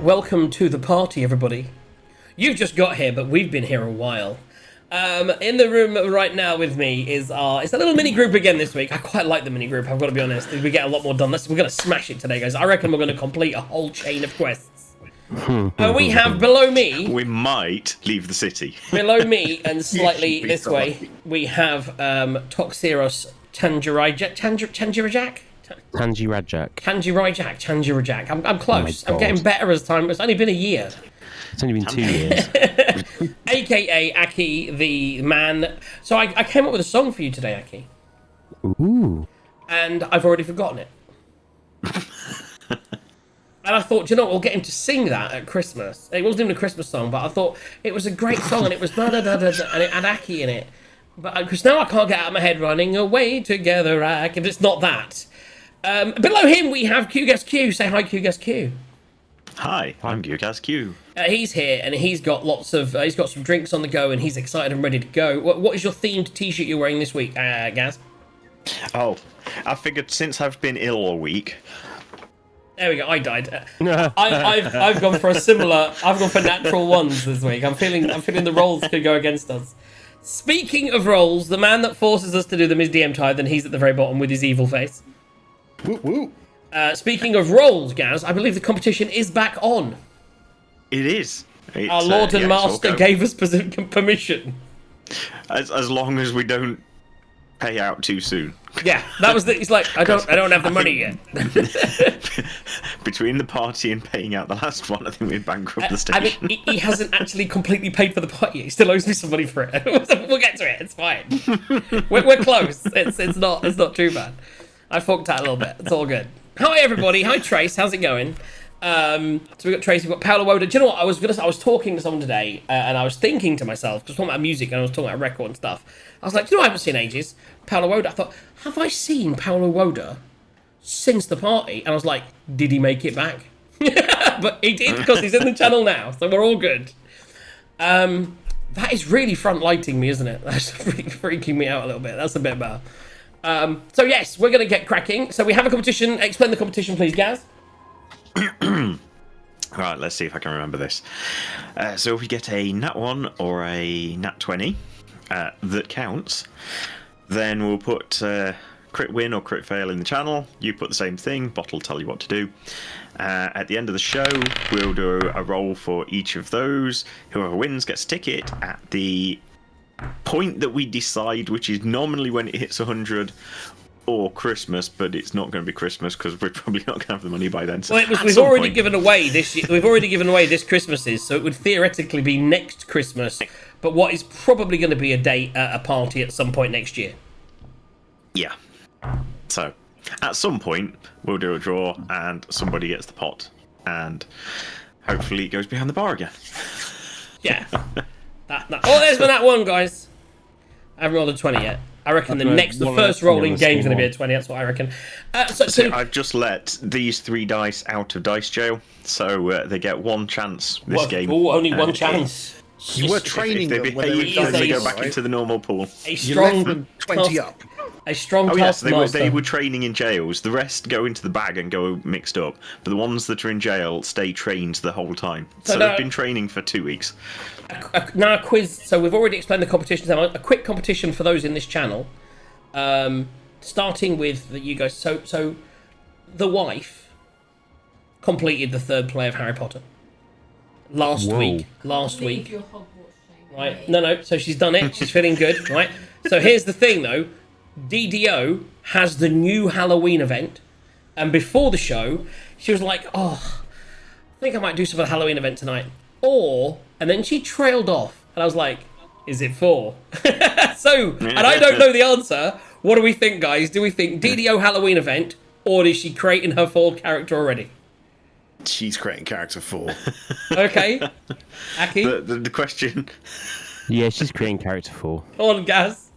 welcome to the party, everybody. You've just got here, but we've been here a while. In the room right now with me is it's a little mini group again this week. I quite like the mini group, I've got to be honest. We get a lot more done. We're going to smash it today, guys. I reckon we're going to complete a whole chain of quests. We have below me... We might leave the city. Below me and slightly this way, we have Toxiros Tanjirajak. Tanjirajak. I'm close. I'm getting better as time. It's only been a year. It's only been 2 years. AKA Aki, the man. So I came up with a song for you today, Aki. Ooh. And I've already forgotten it. And I thought, you know what, we'll get him to sing that at Christmas. It wasn't even a Christmas song, but I thought it was a great song, and it was da-da-da-da-da, and it had Aki in it. But because now I can't get out of my head running away together, Aki, if it's not that. Below him, we have QGasQ. Say hi, QGasQ. Hi, I'm QGasQ. He's here, and he's got he's got some drinks on the go, and he's excited and ready to go. What is your themed t-shirt you're wearing this week, Gaz? Oh, I figured since I've been ill all week... There we go. I died. I've gone for a similar. I've gone for natural ones this week. I'm feeling the rolls could go against us. Speaking of rolls, the man that forces us to do them is DM Tithe, and he's at the very bottom with his evil face. Woo woo. Speaking of rolls, Gaz, I believe the competition is back on. It is. Our Lord and Master gave us permission. As long as we don't pay out too soon. Yeah, that was He's like, I don't have the money yet. Between the party and paying out the last one, I think we'd bankrupt the station. I mean, he hasn't actually completely paid for the party yet. He still owes me some money for it. We'll get to it. It's fine. We're close. It's not too bad. I fucked out a little bit. It's all good. Hi everybody. Hi Trace. How's it going? So we got Trace. We've got Paolo Woda. Do you know what? I was talking to someone today, and I was thinking to myself, because talking about music and I was talking about record and stuff. I was like, do you know what I haven't seen in ages? Paolo Woda. I thought, have I seen Paolo Woda since the party? And I was like, did he make it back? But he did, because he's in the channel now, so we're all good. That is really front lighting me, isn't it? That's really freaking me out a little bit. That's a bit better. So yes, we're going to get cracking. So we have a competition. Explain the competition, please, Gaz. Right, let's see if I can remember this. So if we get a Nat 1 or a Nat 20 that counts, then we'll put crit win or crit fail in the channel. You put the same thing, bot will tell you what to do. At the end of the show, we'll do a roll for each of those. Whoever wins gets a ticket at the point that we decide, which is normally when it hits 100 or Christmas, but it's not going to be Christmas because we're probably not going to have the money by then. So well, we've already given away this. We've already given away this Christmas's, so it would theoretically be next Christmas. But what is probably going to be a date at a party at some point next year. Yeah. So at some point we'll do a draw, and somebody gets the pot, and hopefully it goes behind the bar again. Yeah. Oh, there's been that one, guys. I haven't rolled a 20 yet. I reckon the first rolling game's going to be a 20. That's what I reckon. So I've just let these 3 dice out of dice jail, so they get one chance this game. Oh, only one chance. You were training if they them when they behave, were they go back into the normal pool. You left them 20 up. A strong yes, taskmaster. they were training in jails. The rest go into the bag and go mixed up. But the ones that are in jail stay trained the whole time. So they've been training for 2 weeks. Now a quiz. So we've already explained the competition. A quick competition for those in this channel. Starting with you guys. So the wife completed the 3rd play of Harry Potter last week. Right? No. So she's done it. She's feeling good. Right? So here's the thing, though. DDO has the new Halloween event, and before the show, she was like, "Oh, I think I might do some of the Halloween event tonight." And then she trailed off, and I was like, "Is it 4?" And I don't know the answer. What do we think, guys? Do we think DDO Halloween event, or is she creating her 4 character already? She's creating character 4. Okay, Aki. The question. Yeah, she's creating character 4. On, Gaz.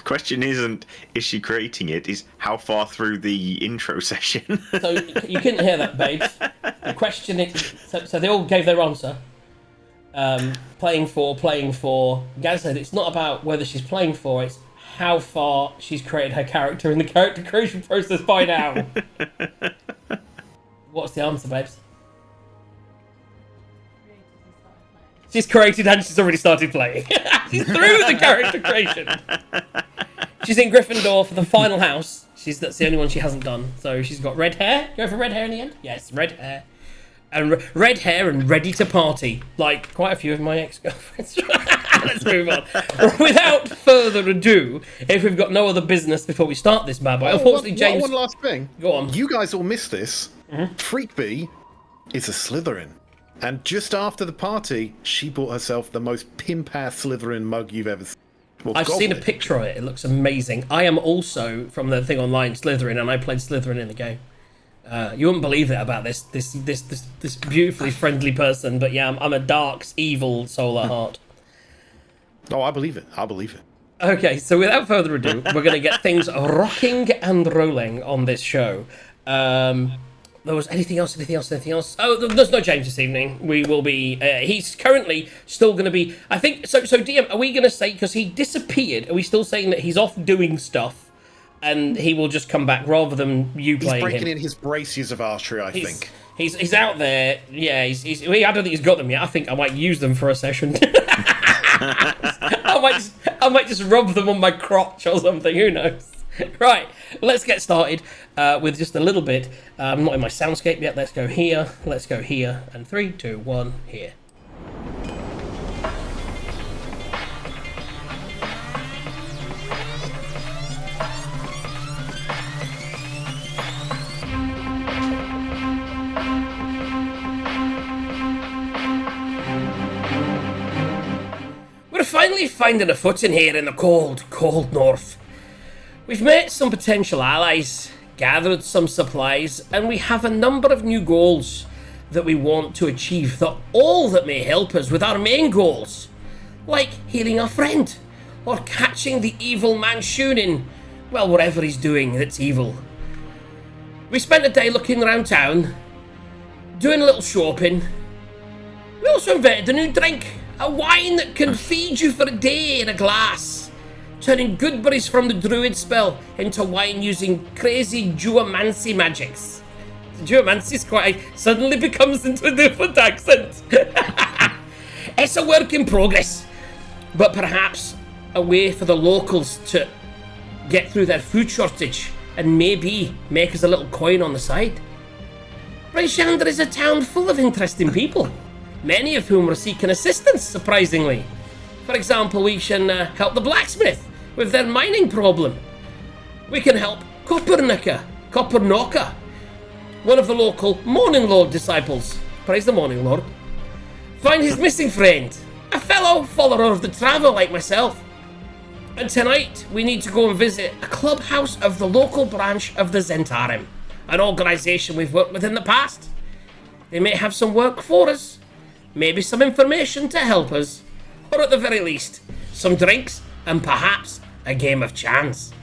Question isn't is she creating it, is how far through the intro session. So you couldn't hear that, babes. The question is, so they all gave their answer. Playing for. Gaz said it's not about whether she's playing for, it's how far she's created her character in the character creation process by now. What's the answer, babes? She's created and she's already started playing. She's through the character creation. She's in Gryffindor for the final house. That's the only one she hasn't done. So she's got red hair. Go for red hair in the end? Yes, red hair. And red hair and ready to party. Like quite a few of my ex-girlfriends. Let's move on. Without further ado, if we've got no other business before we start this bad boy. Unfortunately, James... One last thing. Go on. You guys all missed this. Freakbee is a Slytherin. And just after the party, she bought herself the most pimp-ass Slytherin mug you've ever seen. Well, I've seen a goblin. picture of it. It looks amazing. I am also, from the thing online, Slytherin, and I played Slytherin in the game. You wouldn't believe it about this beautifully friendly person, but yeah, I'm a dark, evil soul at heart. Oh, I believe it. I believe it. Okay, so without further ado, we're going to get things rocking and rolling on this show. There was anything else? Oh, there's no James this evening. We will be... he's currently still going to be... I think... So, DM, are we going to say... Because he disappeared, are we still saying that he's off doing stuff and he will just come back rather than you playing him? He's breaking in his braces of archery, I think. He's out there. Yeah, I don't think he's got them yet. I think I might use them for a session. I might just rub them on my crotch or something. Who knows? Right, let's get started with just a little bit. I'm not in my soundscape yet. Let's go here. Let's go here. And 3, 2, 1, here. We're finally finding a footing here in the cold, cold north. We've met some potential allies, gathered some supplies, and we have a number of new goals that we want to achieve, all that may help us with our main goals, like healing our friend, or catching the evil Manchun in, well, whatever he's doing that's evil. We spent a day looking around town, doing a little shopping. We also invented a new drink, a wine that can feed you for a day in a glass, turning good berries from the druid spell into wine using crazy geomancy magics. Geomancy suddenly becomes into a different accent. It's a work in progress, but perhaps a way for the locals to get through their food shortage and maybe make us a little coin on the side. Brinchander is a town full of interesting people, many of whom are seeking assistance, surprisingly. For example, we can help the blacksmith with their mining problem. We can help Coppernoka, one of the local Morning Lord disciples, praise the Morning Lord, find his missing friend, a fellow follower of the travel like myself. And tonight, we need to go and visit a clubhouse of the local branch of the Zentarim, an organisation we've worked with in the past. They may have some work for us, maybe some information to help us, or at the very least, some drinks and perhaps a game of chance.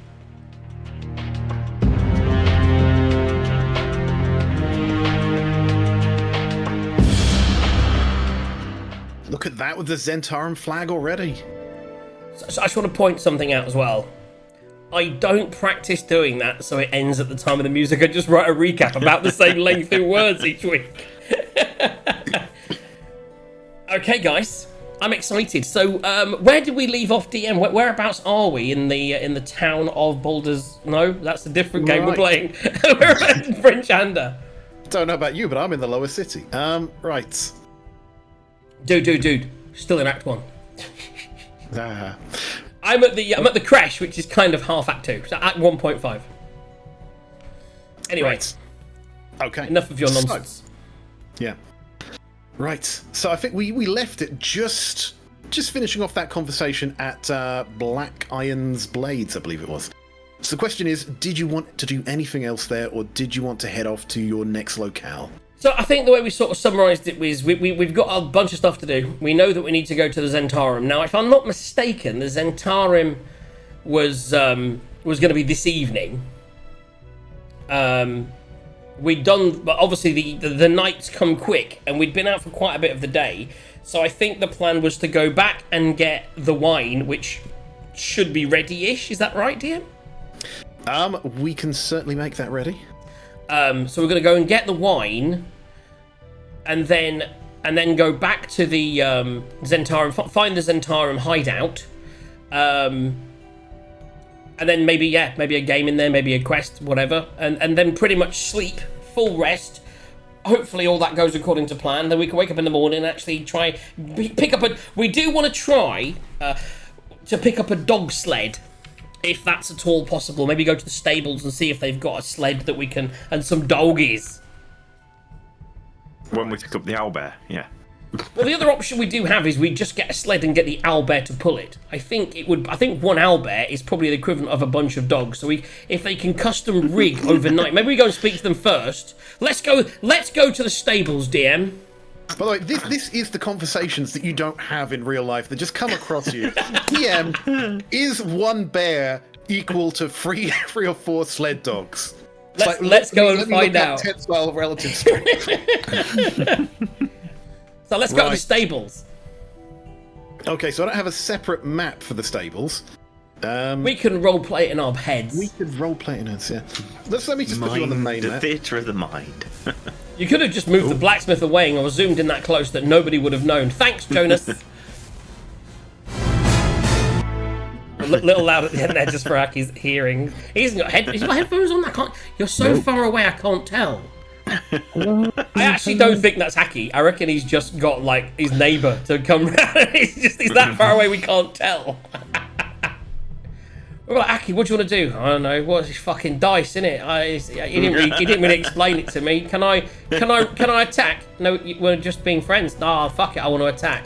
Look at that with the Zentarum flag already. So I just want to point something out as well. I don't practice doing that so it ends at the time of the music. I just write a recap about the same length of words each week. Okay, guys. I'm excited. So, where did we leave off, DM? Whereabouts are we in the town of Baldur's? No, that's a different game we're playing. We're at Brinchander. Don't know about you, but I'm in the lower city. Right. Dude. Still in Act 1. Ah. I'm at the creche, which is kind of half Act 2. So Act 1.5. Anyway. Right. Okay. Enough of your nonsense. Yeah. Right. So I think we left it just finishing off that conversation at Black Iron's Blades, I believe it was. So the question is, did you want to do anything else there, or did you want to head off to your next locale? So I think the way we sort of summarised it was we've got a bunch of stuff to do. We know that we need to go to the Zentarum. Now, if I'm not mistaken, the Zentarum was going to be this evening. We'd done, but obviously the nights come quick, and we'd been out for quite a bit of the day. So I think the plan was to go back and get the wine, which should be ready-ish. Is that right, DM? We can certainly make that ready. So we're going to go and get the wine, and then and then go back to the Zentarum, find the Zentarum hideout, and then maybe a game in there, maybe a quest, whatever, and then pretty much sleep, full rest. Hopefully all that goes according to plan. Then we can wake up in the morning and actually try pick up a. We do want to try to pick up a dog sled, if that's at all possible. Maybe go to the stables and see if they've got a sled that we can, and some doggies. When we pick up the owlbear, yeah. Well, the other option we do have is we just get a sled and get the owlbear to pull it. I think one owlbear is probably the equivalent of a bunch of dogs. So if they can custom rig overnight, maybe we go and speak to them first. Let's go to the stables, DM. By the way, this is the conversations that you don't have in real life that just come across you. DM, is one bear equal to three or four sled dogs? Let's go and find out. Tensile relative strength. So let's go to the stables. Okay, so I don't have a separate map for the stables. We can roleplay it in our heads. We could roleplay it in heads, yeah. Let me just put you on the main The map. theatre of the mind. You could have just moved the blacksmith away and I was zoomed in that close that nobody would have known. Thanks, Jonas. A little loud at the end there just for Aki's hearing. He's got headphones on. You're so far away, I can't tell. I actually don't think that's Haki. I reckon he's just got like his neighbour to come round. He's that far away we can't tell. We're like, Aki, what do you want to do? I don't know. What's his fucking dice, innit? He didn't really explain it to me. Can I attack? No, we're just being friends. Nah, fuck it. I want to attack.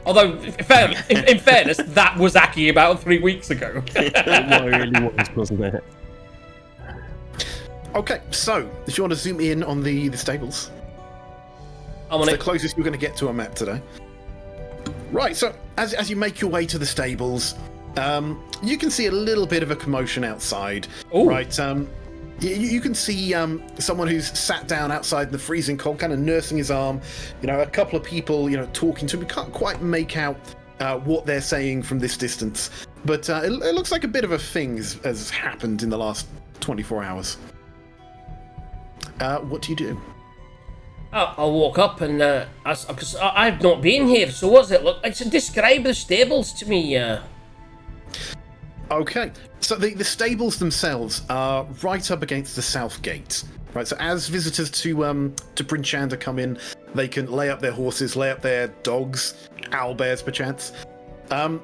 Although, in fairness, that was Aki about 3 weeks ago. It really was, wasn't it? Okay, so if you want to zoom in on the stables, I'm on it's it. the closest you're going to get to a map today. Right, so as you make your way to the stables, you can see a little bit of a commotion outside. Ooh. Right, you can see someone who's sat down outside in the freezing cold, kind of nursing his arm. You know, a couple of people, talking to him. You can't quite make out what they're saying from this distance, but it looks like a bit of a thing has happened in the last 24 hours. What do you do? I'll walk up and because I've not been here. So what's it look like? So describe the stables to me. Okay, so the stables themselves are right up against the south gate. Right, so as visitors to Bryn Shander come in, they can lay up their horses, lay up their dogs, owlbears perchance.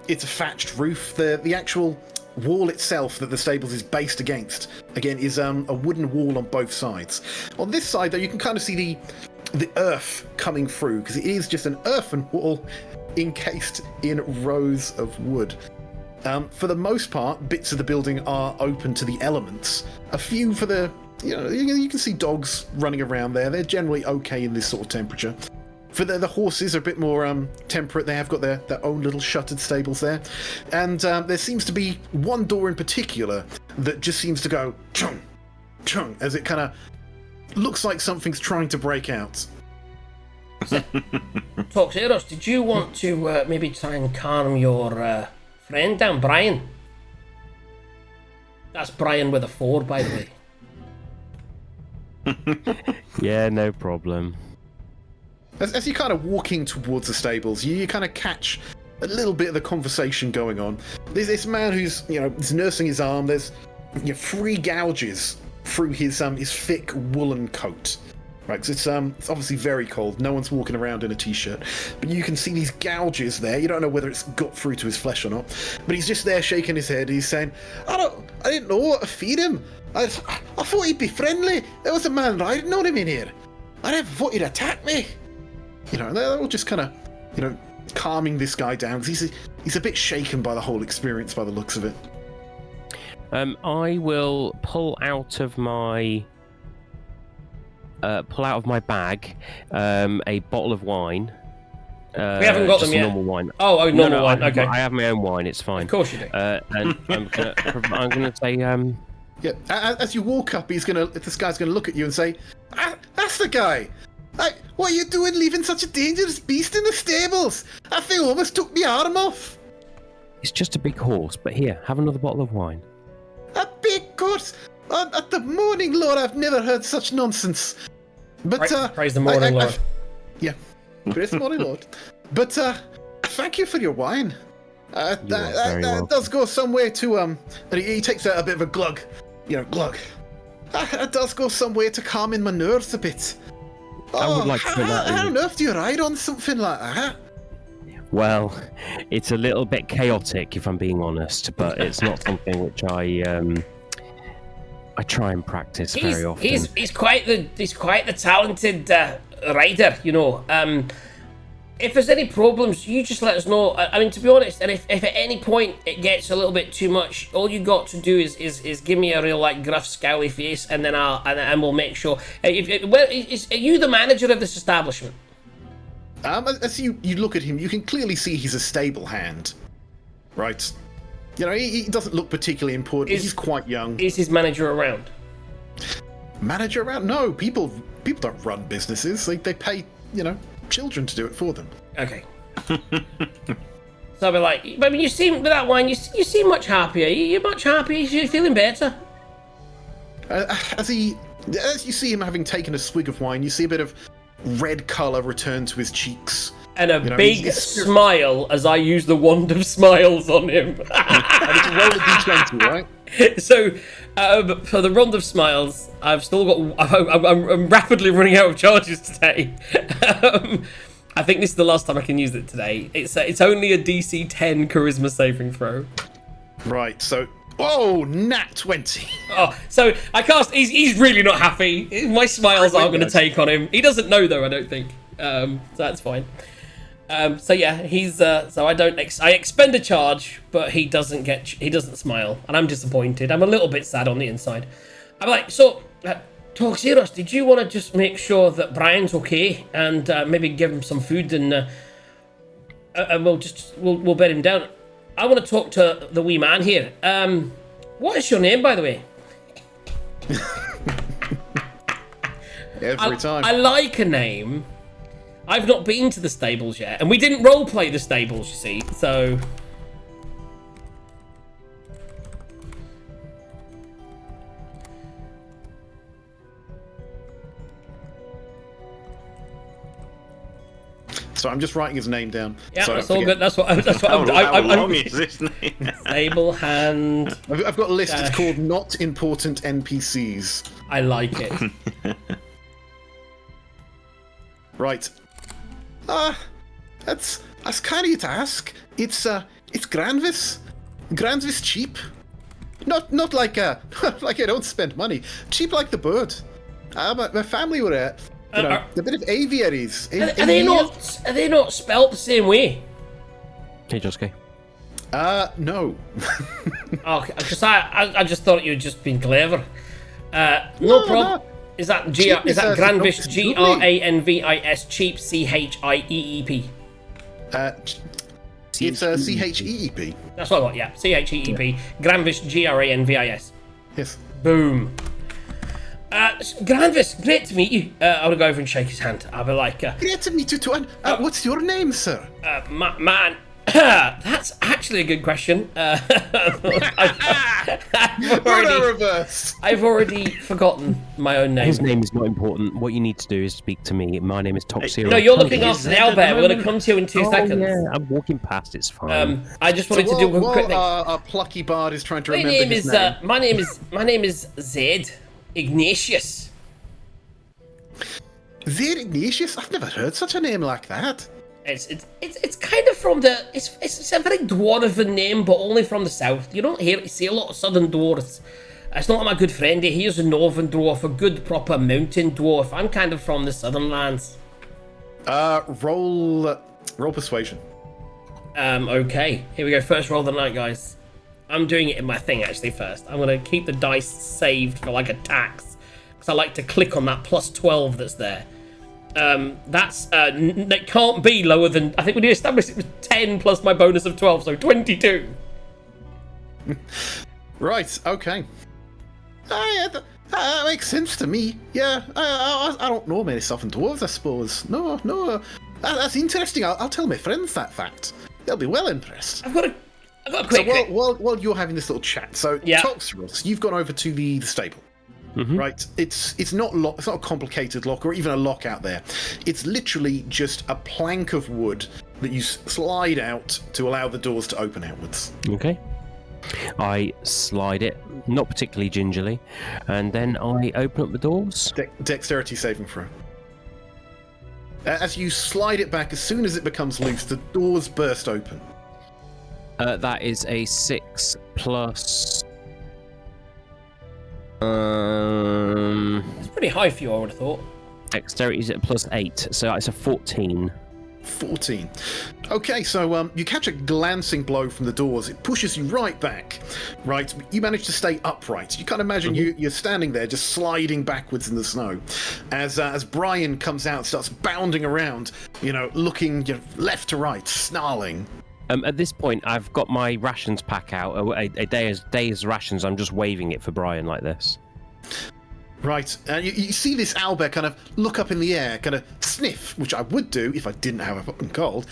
It's a thatched roof. The actual wall itself that the stables is based against, again, is a wooden wall on both sides. On this side, though, you can kind of see the earth coming through, because it is just an earthen wall encased in rows of wood. For the most part, bits of the building are open to the elements. A few for the, you can see dogs running around there. They're generally okay in this sort of temperature. For the horses are a bit more temperate. They have got their own little shuttered stables there. And there seems to be one door in particular that just seems to go chung, chung, as it kind of looks like something's trying to break out. Toxeros, did you want to maybe try and calm your friend down, Brian? That's Brian with a 4, by the way. Yeah, no problem. As you're kind of walking towards the stables, you kind of catch a little bit of the conversation going on. There's this man who's, is nursing his arm. There's 3 gouges through his thick woolen coat. Right, because it's obviously very cold. No one's walking around in a t-shirt, but you can see these gouges there. You don't know whether it's got through to his flesh or not. But he's just there shaking his head. He's saying, I didn't know what to feed him. I thought he'd be friendly. There was a man riding on him in here. I never thought he'd attack me. And they're all just kind of, calming this guy down, because he's a bit shaken by the whole experience by the looks of it. I will pull out of my bag a bottle of wine. We haven't got them yet. Normal wine. Oh, normal wine. Okay. I have my own wine. It's fine. Of course you do. And I'm gonna say. Yeah. As you walk up, this guy's gonna look at you and say, "That's the guy. What are you doing leaving such a dangerous beast in the stables? I think almost took my arm off." It's just a big horse, but here, have another bottle of wine. A big horse? At the morning, Lord, I've never heard such nonsense. But praise the morning, Lord. Yeah. Praise the morning, Lord. But thank you for your wine. That does go some way to And he takes a bit of a glug. Glug. That does go some way to calming my nerves a bit. I would like to put that in. How on earth do you ride on something like that? Well, it's a little bit chaotic, if I'm being honest, but it's not something which I try and practice very often. He's quite the talented rider, If there's any problems, you just let us know. I mean, to be honest, and if at any point it gets a little bit too much, all you got to do is give me a real gruff, scowly face, and then we'll make sure. Are you the manager of this establishment? As you look at him, you can clearly see he's a stable hand, right? He doesn't look particularly important. He's quite young. Is his manager around? Manager around? No, people don't run businesses. They pay children to do it for them. Okay. So I'll be like, I mean, you seem with that wine, you seem much happier. You're much happier. You're feeling better. As you see him having taken a swig of wine, you see a bit of red colour return to his cheeks. And a big smile as I use the wand of smiles on him. And it's a roll of D20, right? So, for the round of smiles, I've still got. I'm rapidly running out of charges today. I think this is the last time I can use it today. It's only a DC 10 charisma saving throw. Right. So, nat 20. Oh, so I cast. He's really not happy. My smiles aren't going to take on him. He doesn't know though. I don't think. So that's fine. So yeah, he's so I expend a charge, but he doesn't smile, and I'm disappointed. I'm a little bit sad on the inside. I'm like, so Toxiros, did you want to just make sure that Brian's okay and maybe give him some food and we'll bed him down? I want to talk to the wee man here. What is your name, by the way? Every time. I like a name. I've not been to the stables yet, and we didn't roleplay the stables, you see, so... So I'm just writing his name down. Yeah, so that's all good. That's what How long is this name? Stable hand... I've got a list. It's called Not Important NPCs. I like it. Right. That's kind of you to ask. It's Granvis. Granvis cheap. Not like like I don't spend money. Cheap like the bird. My family were a bit of aviaries. Are they not spelt the same way? Hey, Josuke. No. Okay, because I just thought you'd just been clever. No problem. Is that Granvis, Granvis, cheap, CHIEEP? It's CHEEP. That's what I got, yeah. CHEEP. Granvis, GRANVIS. Yes. Boom. Granvis, great to meet you. I'll go over and shake his hand. I'll be like... Great to meet you too. What's your name, sir? Man... That's actually a good question. I've already forgotten my own name. His name is not important. What you need to do is speak to me. My name is Toxiro. No, you're looking after the owlbear. We're going to come to you in 2 seconds. Yeah, I'm walking past. It's fine. I just wanted to do a quick thing. Our plucky bard is trying to remember his name. My name is Zed Ignatius. Zed Ignatius? I've never heard such a name like that. It's kind of from the it's a very dwarven name, but only from the south. You don't see a lot of southern dwarves. It's not like my good friend here. He's a northern dwarf, a good proper mountain dwarf. I'm kind of from the southern lands. Roll persuasion. Okay. Here we go. First roll of the night, guys. I'm doing it in my thing actually first. I'm gonna keep the dice saved for like a tax, because I like to click on that plus 12 that's there. It can't be lower than, I think we established it was 10 plus my bonus of 12, so 22. Right, okay. That makes sense to me. Yeah, I don't know many southern dwarves, I suppose. No, that's interesting. I'll tell my friends that fact. They'll be well impressed. I've got a quick So while you're having this little chat, so yeah. Toxros, you've gone over to the stable. Right, it's not it's not a complicated lock or even a lock out there. It's literally just a plank of wood that you slide out to allow the doors to open outwards. Okay. I slide it, not particularly gingerly, and then I open up the doors. Dexterity saving throw. As you slide it back, as soon as it becomes loose, the doors burst open. That is a 6 plus. It's pretty high for you, I would have thought. Dexterity is at plus 8, so it's a 14. 14. Okay, so you catch a glancing blow from the doors. It pushes you right back. Right, you manage to stay upright. You can't imagine you're standing there just sliding backwards in the snow. As Brian comes out, starts bounding around, looking left to right, snarling. At this point, I've got my rations pack out, a day's rations. I'm just waving it for Brian like this. Right, and you see this owlbear kind of look up in the air, kind of sniff, which I would do if I didn't have a fucking cold.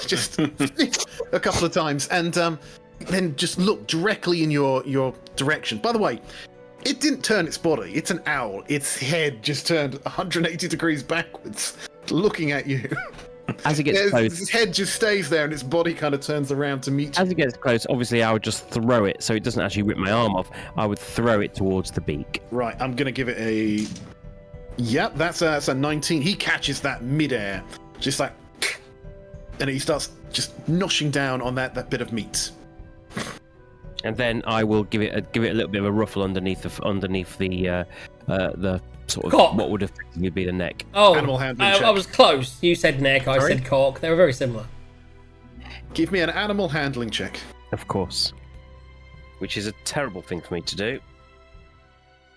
Just sniff a couple of times, and then just look directly in your direction. By the way, it didn't turn its body. It's an owl. Its head just turned 180 degrees backwards, looking at you. As it gets close, its head just stays there, and its body kind of turns around to meet you. As it gets close, obviously I would just throw it, so it doesn't actually rip my arm off. I would throw it towards the beak. Right, I'm gonna give it a. Yep, that's a 19. He catches that midair, just like, and he starts just noshing down on that bit of meat. And then I will give it a little bit of a ruffle underneath the sort of Cock. what would effectively be the neck. Oh, Animal handling I check. was close. You said neck, I Sorry? said cock. They were very similar. Give me an animal handling check. Of course. Which is a terrible thing for me to do.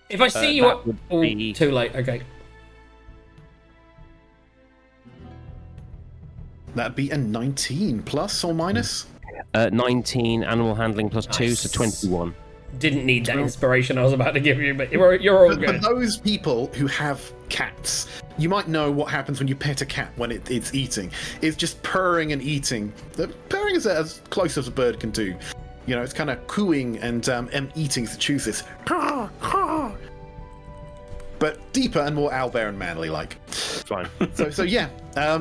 If I see you... that would be- too late, okay. That'd be a 19 plus or minus. 19 animal handling plus 2, so 21. Didn't need that inspiration I was about to give you, but you're all For good. those people who have cats, you might know what happens when you pet a cat when it's eating. It's just purring and eating. The purring is as close as a bird can do. It's kind of cooing and eating as it chooses. But deeper and more owlbear and manly like. Fine. So yeah,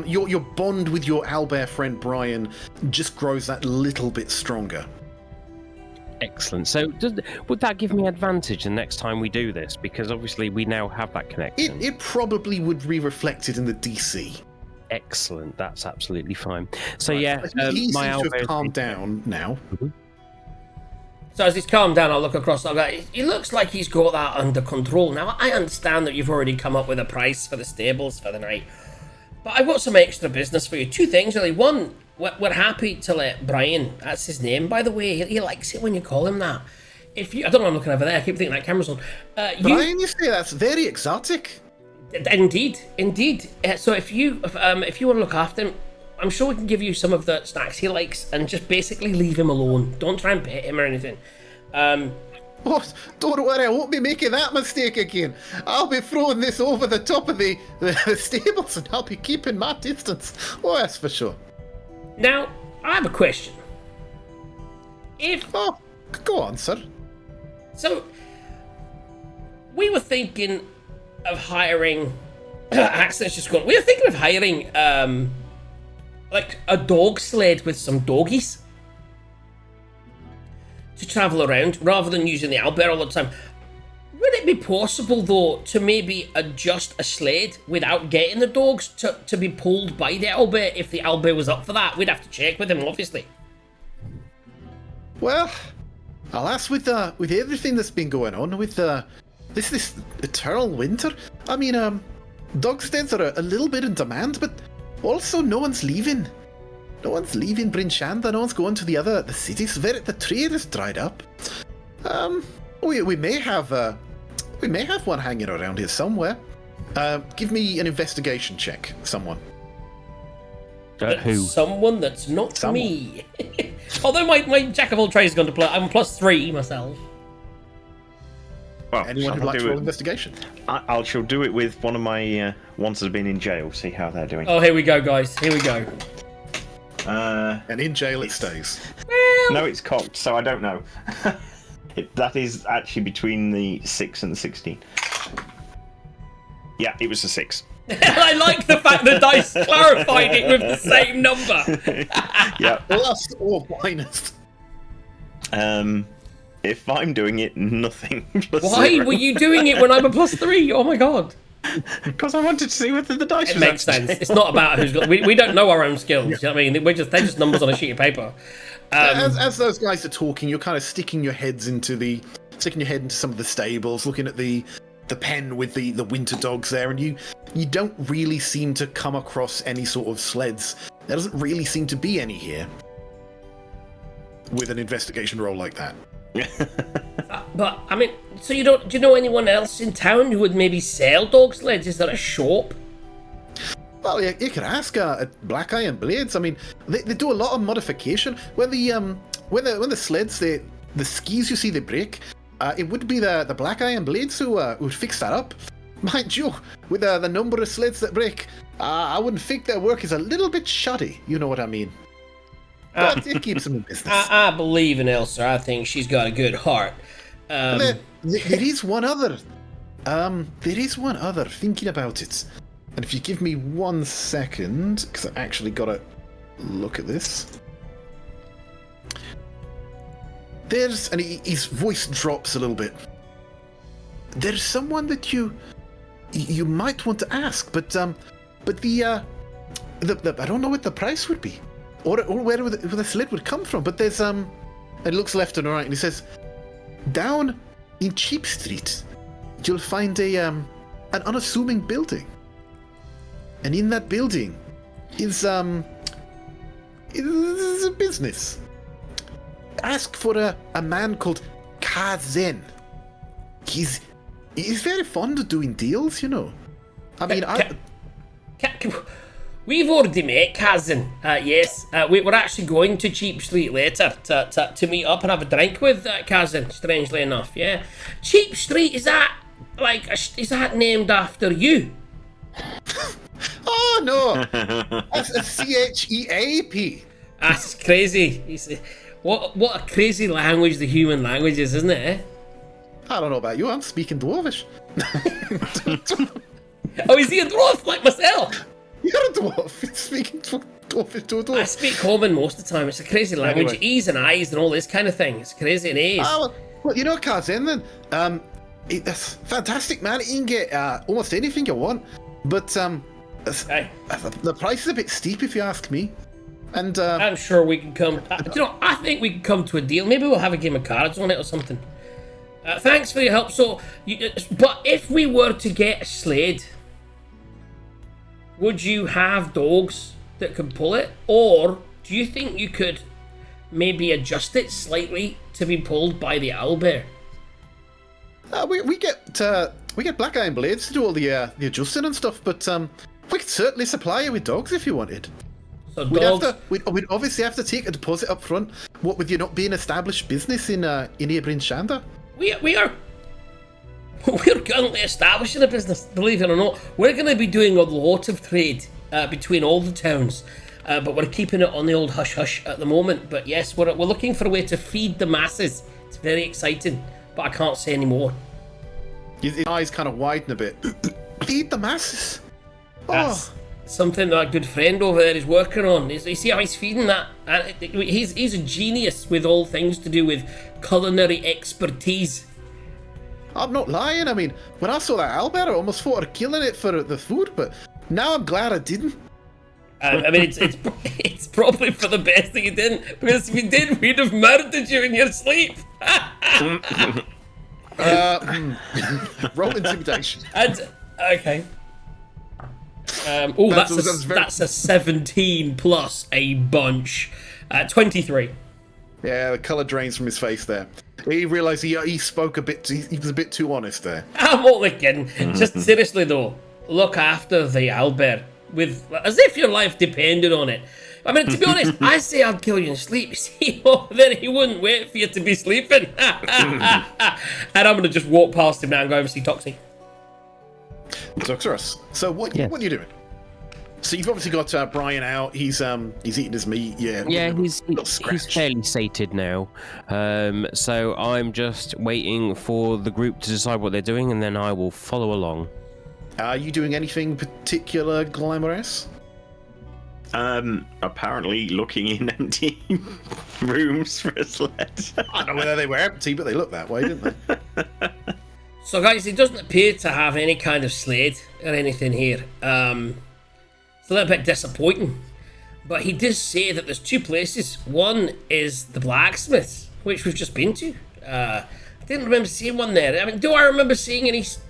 your bond with your owlbear friend Brian just grows that little bit stronger. Excellent. So would that give me advantage the next time we do this? Because obviously we now have that connection. It probably would be reflected in the DC. Excellent. That's absolutely fine. So Right. yeah, He seems my to have owlbear- calmed down now. So as he's calmed down, I'll look across. I'll go, he looks like he's got that under control. Now, I understand that you've already come up with a price for the stables for the night. But I've got some extra business for you. Two things, really. One, we're happy to let Brian, that's his name, by the way. He likes it when you call him that. I don't know why I'm looking over there. I keep thinking that camera's on. Brian, you say that's very exotic. Indeed. So if you want to look after him, I'm sure we can give you some of the snacks he likes and just basically leave him alone. Don't try and pet him or anything. Oh, don't worry, I won't be making that mistake again. I'll be throwing this over the top of the stables and I'll be keeping my distance. Oh, that's for sure. Now, I have a question. Oh, go on, sir. So, we were thinking of hiring... Accent's just gone. We were thinking of hiring, like, a dog sled with some doggies to travel around, rather than using the owlbear all the time. Would it be possible, though, to maybe adjust a sled without getting the dogs to be pulled by the owlbear if the owlbear was up for that? We'd have to check with him, obviously. Well, alas, with everything that's been going on, with this eternal winter, I mean, dog sleds are a little bit in demand, but also no one's leaving. No one's leaving Bryn Shanda, no one's going to the cities. The trade is dried up. We may have one hanging around here somewhere. Give me an investigation check, someone. Who? Someone that's not me. Although my jack of all trades is going to play, I'm +3 myself. Well, Anyone who'd like to roll investigation? I shall do it with one of my ones that have been in jail. See how they're doing. Oh, here we go, guys. Here we go. And in jail it stays. No, it's cocked, so I don't know. That is actually between the 6 and the 16. Yeah, it was a 6. I like the fact the dice clarified it with the same number. Yeah. Plus or minus. If I'm doing it, nothing. Why were you doing it when I'm a +3? Oh my god. Because I wanted to see whether the dice It was makes actually- sense. It's not about who's got. We don't know our own skills. You know what I mean? They're just numbers on a sheet of paper. As those guys are talking, you're kind of sticking your head into some of the stables, looking at the pen with the winter dogs there, and you don't really seem to come across any sort of sleds. There doesn't really seem to be any here with an investigation roll like that. But I mean, so do you know anyone else in town who would maybe sell dog sleds? Is there a shop? Well, you could ask at Black Iron Blades. I mean, they do a lot of modification. When the sleds, the skis you see they break, it would be the Black Iron Blades who would fix that up. Mind you, with the number of sleds that break, I wouldn't think their work is a little bit shoddy. You know what I mean? But it keeps them in business. I believe in Elsa. I think she's got a good heart. There is one other. Thinking about it, and if you give me 1 second, because I actually got to look at this. And his voice drops a little bit. There's someone that you might want to ask, but the I don't know what the price would be, or where the sled would come from. But there's and he looks left and right, and he says, down in Cheap Street, you'll find an unassuming building, and in that building is a business. Ask for a man called Kazen. He's very fond of doing deals, you know. I mean, we've already met Kazan. Yes, we're actually going to Cheap Street later to meet up and have a drink with Kazan. Strangely enough, yeah. Cheap Street, is that named after you? Oh no, that's a CHEAP. That's crazy. What a crazy language the human language is, isn't it? Eh? I don't know about you. I'm speaking Dwarvish. Oh, is he a dwarf like myself? You're a dwarf. Speaking Dwarvish to a dwarf. I speak common most of the time. It's a crazy language. Anyway. E's and I's and all this kind of thing. It's crazy and A's. Well, you know, Kazin, then. That's fantastic, man. You can get almost anything you want, but the price is a bit steep, if you ask me. And I'm sure we can come. I think we can come to a deal. Maybe we'll have a game of cards on it or something. Thanks for your help. But if we were to get a sled, would you have dogs that could pull it, or do you think you could maybe adjust it slightly to be pulled by the owlbear? We get Black Iron Blades to do all the adjusting and stuff, but we could certainly supply you with dogs if you wanted. So We'd obviously have to take a deposit up front. What with you not being established business in neighbouring Shanda? We're currently establishing a business, believe it or not. We're going to be doing a lot of trade between all the towns, but we're keeping it on the old hush-hush at the moment. But yes, we're looking for a way to feed the masses. It's very exciting, but I can't say any more. His eyes kind of widen a bit. Feed the masses? That's something that a good friend over there is working on. You see how he's feeding that? And he's a genius with all things to do with culinary expertise. I'm not lying. I mean, when I saw that owlbear, I almost thought of killing it for the food, but now I'm glad I didn't. I mean, it's probably for the best that you didn't, because if you did, we'd have murdered you in your sleep. Roll intimidation. Okay. That's a 17 plus a bunch. 23. Yeah, the colour drains from his face there. He realised he spoke a bit. He was a bit too honest there. I'm only kidding. Just seriously though, look after the owlbear as if your life depended on it. I mean, to be honest, I say I'd kill you in sleep. You see, then he wouldn't wait for you to be sleeping. And I'm gonna just walk past him now and go over to see Toxie. Toxerus. So what are you doing? So you've obviously got Brian out. He's eating his meat. Yeah. He's scratch. fairly sated now. So I'm just waiting for the group to decide what they're doing, and then I will follow along. Are you doing anything particular glamorous? Apparently looking in empty rooms for a sled. I don't know whether they were empty, but they looked that way, didn't they? So, guys, it doesn't appear to have any kind of sled or anything here. It's a little bit disappointing. But he does say that there's two places. One is the blacksmith's, which we've just been to. I didn't remember seeing one there. I mean, do I remember seeing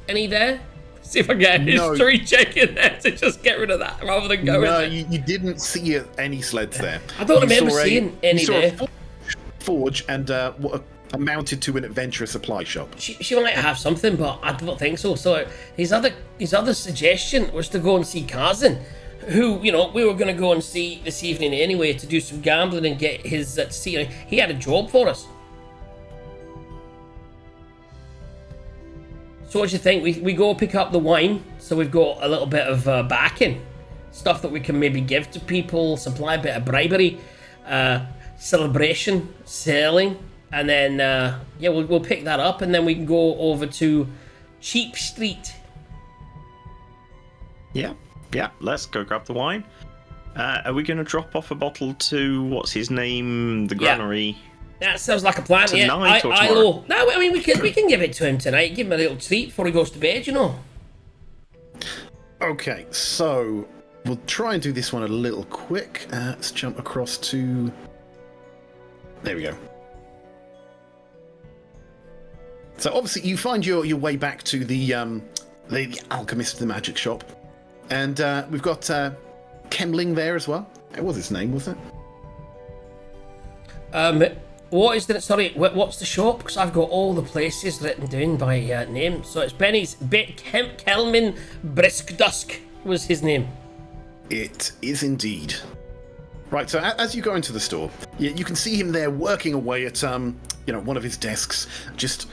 any there? See if I get a history check in there to just get rid of that rather than going No, there. you didn't see any sleds there. I don't remember seeing any there. A forge and what amounted to an adventurous supply shop. She might have something, but I don't think so. So his other suggestion was to go and see Kazan, who, you know, we were going to go and see this evening anyway to do some gambling and get his to see. He had a job for us. So what do you think? We go pick up the wine, so we've got a little bit of backing, stuff that we can maybe give to people, supply a bit of bribery, celebration, selling, and then we'll pick that up, and then we can go over to Cheap Street. Yeah, let's go grab the wine. Are we going to drop off a bottle to, what's his name, the granary? That sounds like a plan. Tonight or tomorrow? Ilo. No, I mean we can give it to him tonight. Give him a little treat before he goes to bed, you know. Okay, so we'll try and do this one a little quick. Let's jump across to. There we go. So obviously you find your way back to the alchemist, the magic shop, and we've got Kemling there as well. What was his name? Was it? What is the what's the shop? Because I've got all the places written down by name. So it's Benny's Kelman Briskdusk was his name. It is indeed. Right. So as you go into the store, you can see him there working away at one of his desks, just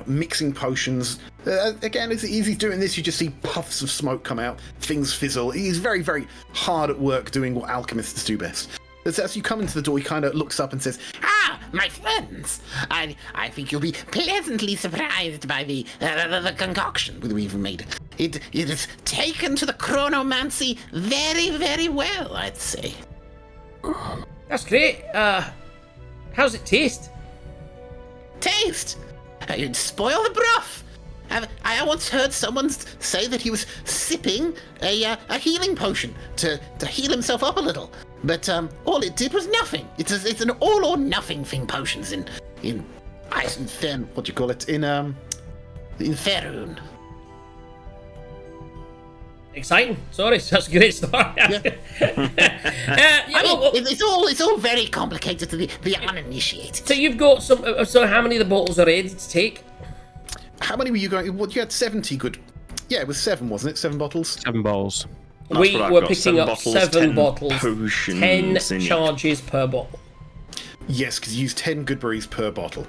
mixing potions. Again, as he's doing this, you just see puffs of smoke come out, things fizzle. He's very, very hard at work doing what alchemists do best. As you come into the door, he kind of looks up and says, "Ah, my friends! I think you'll be pleasantly surprised by the concoction we've made. It is taken to the chronomancy very, very well, I'd say." That's great. How's it taste? Taste? You'd spoil the broth. I once heard someone say that he was sipping a healing potion to heal himself up a little. But all it did was nothing. It's an all or nothing thing. Potions in what do you call it? In Faerun. Exciting. Sorry, that's a great story. It's all very complicated to the uninitiated. So you've got some. So how many of the bottles are ready to take? How many were you going? Well, you had 70 good. Yeah, it was 7, wasn't it? 7 bottles. 7 bowls. We were picking up 7 bottles, 10 in charges per bottle. Yes, because you used 10 good berries per bottle.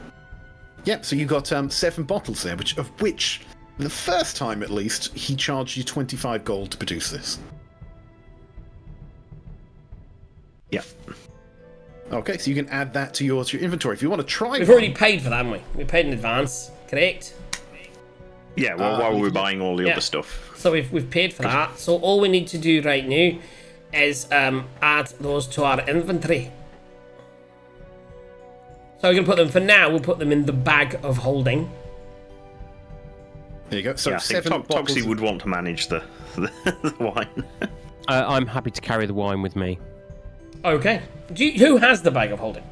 Yep, so you got 7 bottles there, of which, the first time at least, he charged you 25 gold to produce this. Yep. Okay, so you can add that to your inventory. If you want to try We've already paid for that, haven't we? We paid in advance, correct? Yeah, well, while we're buying all the other stuff. So we've paid for that. So all we need to do right now is add those to our inventory. So we're going to put them, for now, we'll put them in the bag of holding. There you go. So yeah, I think 7 bottles. Toxie would want to manage the wine. I'm happy to carry the wine with me. Okay. Who has the bag of holding?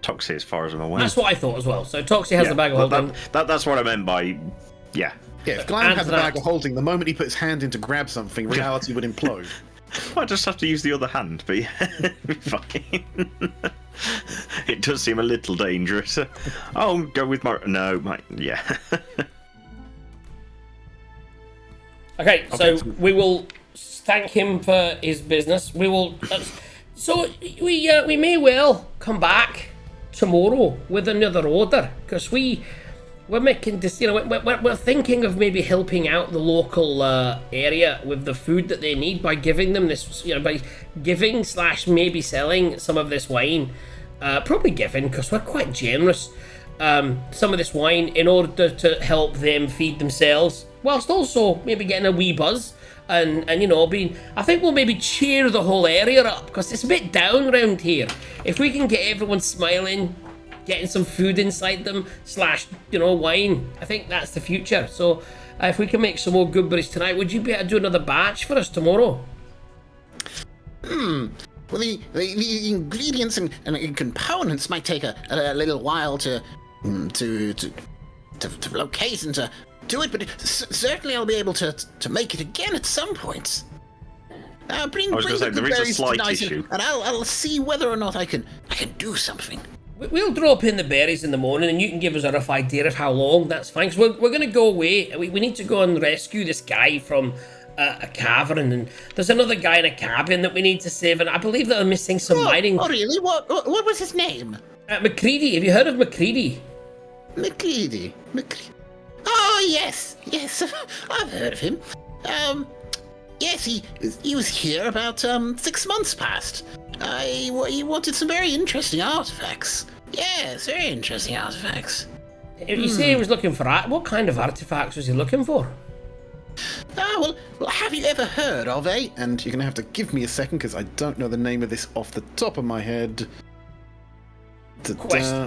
Toxie, as far as I'm aware. That's what I thought as well. So Toxie has the bag of holding. That's what I meant by, yeah. Yeah, if Glam had the bag of holding, the moment he put his hand in to grab something, reality would implode. I just have to use the other hand, but yeah, fine. It does seem a little dangerous. I'll go with my... No, yeah. Okay, so we will thank him for his business. We will... so we may well come back tomorrow with another order, because we we're making this, we're thinking of maybe helping out the local area with the food that they need by giving them this, by giving / maybe selling some of this wine. Probably giving, because we're quite generous. Some of this wine in order to help them feed themselves, whilst also maybe getting a wee buzz. And I think we'll maybe cheer the whole area up, because it's a bit down around here. If we can get everyone smiling, getting some food inside them / wine, I think that's the future. So if we can make some more goodberries tonight, would you be able to do another batch for us tomorrow? Well, the ingredients and components might take a little while to locate and to do it, but certainly I'll be able to make it again at some point. Bring the there is a berries slight tonight, issue. and I'll see whether or not I can do something. We'll drop in the berries in the morning, and you can give us a rough idea of how long. That's fine, because we're going to go away. We need to go and rescue this guy from a cavern, and there's another guy in a cabin that we need to save, and I believe that they're missing some mining. Oh, really? What was his name? McCready. Have you heard of McCready? McCready. Oh, yes, I've heard of him. Yes, he was here about 6 months past. He wanted some very interesting artifacts. Yes, very interesting artifacts. You say he was looking for what kind of artifacts was he looking for? Well, have you ever heard of And you're going to have to give me a second, because I don't know the name of this off the top of my head.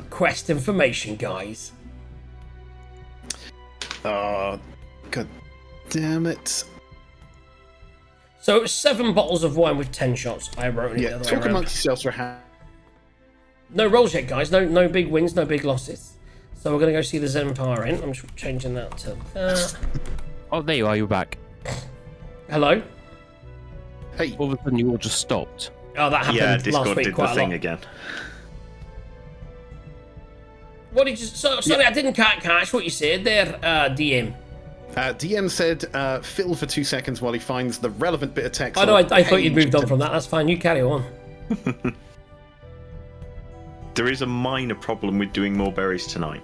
Quest information, guys. Oh, god damn it. So it's 7 bottles of wine with 10 shots. I wrote it the other way talk around. amongst yourselves for how. No rolls yet, guys. No big wins, no big losses. So we're going to go see the Zenpire in. I'm just changing that to that. Oh, there you are. You're back. Hello? Hey. All of a sudden, you all just stopped. Oh, that happened last Discord week did quite the a thing lot. again. What did you... Sorry, I didn't catch what you said there, DM. DM said fill for 2 seconds while he finds the relevant bit of text. I thought you'd moved on from that. That's fine. You carry on. There is a minor problem with doing more berries tonight.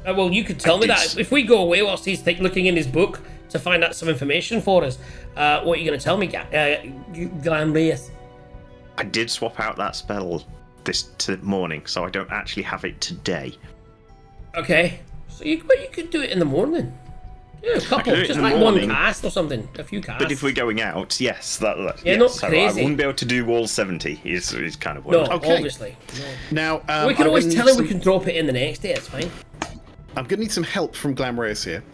Well, you could tell me that. If we go away whilst he's looking in his book to find out some information for us, what are you going to tell me, Glamrius? I did swap out that spell this morning, so I don't actually have it today. Okay. So you could do it in the morning. Yeah, a couple, do it just in the like morning. one cast or something. A few casts. But if we're going out, yes, Yeah, not so crazy. I wouldn't be able to do all 70. Is kind of what. No, Okay. obviously. No. Now, We can I'm always gonna tell need him we can drop it in the next day. It's fine. I'm going to need some help from Glamreus here.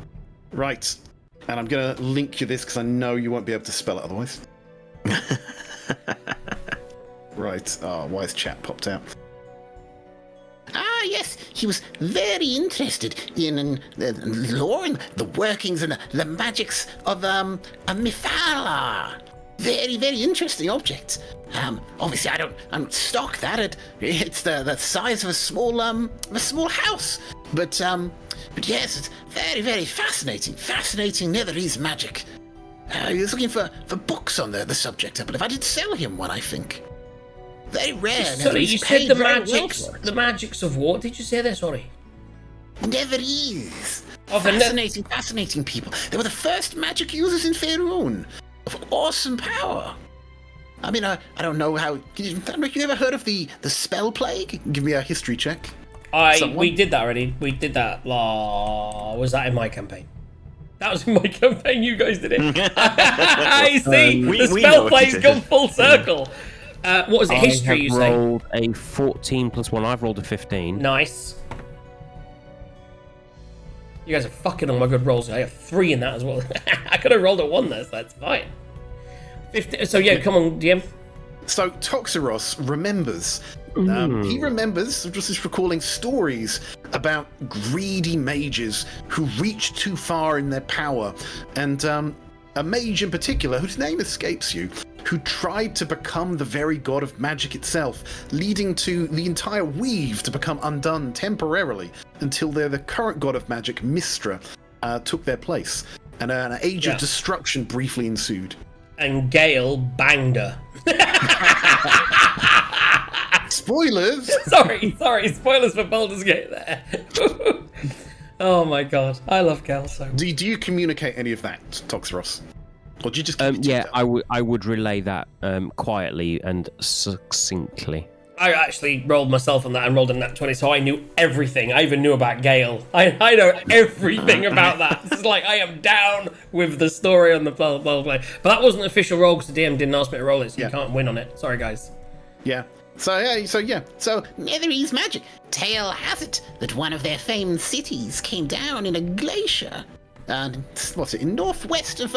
Right. And I'm going to link you this because I know you won't be able to spell it otherwise. Right. Oh, why has chat popped out? Yes, he was very interested in the lore and the workings and the magics of a Mifala. Very, very interesting object. Obviously, I don't stock that. It's the size of a small house. But yes, it's very, very fascinating. Fascinating Netherese magic. He was looking for books on the subject. I believe I did sell him one, I think. Very rare. Sorry, you said the magics of what? Did you say that? Sorry. Netherese. Oh, Fascinating people. They were the first magic users in Faerun. Of awesome power. I mean, I don't know how. You ever heard of the spell plague? Give me a history check. We did that already. We did that. Was that in my campaign? That was in my campaign. You guys did it. I see. The spell plague's gone full circle. What was it? History, you say? I rolled a 14 plus 1. I've rolled a 15. Nice. You guys are fucking on my good rolls. I have 3 in that as well. I could have rolled a 1 there, so that's fine. 50, so yeah, come on, DM. So Toxeros remembers. He remembers, just recalling stories about greedy mages who reached too far in their power, and a mage in particular, whose name escapes you, who tried to become the very god of magic itself, leading to the entire weave to become undone temporarily until the current god of magic, Mistra, took their place, and an age of destruction briefly ensued. And Gale banged her. Spoilers. Sorry. Spoilers for Baldur's Gate there. Oh my god, I love Gal so much. Do you communicate any of that, Toxros? Or do you just keep it to Yeah, yourself? I would relay that quietly and succinctly. I actually rolled myself on that and rolled a nat 20, so I knew everything. I even knew about Gale. I know everything about that. It's like I am down with the story on the play. But that wasn't an official roll because the DM didn't ask me to roll it, so you can't win on it. Sorry, guys. Yeah. So Netherese magic. Tale has it that one of their famed cities came down in a glacier. What's it, in northwest of,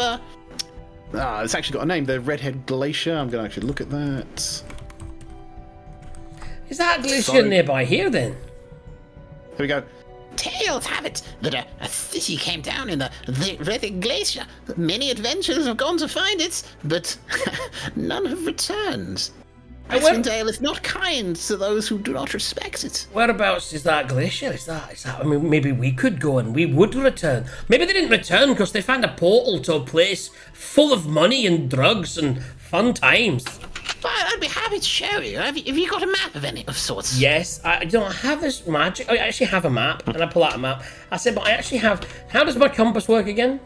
it's actually got a name, the Redhead Glacier. I'm going to actually look at that. Is that glacier nearby here then? Here we go. Tales have it that a city came down in the Redhead Glacier. Many adventurers have gone to find it, but none have returned. Icewind Dale is not kind to those who do not respect it. Whereabouts is that glacier? Is that? I mean, maybe we could go and we would return. Maybe they didn't return because they found a portal to a place full of money and drugs and fun times. But I'd be happy to show you. Have you got a map of any of sorts? Yes, I have this magic. I actually have a map, and I pull out a map. I said, but I actually have. How does my compass work again?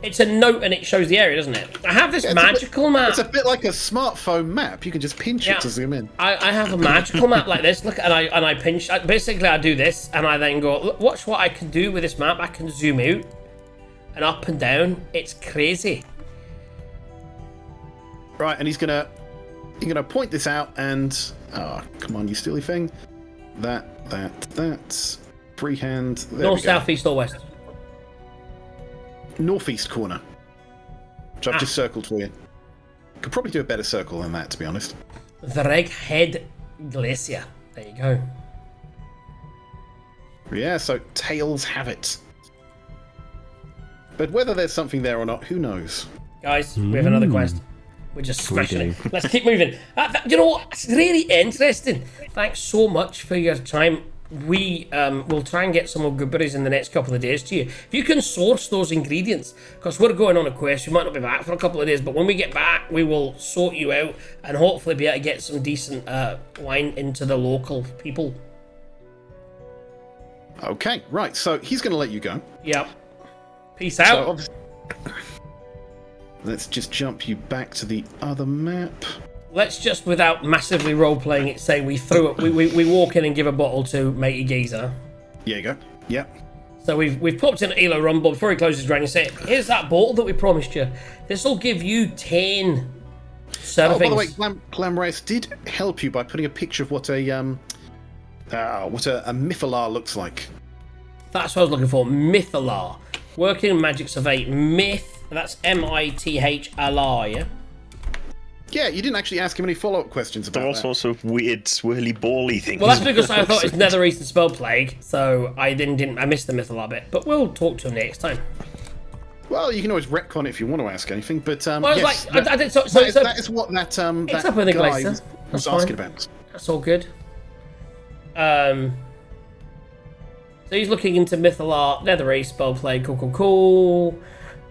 It's a note and it shows the area, doesn't it? I have this magical map. It's a bit like a smartphone map. You can just pinch it to zoom in. I have a magical map like this. Look, and I pinch. Basically, I do this, and I then go. Look, watch what I can do with this map. I can zoom out and up and down. It's crazy. Right, and you're gonna point this out, and come on, you silly thing. That's freehand. There North, south, east, or west. Northeast corner, which I've just circled for you. Could probably do a better circle than that, to be honest. The Redhead Glacier. There you go. Yeah, so tales have it. But whether there's something there or not, who knows? Guys, we have another quest. We're just smashing it. Let's keep moving. You know what? It's really interesting. Thanks so much for your time. We will try and get some more goodberries in the next couple of days to you. If you can source those ingredients, because we're going on a quest, we might not be back for a couple of days, but when we get back, we will sort you out and hopefully be able to get some decent wine into the local people. Okay, right. So he's going to let you go. Yep. Peace out. So let's just jump you back to the other map. Let's just, without massively role-playing it, say we walk in and give a bottle to matey geezer. There you go. Yep. So we've popped in Elo Rumble before he closes drain and say, here's that bottle that we promised you. This will give you 10 servings. Oh, by the way, Glamrace did help you by putting a picture of what a Mythalar looks like. That's what I was looking for. Mythalar. Working in Magic Survey. Myth. That's M-I-T-H-L-R, yeah? Yeah, you didn't actually ask him any follow-up questions about There are all that. sorts of weird, swirly, bally things. Well, that's because I thought it's Nether East and Spell Plague, so I missed the Mythalar bit. But we'll talk to him next time. Well, you can always retcon it if you want to ask anything, but Well, I was yes, like, I did, so that is what that it's that up in the guy glacier. was That's asking fine. about. That's all good. So he's looking into Mythalar, Nether East, Spell Plague, cool.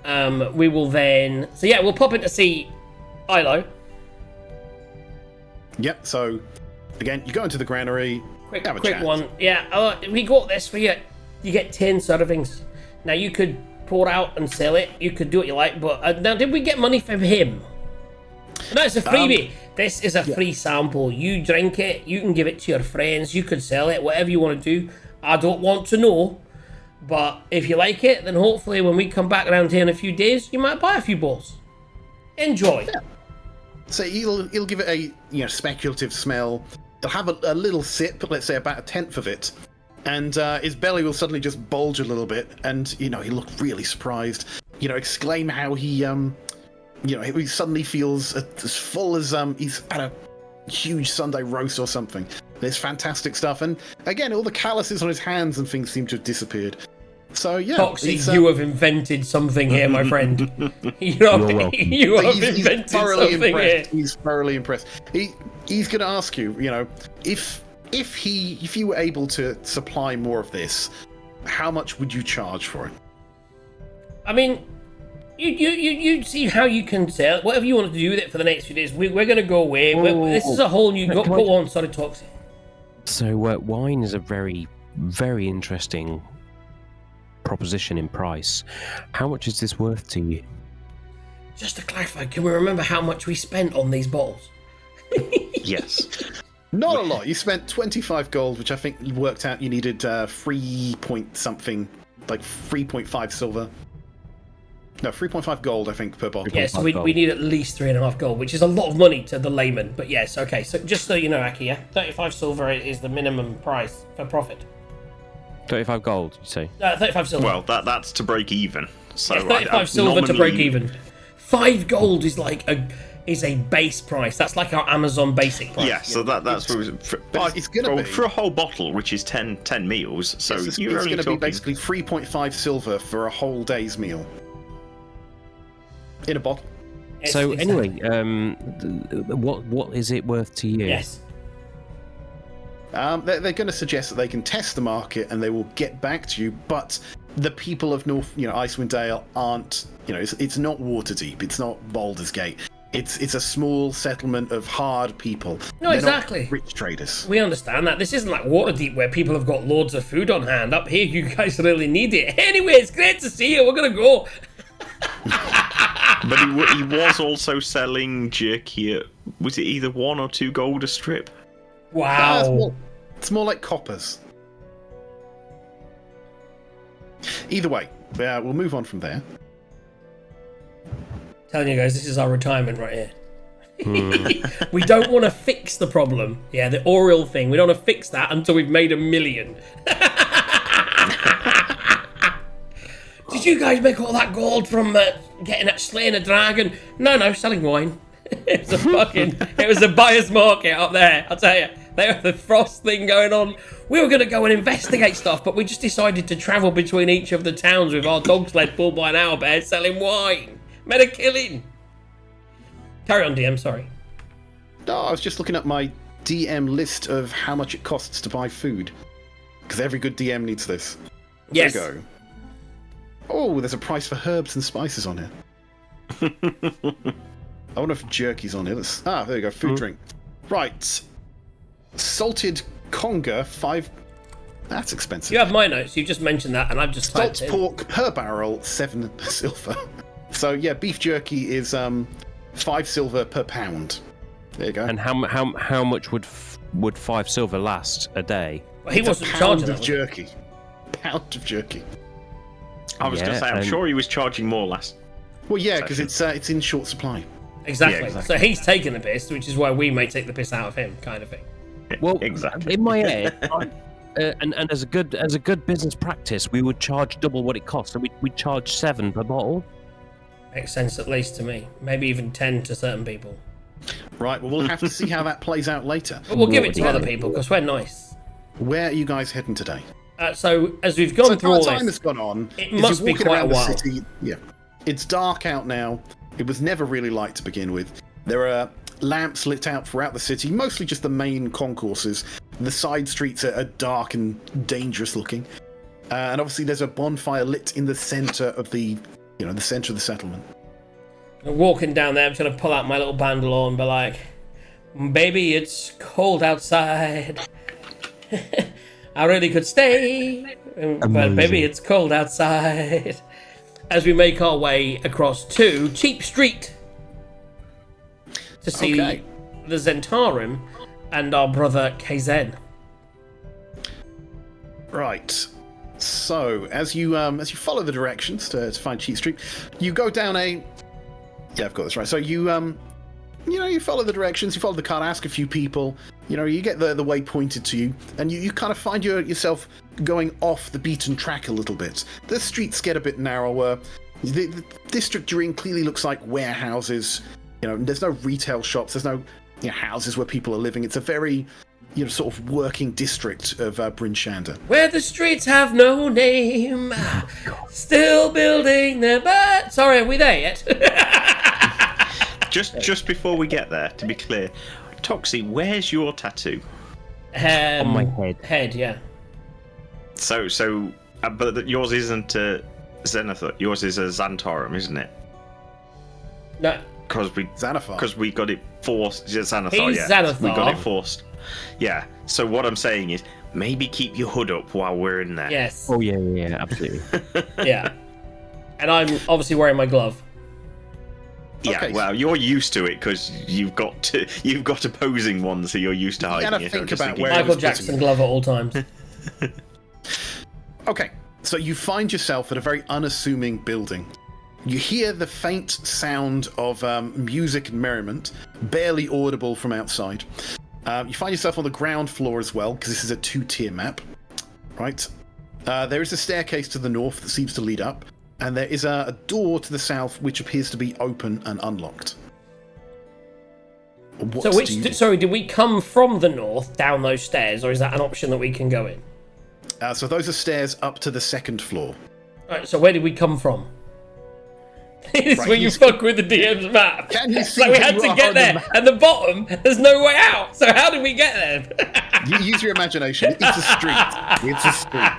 We will then... So yeah, we'll pop in to see Ilo. Yep, so, again, you go into the granary, Quick have a chat. one. Yeah, we got this for you. You get 10 servings. Now, you could pour out and sell it. You could do what you like, but... now, did we get money from him? No, it's a freebie. This is a free sample. You drink it. You can give it to your friends. You could sell it. Whatever you want to do. I don't want to know. But if you like it, then hopefully when we come back around here in a few days, you might buy a few balls. Enjoy. Yeah. So he'll give it a speculative smell. He'll have a little sip, let's say about a tenth of it, and his belly will suddenly just bulge a little bit, and he'll look really surprised. Exclaim how he he suddenly feels as full as he's had a huge Sunday roast or something. There's fantastic stuff, and again, all the calluses on his hands and things seem to have disappeared. So yeah, Toxic, you have invented something here, my friend. You have invented something here. He's thoroughly impressed. He's going to ask you, if you were able to supply more of this, how much would you charge for it? I mean, you see how you can sell whatever you want to do with it for the next few days. We're going to go away. This is a whole new. Go on, sorry, Toxic. So wine is a very, very interesting proposition in price. How much is this worth to you? Just to clarify, can we remember how much we spent on these bottles? Yes. Not a lot. You spent 25 gold, which I think worked out you needed 3 point something, like 3.5 silver. No, 3.5 gold, I think, per bottle. Yeah, so we need at least 3.5 gold, which is a lot of money to the layman. But yes, okay. So just so you know, Aki, yeah, 35 silver is the minimum price for profit. 35 gold, you say? 35 silver. Well, that's to break even. So yeah, 35 silver to break even. 5 gold is like a base price. That's like our Amazon basic price. Yeah, so that's it's gonna be for a whole bottle, which is 10 meals. So it's you're only going to be talking basically 3.5 silver for a whole day's meal in a bottle. So anyway, what is it worth to you? Yes. They're going to suggest that they can test the market and they will get back to you, but the people of North, Icewind Dale aren't, it's not Waterdeep, it's not Baldur's Gate. It's a small settlement of hard people. No, They're exactly. not rich traders. We understand that. This isn't like Waterdeep where people have got loads of food on hand. Up here, you guys really need it. Anyway, it's great to see you. We're going to go. But he was also selling jerky at, was it either 1 or 2 gold a strip? Wow. It's more like coppers. Either way, we'll move on from there. Telling you guys, this is our retirement right here. We don't want to fix the problem. Yeah, the Oriel thing. We don't want to fix that until we've made 1 million. Did you guys make all that gold from slaying a dragon? No, selling wine. It was a buyer's market up there, I'll tell you. They had the frost thing going on. We were going to go and investigate stuff, but we just decided to travel between each of the towns with our dog sled pulled by an owlbear selling wine. Made a killing. Carry on, DM, sorry. No, I was just looking at my DM list of how much it costs to buy food. Because every good DM needs this. Yes. There you go. Oh, there's a price for herbs and spices on here. I wonder if jerky's on here. There you go. Food drink. Right. Salted conger, 5. That's expensive. You have my notes. You just mentioned that, and I've just Salt typed it in. pork per barrel, 7 silver. So yeah, beef jerky is 5 silver per pound. There you go. And how much would 5 silver last a day? Well, he It's wasn't a pound charging of that. jerky. Pound of jerky. I was going to say, I'm sure he was charging more last. Well, yeah, because it's in short supply. Exactly. Yeah, exactly. So he's taking the piss, which is why we may take the piss out of him, kind of thing. Well, Exactly. in my head, and as a good business practice, we would charge double what it costs. So we'd charge 7 per bottle. Makes sense, at least to me. Maybe even 10 to certain people. Right, well, we'll have to see how that plays out later. But we'll give it to other people because we're nice. Where are you guys heading today? So as we've gone through all time this, has gone on. it as must you're be walking quite around a while. The city, yeah, it's dark out now. It was never really light to begin with. There are lamps lit out throughout the city, mostly just the main concourses. The side streets are dark and dangerous looking, and obviously there's a bonfire lit in the center of the center of the settlement. Walking down there, I'm trying to pull out my little bandolier and be like, "Baby, it's cold outside. I really could stay, but baby, it's cold outside." As we make our way across to Cheap Street to see the Zentarum and our brother KZ. Right. So as you follow the directions to find Cheap Street, you go down a. Yeah, I've got this right. So you you follow the directions, you follow the cart, ask a few people, you get the way pointed to you, and you kind of find yourself going off the beaten track a little bit. The streets get a bit narrower. The district you're in clearly looks like warehouses. There's no retail shops. There's no houses where people are living. It's a very sort of working district of Bryn Shander. Where the streets have no name, still building their butt. Sorry, are we there yet? Just before we get there, to be clear, Toxie, where's your tattoo? On my head. Head, yeah. But yours isn't a Zenithor. Yours is a Xantarum, isn't it? No. Because Xanathar. we got it forced. Xanathar, He's yeah. Xanathar. We got it forced. Yeah. So what I'm saying is, maybe keep your hood up while we're in there. Yes. Oh yeah, absolutely. Yeah. And I'm obviously wearing my glove. Yeah. Okay. Well, you're used to it because you've got opposing ones, so you're used to hiding gotta it. think I'm just about thinking- where- Michael was Jackson putting- glove at all times. Okay, so you find yourself at a very unassuming building. You hear the faint sound of music and merriment, barely audible from outside. You find yourself on the ground floor as well, because this is a 2-tier map. Right? There is a staircase to the north that seems to lead up, and there is a door to the south which appears to be open and unlocked. What So do you do? sorry, did we come from the north down those stairs, or is that an option that we can go in? So those are stairs up to the second floor. Alright, so where did we come from? It's Right, where you fuck with the DM's map. Can you see So we where had you to are get on the there, map? and the bottom, there's no way out. So how did we get there? You use your imagination. It's a street. It's a street.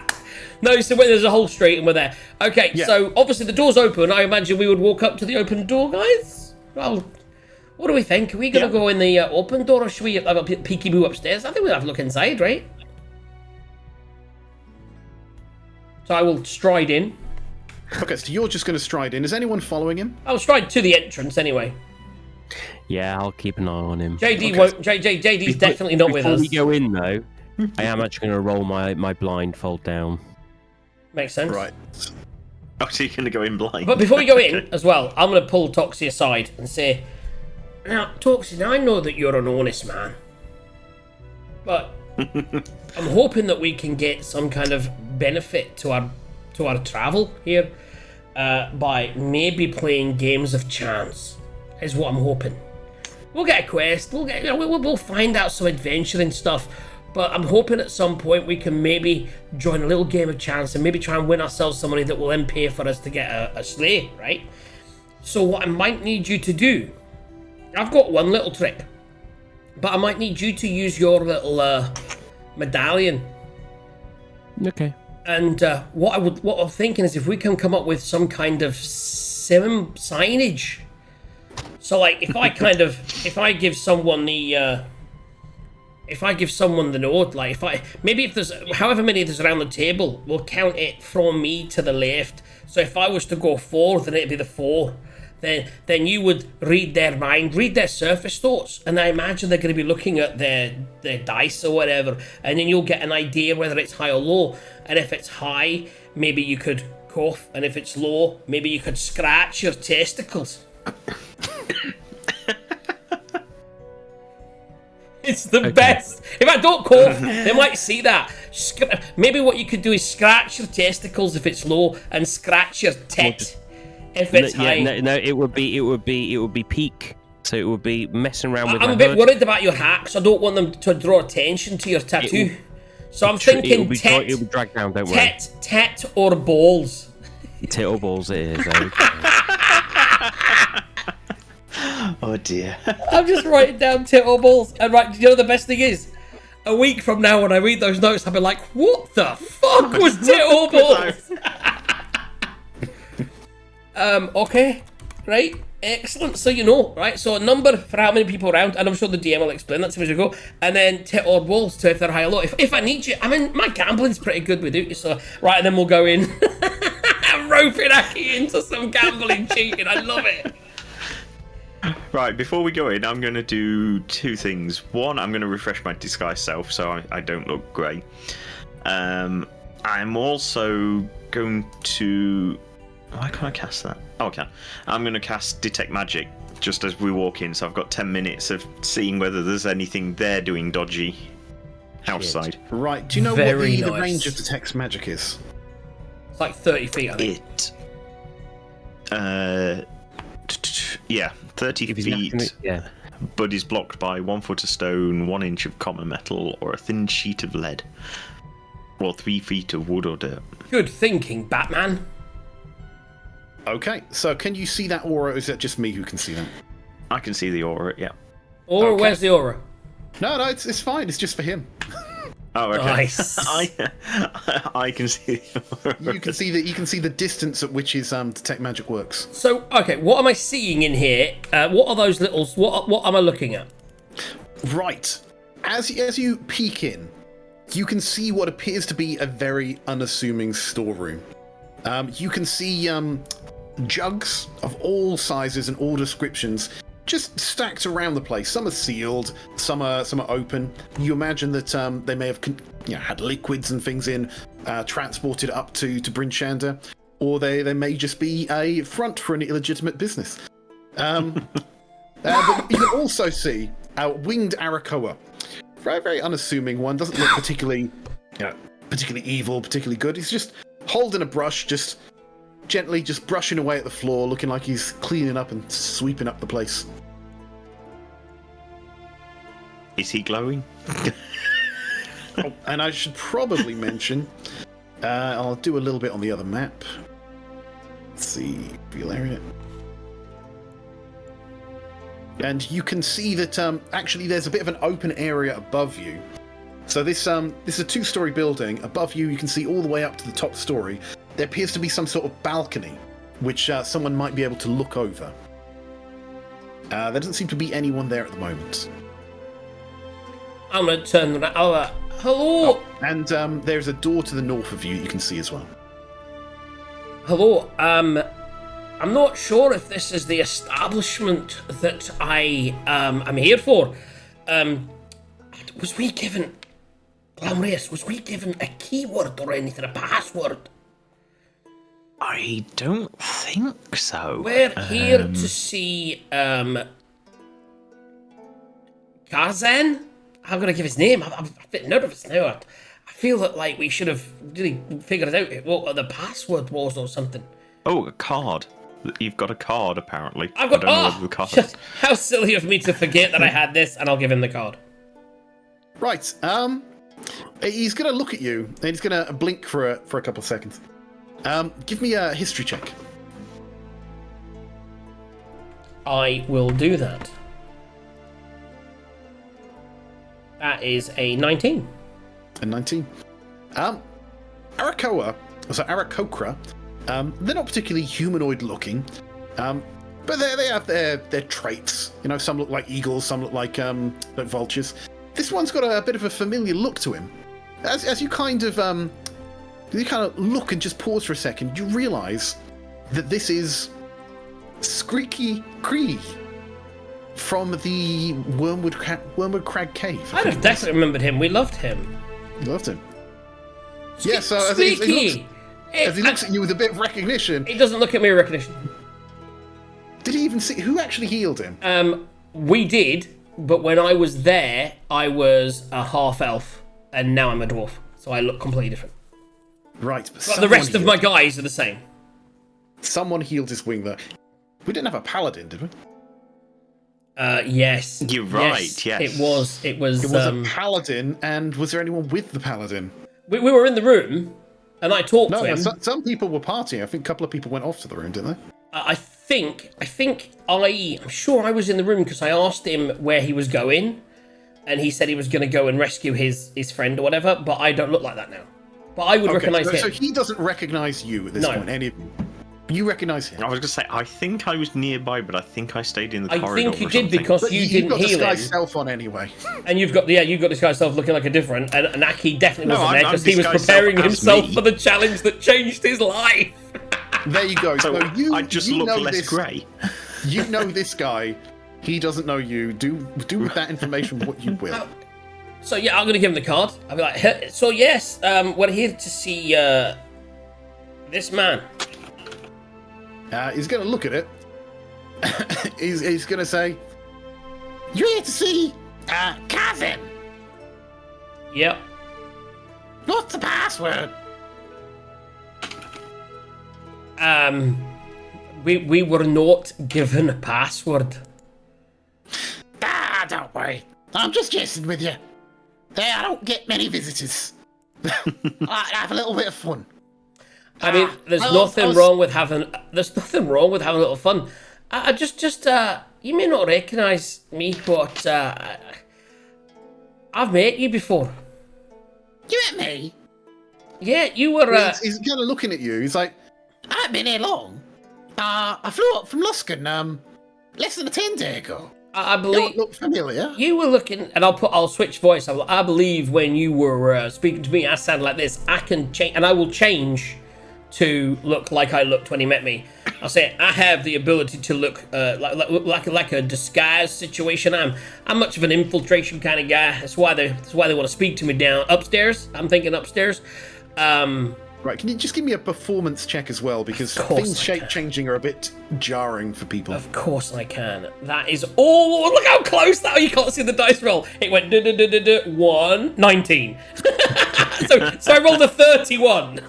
No, so there's a whole street and we're there. Okay, Yeah. so obviously the door's open. I imagine we would walk up to the open door, guys. Well, what do we think? Are we going to go in the open door, or should we have a peeky-boo upstairs? I think we'll have a look inside, right? So I will stride in. Okay, so you're just going to stride in. Is anyone following him? I'll stride to the entrance anyway. Yeah, I'll keep an eye on him. JD won't. JD's definitely not with Before us. we go in, though, I am actually going to roll my blindfold down. Makes sense. Right. Oh, so you're going to go in blind. But before we go in, as well, I'm going to pull Toxie aside and say, "Now, Toxie, I know that you're an honest man, but I'm hoping that we can get some kind of benefit to our travel here by maybe playing games of chance. Is what I'm hoping. We'll get a quest. We'll find out some adventuring stuff." But I'm hoping at some point we can maybe join a little game of chance and maybe try and win ourselves somebody that will then pay for us to get a sleigh, right? So what I might need you to do, I've got one little trick, but I might need you to use your little medallion. Okay. And what I'm thinking is if we can come up with some kind of signage. So like if I give someone the note, like if there's however many there's around the table, we'll count it from me to the left. So if I was to go 4, then it'd be the 4. Then you would read their mind, read their surface thoughts, and I imagine they're going to be looking at their dice or whatever, and then you'll get an idea whether it's high or low. And if it's high, maybe you could cough, and if it's low, maybe you could scratch your testicles. It's the best. If I don't cough, they might see that. Maybe what you could do is scratch your testicles if it's low, and scratch your tit if it's high. No, it would be peak. So it would be messing around with. I'm my a bit hood. worried about your hacks. I don't want them to draw attention to your tattoo. So I'm thinking It'll be dragged down. Don't worry. tit or balls. Tittle balls it is. Oh dear. I'm just writing down tit or balls. And right, you know the best thing is? A week from now when I read those notes, I'll be like, what the fuck was tit or balls? Okay. Right. Excellent. So you know, right? So a number for how many people around, and I'm sure the DM will explain that to me as we go. And then tit or balls to if they're high or low. If I need you, I mean, my gambling's pretty good without you. So right, and then we'll go in, roping Aki into some gambling cheating. I love it. Right, before we go in, I'm going to do 2 things. One, I'm going to refresh my disguise self so I don't look grey. I'm also going to... Why can't I cast that? Oh, I can. I'm going to cast Detect Magic just as we walk in, so I've got 10 minutes of seeing whether there's anything they're doing dodgy outside. Right. Do you know Very what the nice. range of Detect Magic is? It's like 30 feet, I think. Yeah, 30 If he's feet. knocking it- yeah. But is blocked by 1 foot of stone, 1 inch of common metal, or a thin sheet of lead, or 3 feet of wood or dirt. Good thinking, Batman. Okay. So can you see that aura? Or is that just me who can see that? I can see the aura, yeah. Aura, Okay. where's the aura? No, it's fine. It's just for him. Oh, okay. Nice. I can see the aura. You can see the distance at which his Detect Magic works. So, okay, what am I seeing in here? What are those littles? What am I looking at? Right. As you peek in, you can see what appears to be a very unassuming storeroom. You can see jugs of all sizes and all descriptions just stacked around the place. Some are sealed, some are open. You imagine that they may have had liquids and things in, transported up to Bryn Shander, or they may just be a front for an illegitimate business. But you can also see a winged Arakoa. Very, very unassuming one. Doesn't look particularly evil, particularly good. He's just holding a brush, just gently just brushing away at the floor, looking like he's cleaning up and sweeping up the place. Is he glowing? Oh, and I should probably mention, I'll do a little bit on the other map. Let's see, real area. And you can see that actually there's a bit of an open area above you. So this is a two-story building. Above you, you can see all the way up to the top story. There appears to be some sort of balcony, which someone might be able to look over. There doesn't seem to be anyone there at the moment. I'm gonna turn around. Hello. Oh, and there's a door to the north of you can see as well. Hello. I'm not sure if this is the establishment that I'm here for. Was we given a keyword or anything, a password? I don't think so. We're here to see Kazen. I'm gonna give his name. I'm a bit nervous now. I feel that like we should have really figured out what the password was or something. Oh, a card. You've got a card, apparently. I've got. I don't know what the card. How silly of me to forget that I had this, and I'll give him the card. Right. He's gonna look at you, and he's gonna blink for a couple of seconds. Give me a history check. I will do that. That is a 19. A 19. Arakokra, they're not particularly humanoid looking, but they have their traits. You know, some look like eagles, some look like vultures. This one's got a bit of a familiar look to him. As you kind of look and just pause for a second, you realise that this is Squeaky Cree from the Wormwood Crag Cave. I definitely remembered him. We loved him. You loved him. Yeah, so as he looks at you with a bit of recognition. He doesn't look at me with recognition. Did he even see who actually healed him? We did, but when I was there, I was a half elf, and now I'm a dwarf, so I look completely different. Right, but the rest of my guys are the same. Someone healed his wing though. We didn't have a paladin, did we? Yes. You're right. Yes. It was a paladin, and was there anyone with the paladin? We were in the room, and I talked to him. No, some people were partying. I think a couple of people went off to the room, didn't they? I'm sure I was in the room because I asked him where he was going, and he said he was going to go and rescue his friend or whatever. But I don't look like that now. But I would recognise him. So he doesn't recognise you at this point. Any of you. You recognise him. I was going to say, I think I was nearby, but I think I stayed in the corridor. I think you did because you didn't heal him. You've got disguise self on anyway. And you've got disguise self looking like a different. And Aki definitely wasn't there because he was preparing himself for the challenge that changed his life. There you go. So I just look less grey. You know this guy. He doesn't know you. Do with that information what you will. So yeah, I'm going to give him the card. I'll be like, so yes, we're here to see this man. He's going to look at it. he's going to say, "You're here to see Kazin." Yep. What's the password? We were not given a password. Don't worry. I'm just jesting with you. I don't get many visitors. I have a little bit of fun. I mean, there's nothing wrong with having a little fun. I just you may not recognise me, but I've met you before. You met me? Yeah, you were. He's kind of looking at you. He's like, I haven't been here long. I flew up from Luskan less than a 10 day ago. I believe Don't look familiar. you were looking, and I'll switch voice. I believe when you were speaking to me, I sounded like this. I can change, and I will change to look like I looked when he met me. I'll say I have the ability to look like a disguise situation. I'm much of an infiltration kind of guy. That's why they want to speak to me down upstairs. I'm thinking upstairs. Right, can you just give me a performance check as well? Because things shape-changing are a bit jarring for people. Of course I can. That is all. Look how close that. You can't see the dice roll. It went 19. so I rolled a 31.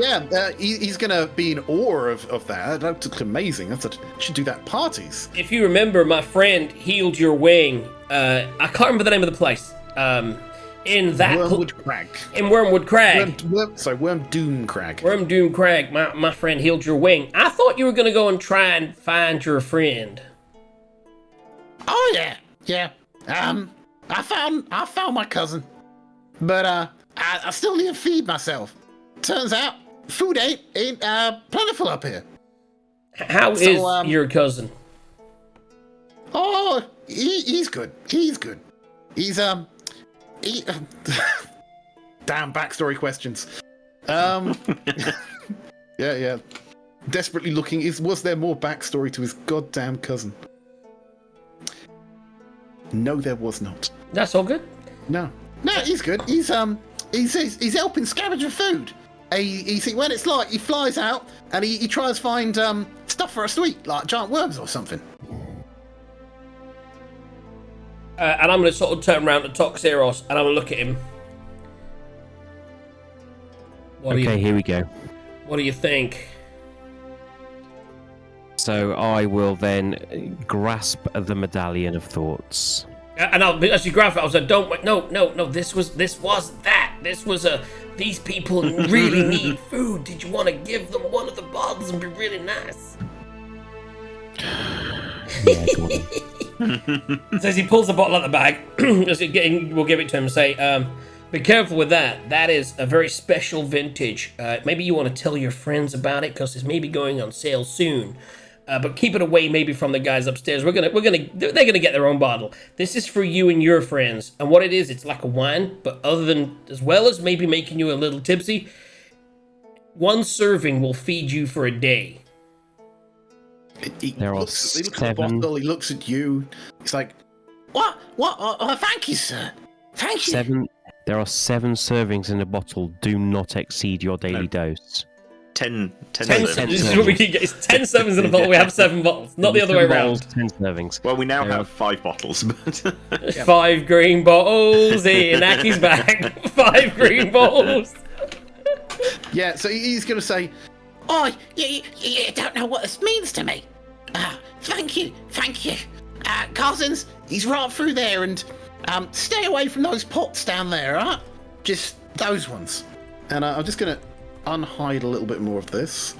Yeah, he's going to be in awe of that. That looks amazing. Should do that at parties. If you remember, my friend healed your wing. I can't remember the name of the place. In that Wormwood Crag. In Wormwood Crag. Wormdoom Crag. Wormdoom Crag. My friend healed your wing. I thought you were going to go and try and find your friend. Oh yeah. I found my cousin, but I still need to feed myself. Turns out food ain't plentiful up here. How is your cousin? Oh, he's good. He's good. Damn backstory questions. Yeah. Desperately looking. Was there more backstory to his goddamn cousin? No, there was not. That's all good. No, he's good. He's helping scavenge for food. When it's light, he flies out and he tries to find stuff for us to eat, like giant worms or something. And I'm going to sort of turn around to Toxeros and I'm going to look at him. Here we go. What do you think? So I will then grasp the medallion of thoughts. And as you grab it, I was like, "Don't wait! No! This was that. This was these people really need food. Did you want to give them one of the bottles and be really nice?" Yeah, go on. So as he pulls the bottle out the bag, we'll give it to him and say, "Be careful with that. That is a very special vintage. Maybe you want to tell your friends about it because it's maybe going on sale soon." But keep it away maybe from the guys upstairs. They're gonna get their own bottle. This is for you and your friends. And what it is, it's like a wine, but as well as maybe making you a little tipsy, one serving will feed you for a day. He looks at the 7. bottle, he looks at you. He's like, What? Thank you, sir. Thank you. 7. There are 7 servings in a bottle. Do not exceed your daily dose. 10 This is what we can get. It's 10 servings in a bottle. We have 7 bottles, not the other way around. 10 servings. Well, we now have 5 bottles, but 5 green bottles in Aki's bag. 5 green bottles. yeah. So he's gonna say, Oh, you don't know what this means to me. Thank you. Cousins, he's right through there, and stay away from those pots down there, right? just those ones. And I'm just gonna unhide a little bit more of this.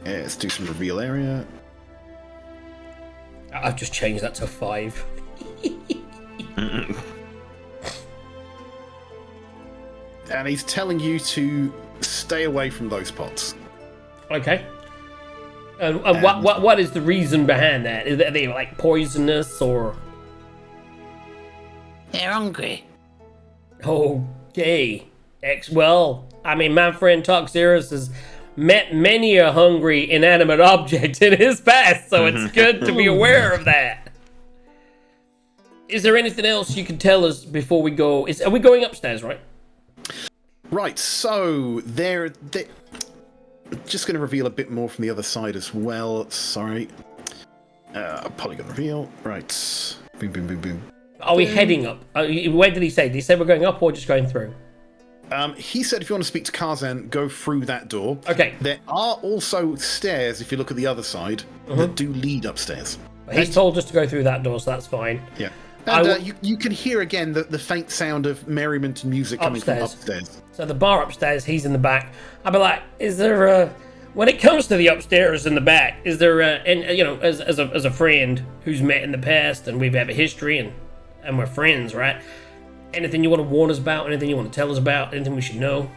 Yeah, let's do some reveal area. I've just changed that to 5. And he's telling you to stay away from those pots. Okay. And what is the reason behind that? Are they like poisonous or? They're hungry. Okay. Well, I mean, my friend Toxeros has met many a hungry, inanimate object in his past, so it's good to be aware of that. Is there anything else you can tell us before we go? Are we going upstairs, right? Right, so they're just going to reveal a bit more from the other side as well. Sorry. Polygon reveal. Right. Boom, boom, boom, boom. Are we heading up? Where did he say? Did he say we're going up or just going through? He said if you want to speak to Karzan, go through that door. Okay. There are also stairs, if you look at the other side, that do lead upstairs. He's told us to go through that door, so that's fine. Yeah. And you can hear again the faint sound of merriment and music coming from upstairs. So the bar upstairs, he's in the back. I'd be like, is there when it comes to the upstairs in the back, is there and you know, as a friend who's met in the past and we've had a history and we're friends, right? Anything you want to warn us about? Anything you want to tell us about? Anything we should know?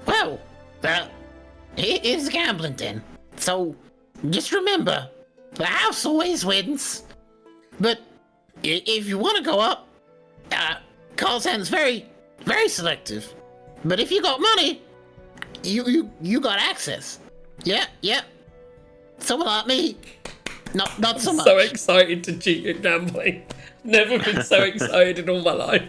Well, it is a gambling den. So just remember, the house always wins. But if you want to go up, Karzan's very, very selective. But if you got money, you got access. Yeah. Someone like me, not so much. So excited to cheat at gambling. Never been so excited in all my life.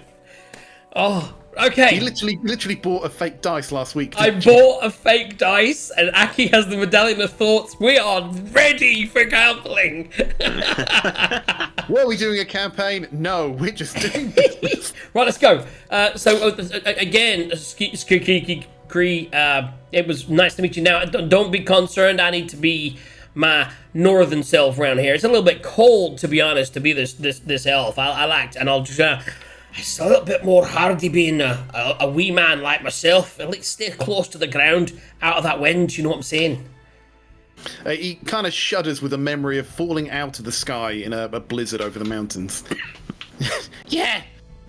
Oh, okay. He literally bought a fake dice last week. I bought a fake dice, and Aki has the Medallion of Thoughts. We are ready for gambling. Were we doing a campaign? No, we're just doing this. Right, let's go. Again, Skikiki Cree, it was nice to meet you. Now, don't be concerned. I need to be my northern self around here. It's a little bit cold, to be honest, to be this elf. I liked, and I'll just... It's a little bit more hardy being a wee man like myself. At least stay close to the ground, out of that wind, you know what I'm saying? He kind of shudders with a memory of falling out of the sky in a blizzard over the mountains. Yeah,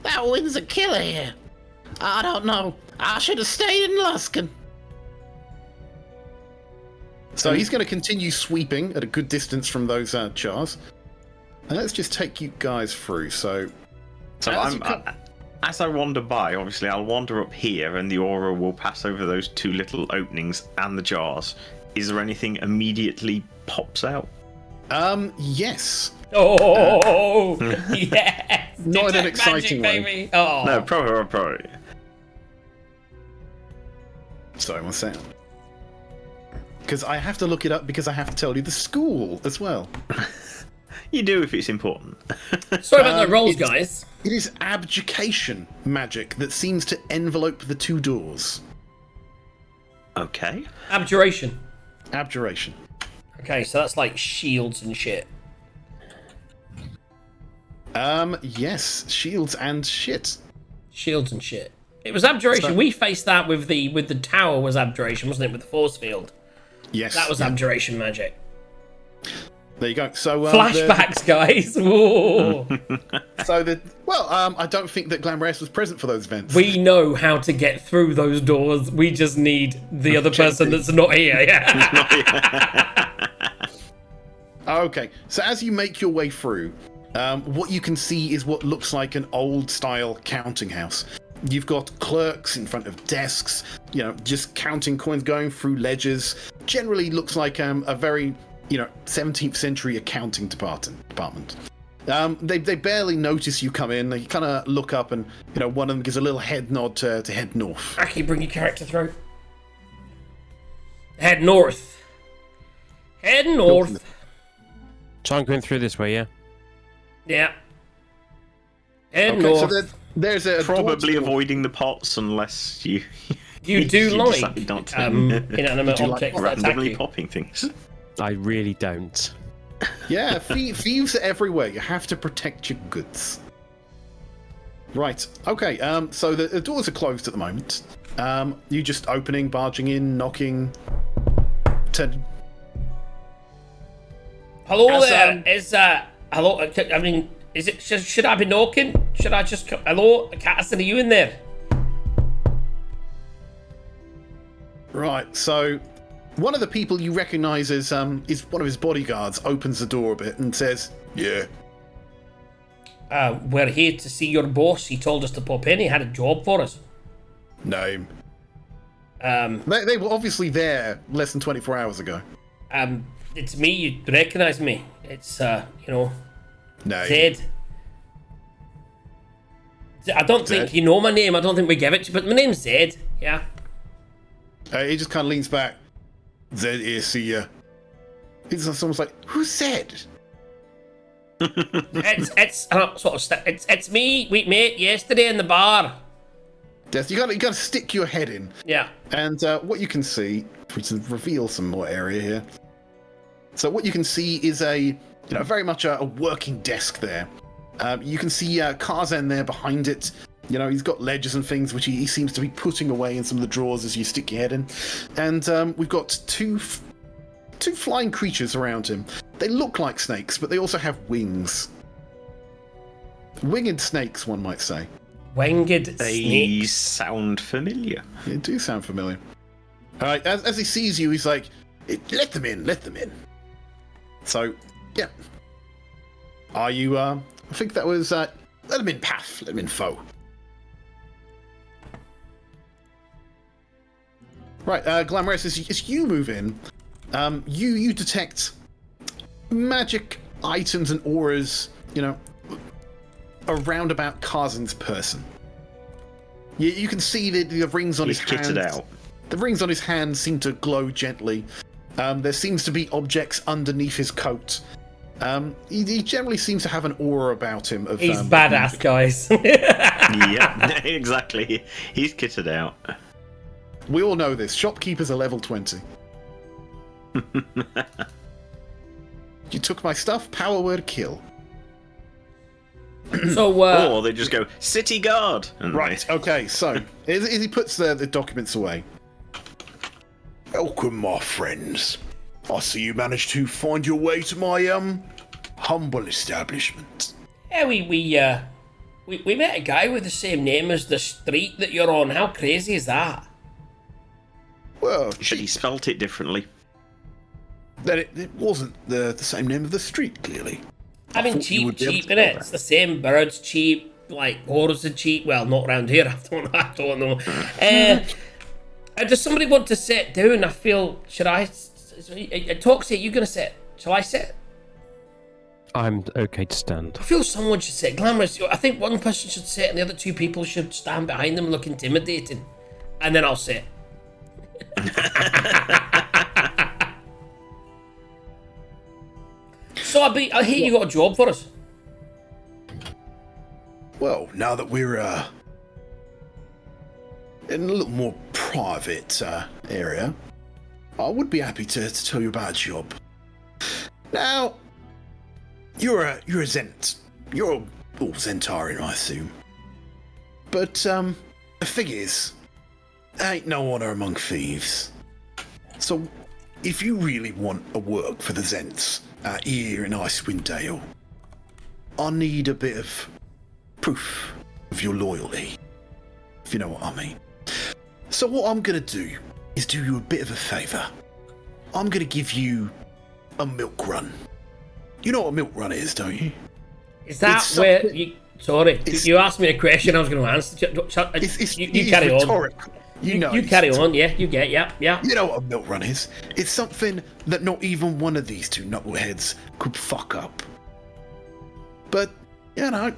that wind's a killer here. I don't know. I should have stayed in Luskan. So he's going to continue sweeping at a good distance from those chars. And let's just take you guys through. So as I wander by, obviously I'll wander up here and the aura will pass over those two little openings and the jars. Is there anything immediately pops out? Yes. Oh, yes. Not in an exciting way. Baby. Oh. No, probably. Sorry, one second. Because I have to look it up because I have to tell you the school as well. You do if it's important. Sorry about the rolls, guys. It is abjuration magic that seems to envelope the two doors. Okay. Abjuration. Abjuration. Okay, so that's like shields and shit. Yes, shields and shit. Shields and shit. It was abjuration. So- We faced that with the tower was abjuration, wasn't it? With the force field. Yes. That was abjuration magic. There you go. So Flashbacks, guys. Ooh. I don't think that Glamorous was present for those events. We know how to get through those doors. We just need the other person that's not here. Yeah. Okay, so as you make your way through, what you can see is what looks like an old-style counting house. You've got clerks in front of desks, just counting coins, going through ledgers. Generally looks like a very, 17th century accounting department. They barely notice you come in. They kind of look up and, one of them gives a little head nod to head north. Aki, bring your character through. Head north. Head north. So I'm going through this way, yeah? Yeah. Head Okay, north. so there's a Probably door. avoiding the pots unless you... You do like decide not to. inanimate Do you like objects that attack randomly you. popping things. I really don't. Yeah, thieves are everywhere. You have to protect your goods. Right. Okay. So the doors are closed at the moment. You just opening, barging in, knocking. Hello there. Hello. I mean, is it? Should I be knocking? Should I just? Hello, Cassidy, are you in there? Right. So one of the people you recognise as is one of his bodyguards. Opens the door a bit and says, "Yeah." We're here to see your boss. He told us to pop in. He had a job for us. Name. They were obviously there less than 24 hours ago. It's me. You recognise me. It's Name. Zed. I don't think Zed? you know my name. I don't think we give it to you, but my name's Zed. Yeah. He just kind of leans back. Zed here, see ya. It's almost like, who's Zed? It's me. We met yesterday in the bar. Yes, you gotta stick your head in. Yeah. And what you can see, we can reveal some more area here. So what you can see is very much a working desk there. You can see Karzan there behind it. He's got ledgers and things which he seems to be putting away in some of the drawers as you stick your head in. And we've got two flying creatures around him. They look like snakes, but they also have wings. Winged snakes, one might say. Winged They snakes. sound familiar. They do sound familiar. All right, as he sees you, he's like, let them in, let them in. So, yeah. Are you, I think that was, let him in, Path. Let him in, Foe. Right, Glamorous, as you move in, you detect magic items and auras, you know, around about Karzin's person. You can see the rings on his hands. He's kitted out. The rings on his hands seem to glow gently. There seems to be objects underneath his coat. He generally seems to have an aura about him. He's badass, guys. Yeah, exactly. He's kitted out. We all know this. Shopkeepers are level 20. You took my stuff, power word kill. So, or they just go, City Guard! Right, okay, so, as he puts the documents away. Welcome, my friends. I see you managed to find your way to my, humble establishment. yeah, we met a guy with the same name as the street that you're on. How crazy is that? Well, But he spelt it differently. then it wasn't the same name of the street, clearly. I mean, thought you would cheap, be able to innit? spell It's the same birds cheap, like horses are cheap. Well, not around here. I don't know. Does somebody want to sit down? I feel. Should I? Toxie, you gonna sit? Shall I sit? I'm okay to stand. I feel someone should sit. Glamorous. I think one person should sit, and the other two people should stand behind them and look intimidating, and then I'll sit. So I hear you got a job for us. Well, now that we're in a little more private area, I would be happy to tell you about a job. Now, you're a Zent. You're all Zentarian, I assume. But the thing is, there ain't no honor among thieves. So, if you really want a work for the Zents here in Icewind Dale, I need a bit of proof of your loyalty, if you know what I mean. So what I'm gonna do is do you a bit of a favour. I'm gonna give you a milk run. You know what a milk run is, don't you? Is that It's where something- you? Sorry, you asked me a question. I was going to answer. You carry on. Rhetorical. You carry on. Yeah, you get. Yeah. You know what a milk run is? It's something that not even one of these two knuckleheads could fuck up. But, you know,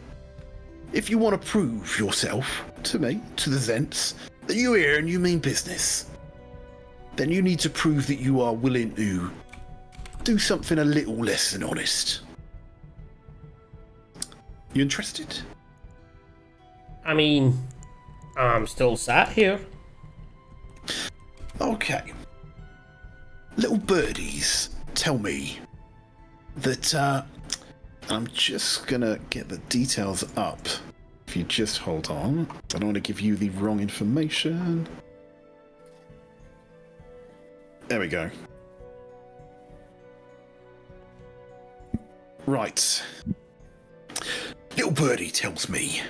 if you want to prove yourself to me, to the Zents, that you're here and you mean business, then you need to prove that you are willing to do something a little less than honest. You interested? I mean, I'm still sat here. Okay. Little birdies tell me that, I'm just gonna get the details up. If you just hold on. I don't want to give you the wrong information. There we go. Right. Little birdie tells me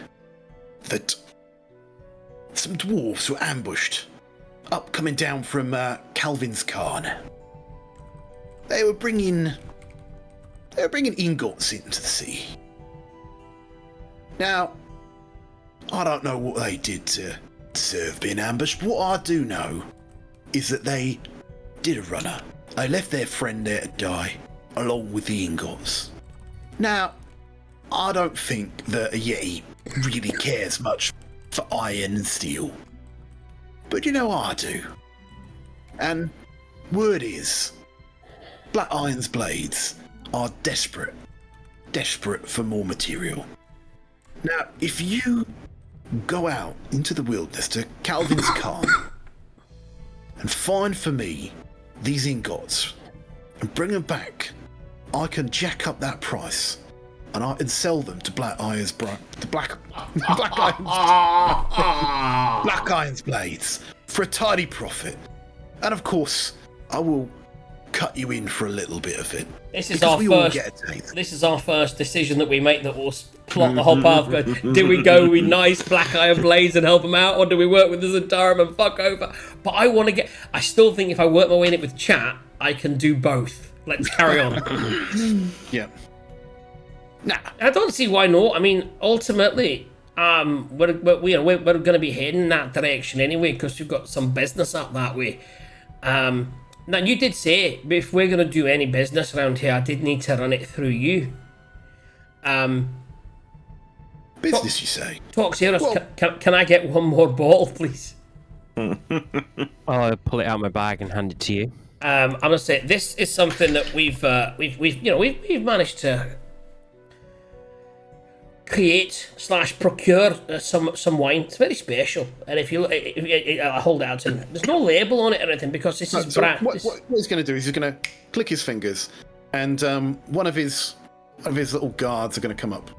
that some dwarves were ambushed up coming down from Calvin's Khan. They were bringing ingots into the sea. Now, I don't know what they did to deserve being ambushed, but what I do know is that they did a runner. They left their friend there to die, along with the ingots. Now, I don't think that a Yeti really cares much for iron and steel. But you know I do. And word is, Black Iron's blades are desperate for more material. Now, if you go out into the wilderness to Calvin's Khan and find for me these ingots and bring them back, I can jack up that price and I can sell them to Black Iron's Black Iron's blades for a tidy profit. And of course, I will cut you in for a little bit of it. This is because our we all first. get a taste. This is our first decision that we make that will plot the whole path. Do we go with nice Black Iron blades and help them out, or do we work with the Zentarum and fuck over? But I want to get. I still think if I work my way in it with chat, I can do both. Let's carry on. Yeah. Nah. I don't see why not. I mean, ultimately, we're going to be heading in that direction anyway because we've got some business up that way. Now, you did say if we're going to do any business around here, I did need to run it through you. Business, you say? Toxeros, Well- can I get one more bottle, please? I'll pull it out of my bag and hand it to you. I'm gonna say this is something that we've managed to create / procure some wine. It's very special, and if I hold it out to him, there's no label on it or anything because this is So brand. what he's going to do is he's going to click his fingers, and one of his little guards are going to come up.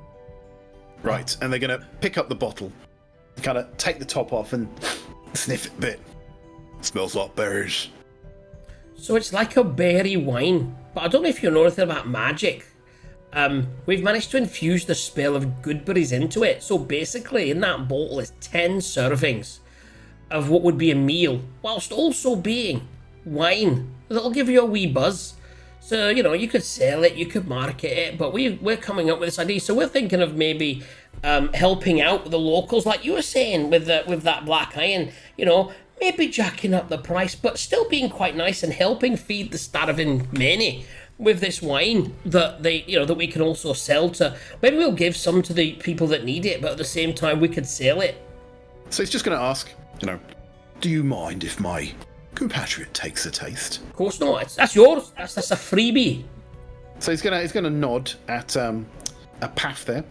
Right, and they're going to pick up the bottle, kind of take the top off and sniff it a bit. Smells like berries. So it's like a berry wine, but I don't know if you know anything about magic. We've managed to infuse the spell of good berries into it. So basically, in that bottle is 10 servings of what would be a meal, whilst also being wine. That'll give you a wee buzz. So, you could sell it, you could market it, but we're coming up with this idea. So we're thinking of maybe helping out the locals, like you were saying, with that black iron, maybe jacking up the price, but still being quite nice and helping feed the starving many with this wine that that we can also sell to. Maybe we'll give some to the people that need it, but at the same time we could sell it. So he's just going to ask, do you mind if my compatriot takes a taste? Of course not. That's yours. That's a freebie. So he's gonna nod at a Path there.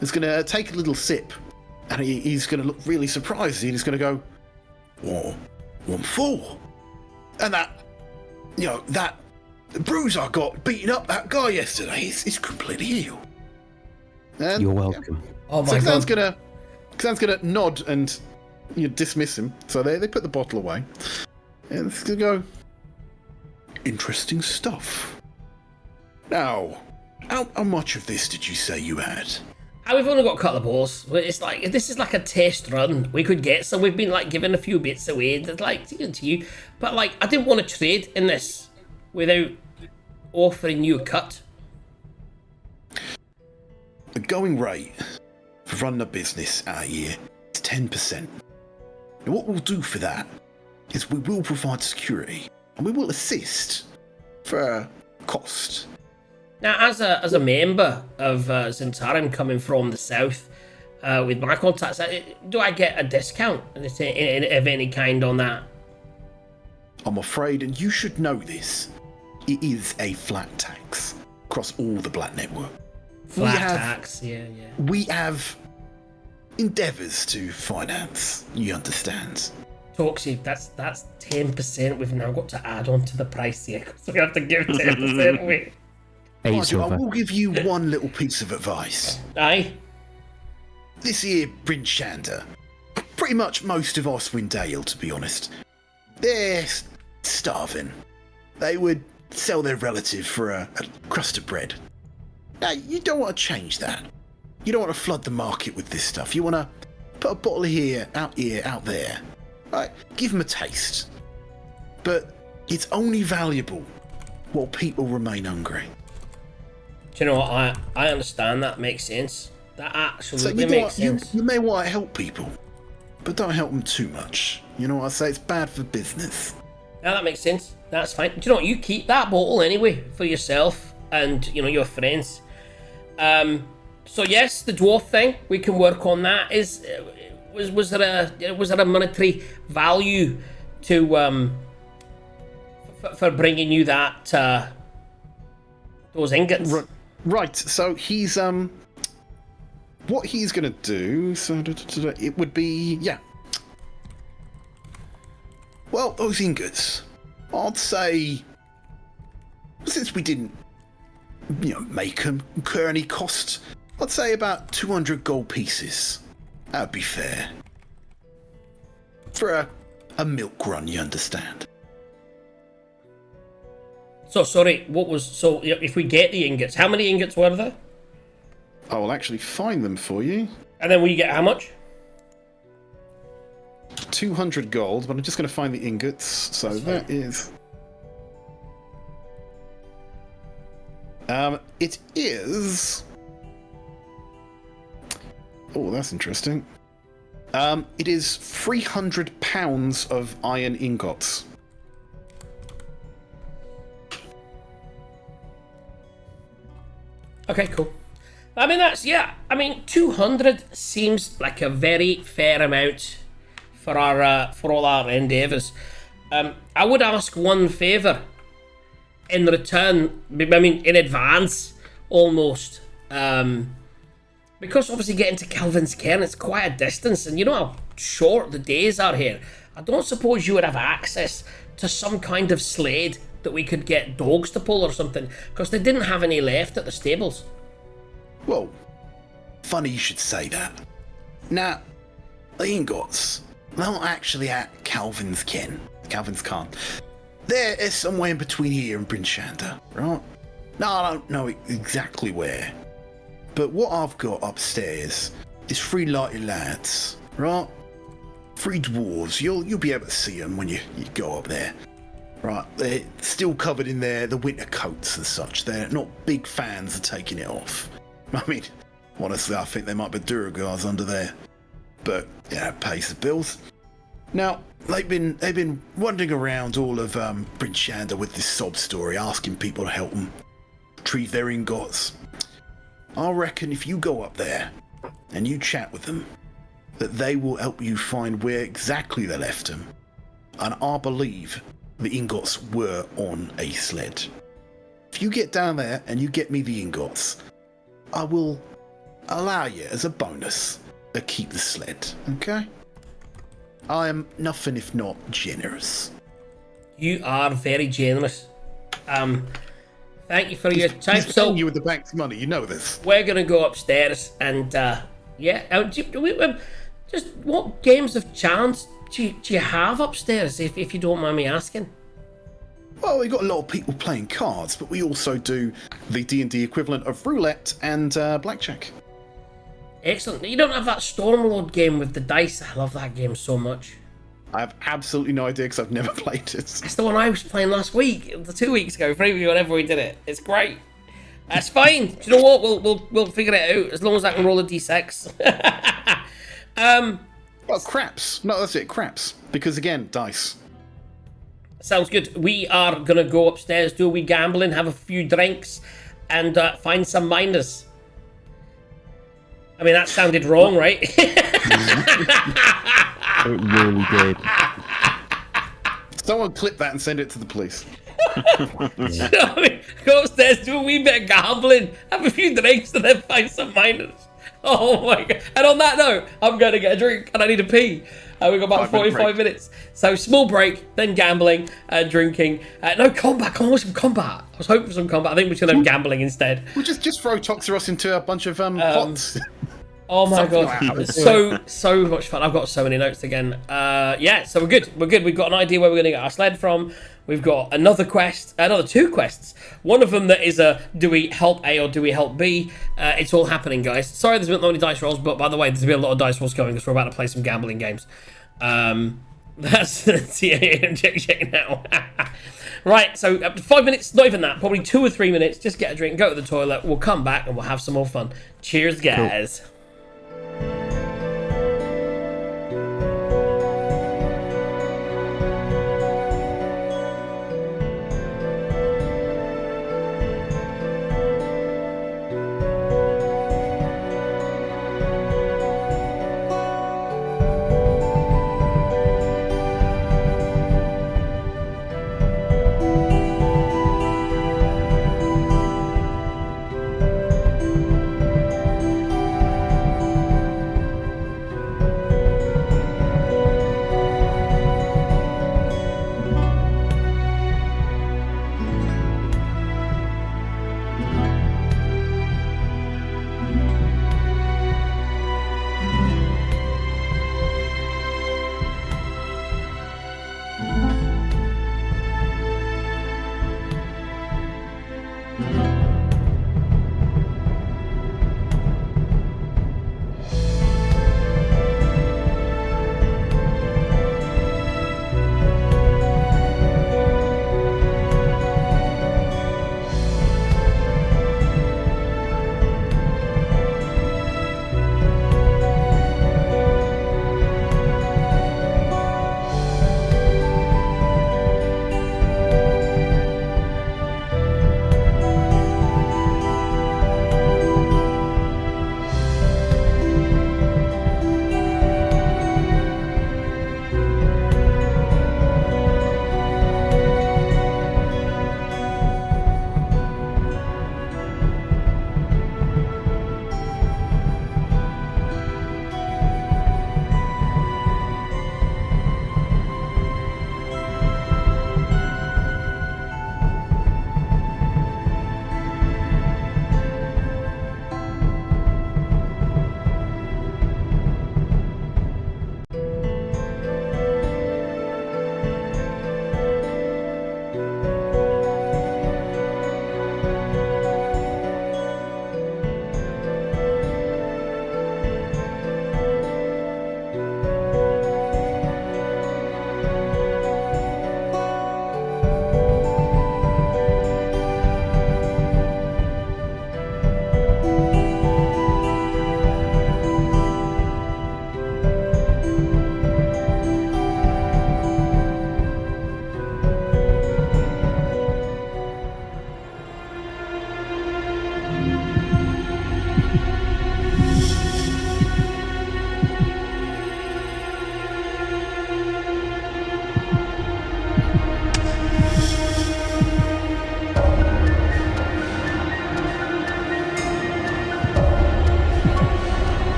He's gonna take a little sip, and he's gonna look really surprised. He's gonna go, "What for?" And that bruise I got beating up that guy yesterday is completely healed. And, You're welcome. Oh my So god. Xan's gonna nod and dismiss him. So they put the bottle away, and it's gonna go. Interesting stuff. Now, how much of this did you say you had? We've only got a couple of balls. It's like this is like a test run. We could get some. We've been giving a few bits away. It's to you, but I didn't want to trade in this without offering you a cut. The going rate for running a business out here is 10%. And what we'll do for that is we will provide security and we will assist for a cost. Now, as a member of Zentarum coming from the south, with my contacts, do I get a discount of any kind on that? I'm afraid, and you should know this, it is a flat tax across all the Black Network. Flat tax, yeah. We have endeavours to finance, you understand. Toxie, that's 10% we've now got to add on to the price here, so we have to give 10% away. Eight I silver. will give you one little piece of advice. Aye. This here Prince Shander, pretty much most of Oswindale, to be honest, they're starving. They would sell their relative for a crust of bread. Now, you don't want to change that. You don't want to flood the market with this stuff. You want to put a bottle here, out there. Right? Give them a taste. But it's only valuable while people remain hungry. Do you know what? I understand that. Makes sense. That absolutely So makes sense. you may want to help people, but don't help them too much. You know what I say? It's bad for business. Yeah, that makes sense. That's fine. Do you know what? You keep that bottle anyway for yourself and your friends. So yes, the dwarf thing, we can work on that. Was there a monetary value to for bringing you that those ingots? Right. So he's what he's gonna do? So it would be Well, those ingots, I'd say, since we didn't, make them incur any cost, I'd say about 200 gold pieces. That'd be fair. For a milk run, you understand. So sorry, if we get the ingots, how many ingots were there? I will actually find them for you. And then will you get how much? 200 gold, but I'm just going to find the ingots. So that is It is. Oh, that's interesting. It is 300 pounds of iron ingots. Okay, cool. I mean, that's, yeah, I mean, 200 seems like a very fair amount for all our endeavours. I would ask one favour in return, I mean, in advance, almost. Because obviously getting to Calvin's Cairn, it's quite a distance, and you know how short the days are here. I don't suppose you would have access to some kind of sled that we could get dogs to pull or something, because they didn't have any left at the stables. Well, funny you should say that. Now, the ingots, they're not actually at Calvin's Cairn. They're somewhere in between here and Bryn Shander, right? Now, I don't know exactly where. But what I've got upstairs is 3 lighted lads, right? 3 dwarves. You'll be able to see them when you go up there. Right, they're still covered in the winter coats and such. They're not big fans of taking it off. I mean, honestly, I think there might be Duragars under there. But, yeah, it pays the bills. Now, they've been wandering around all of Bryn Shander with this sob story, asking people to help them retrieve their ingots. I reckon if you go up there and you chat with them, that they will help you find where exactly they left them. And I believe the ingots were on a sled. If you get down there and you get me the ingots, I will allow you as a bonus to keep the sled, okay? I am nothing if not generous. You are very generous. Thank you for your time. So you with the bank's money, you know this. We're gonna go upstairs and just what games of chance do you have upstairs, if you don't mind me asking? Well, we've got a lot of people playing cards, but we also do the D&D equivalent of roulette and blackjack. Excellent. You don't have that Stormlord game with the dice. I love that game so much. I have absolutely no idea because I've never played it. It's the one I was playing last week, 2 weeks ago, 3 weeks, whenever we did it. It's great. That's fine. Do you know what? We'll figure it out as long as I can roll a d6. Well, craps. No, that's it, craps. Because again, dice. Sounds good. We are gonna go upstairs, do a wee gambling, have a few drinks, and find some miners. I mean, that sounded wrong, right? It really did. Someone clip that and send it to the police. You know what I mean? Go upstairs, do a wee bit of gambling, have a few drinks, and then find some miners. Oh my god. And on that note, I'm going to get a drink and I need to pee. We've got about 45 minutes. So small break, then gambling, drinking. No, combat. Come on with some combat. I was hoping for some combat. I think we should have gambling instead. We'll just throw Toxeros into a bunch of pots. Oh my god. So much fun. I've got so many notes again. Yeah, so we're good. We've got an idea where we're going to get our sled from. We've got another two quests. One of them that is do we help A or do we help B? It's all happening, guys. Sorry there's been not many dice rolls, but by the way, there's been a lot of dice rolls going because we're about to play some gambling games. That's check now. Right, so up to 5 minutes, not even that, probably 2 or 3 minutes, just get a drink, go to the toilet, we'll come back and we'll have some more fun. Cheers, guys. Cool.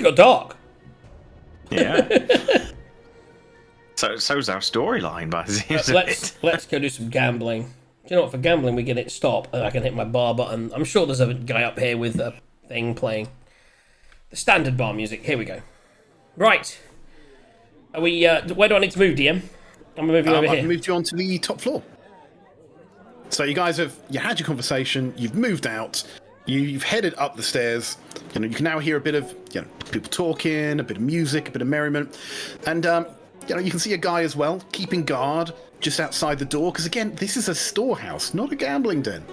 got dark. Yeah. So's our storyline, by the seems of it. Let's go do some gambling. Do you know what? For gambling, we can hit stop, and I can hit my bar button. I'm sure there's a guy up here with a thing playing the standard bar music. Here we go. Right. Are we? Where do I need to move, DM? I'm moving over here. I've moved you onto the top floor. So you guys had your conversation. You've moved out. You've headed up the stairs. You know, you can now hear a bit of people talking, a bit of music, a bit of merriment, and you can see a guy as well keeping guard just outside the door. Because again, this is a storehouse, not a gambling den.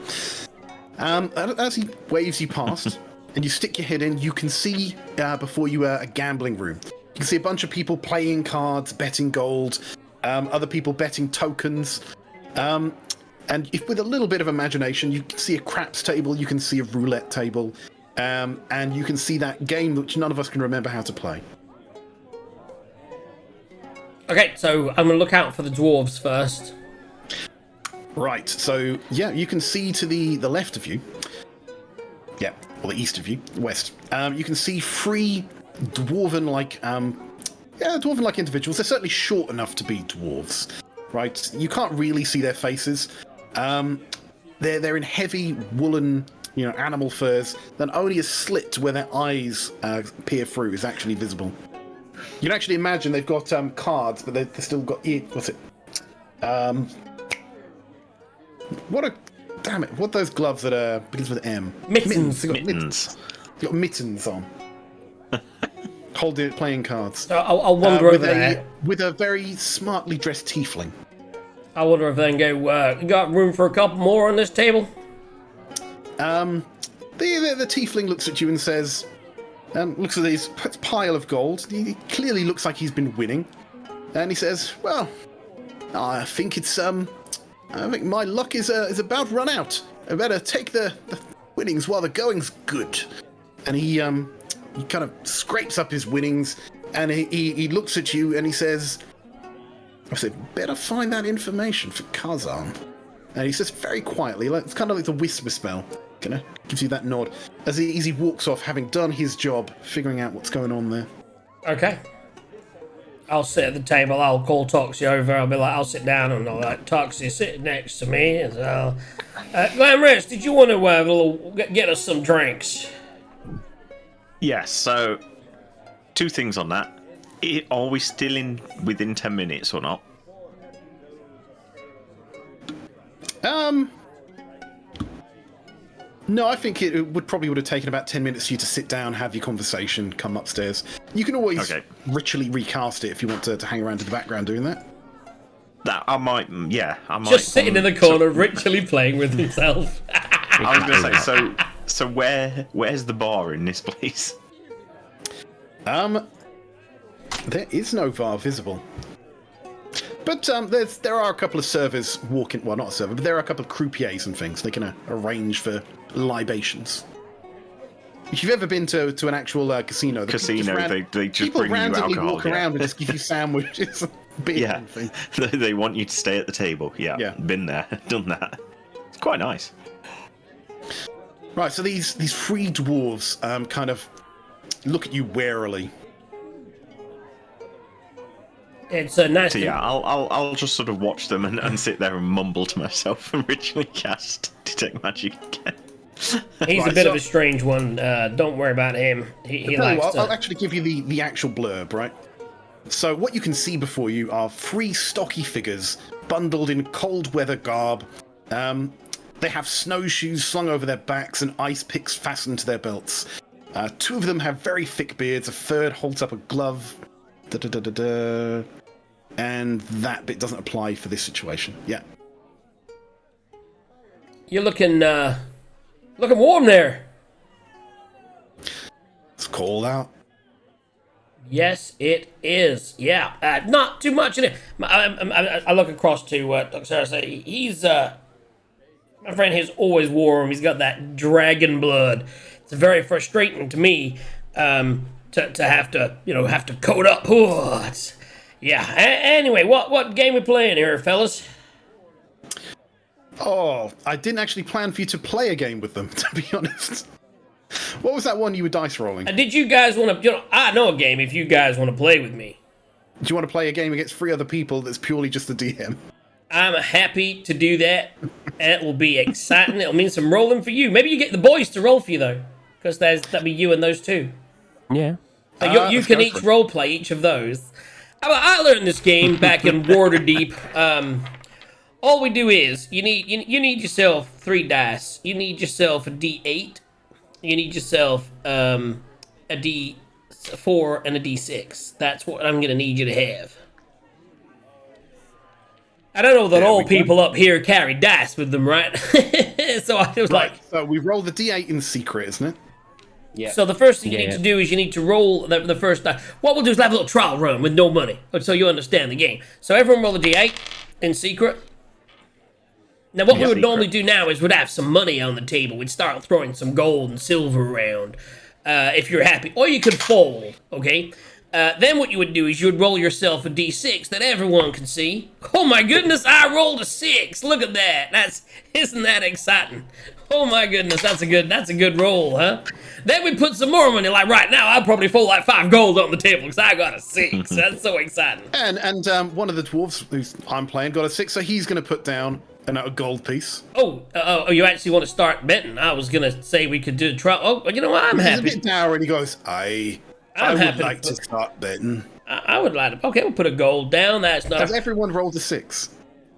As he waves you past, and you stick your head in, you can see before you a gambling room. You can see a bunch of people playing cards, betting gold, other people betting tokens. And if with a little bit of imagination, you can see a craps table, you can see a roulette table, and you can see that game which none of us can remember how to play. Okay, so I'm going to look out for the dwarves first. Right, so yeah, you can see to the left of you, or the east of you, west, you can see three dwarven-like individuals. They're certainly short enough to be dwarves, right? You can't really see their faces. They're in heavy woolen, animal furs. Then only a slit where their eyes peer through is actually visible. You can actually imagine they've got cards, but they've still got what's it? Damn it! What are those gloves that begins with M? Mittens. They've got mittens. They've got mittens on. Holding it, playing cards. I'll wander over there. With a very smartly dressed tiefling. I wonder if they can go, you got room for a couple more on this table? The tiefling looks at you and says, looks at this pile of gold. He clearly looks like he's been winning. And he says, well, I think my luck is about run out. I better take the winnings while the going's good. And he kind of scrapes up his winnings, and he looks at you and he says, I said, better find that information for Kazan. And he says very quietly, it's kind of like the whisper spell, gives you that nod, as he walks off, having done his job, figuring out what's going on there. Okay. I'll sit at the table, I'll call Toxie over, I'll sit down, and I'll like, Toxie, sit next to me, and I'll... Glamorous, did you want to get us some drinks? Yes, so 2 things on that. Are we still within 10 minutes or not? No, I think it would have taken about 10 minutes for you to sit down, have your conversation, come upstairs. You can always ritually recast it if you want to hang around in the background doing that. That I might. Just sitting in the corner, ritually playing with himself. I was going to say, so where's the bar in this place? There is no bar visible. But there are a couple of servers walking... Well, not a server, but there are a couple of croupiers and things. They can arrange for libations. If you've ever been to an actual casino... They just people bring you alcohol. People randomly walk around and just give you sandwiches. Beer and things. They want you to stay at the table. Yeah. Been there, done that. It's quite nice. Right, so these 3 dwarves kind of look at you warily. It's a nice. So yeah, I'll just sort of watch them and sit there and mumble to myself and ritually cast Detect Magic again. He's a bit of a strange one. Don't worry about him. He likes to... I'll actually give you the actual blurb, right? So what you can see before you are 3 stocky figures bundled in cold weather garb. They have snowshoes slung over their backs and ice picks fastened to their belts. 2 of them have very thick beards. A third holds up a glove. And that bit doesn't apply for this situation. Yeah. You're looking warm there. It's cold out. Yes, it is. Yeah, not too much in it. I look across to Dr. Sarah. He's my friend here's always warm. He's got that dragon blood. It's very frustrating to me to have to coat up. Anyway, what game we playing here, fellas? Oh, I didn't actually plan for you to play a game with them, to be honest. What was that one you were dice rolling? Did you guys want to? I know a game. If you guys want to play with me, Do you want to play a game against 3 other people that's purely just the DM? I'm happy to do that. It will be exciting. It'll mean some rolling for you. Maybe you get the boys to roll for you though, because that'll be you and those two. Yeah. So you can each role play each of those. I learned this game back in Waterdeep. All we do is you need yourself 3 dice. You need yourself a D8. You need yourself a D4 and a D6. That's what I'm gonna need you to have. I don't know that all people up here carry dice with them, right? So I was like, so we roll the D8 in secret, isn't it? Yeah. so the first thing you need to do is you need to roll the first die. What we'll do is have a little trial run with no money, so you understand the game. So everyone roll a D8 in secret. Now what we would normally do now is we'd have some money on the table. We'd start throwing some gold and silver around, if you're happy. Or you could fold, okay? Then what you would do is you would roll yourself a D6 that everyone can see. Oh my goodness, I rolled a 6. Look at that. Isn't that exciting? Oh my goodness, that's a good roll, huh? Then we put some more money. Like right now, I'll probably fold like 5 gold on the table because I got a 6. That's so exciting. And one of the dwarves who's I'm playing got a 6, so he's going to put down a gold piece. Oh, you actually want to start betting? I was gonna say we could do a trial. Oh, you know what? I'm happy. He's a bit dour and he goes, I would like to start betting. I would like to. Okay, we'll put a gold down. That's not. Has everyone rolled a 6?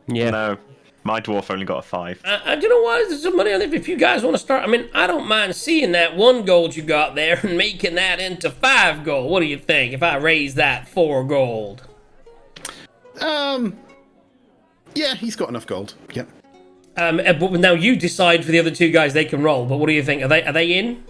Yeah. No, my dwarf only got a 5. You know what? There's some money on it. If you guys want to start, I mean, I don't mind seeing that 1 gold you got there and making that into 5 gold. What do you think if I raise that 4 gold? Yeah, he's got enough gold. Yep. But now you decide for the other 2 guys they can roll. But what do you think? Are they in?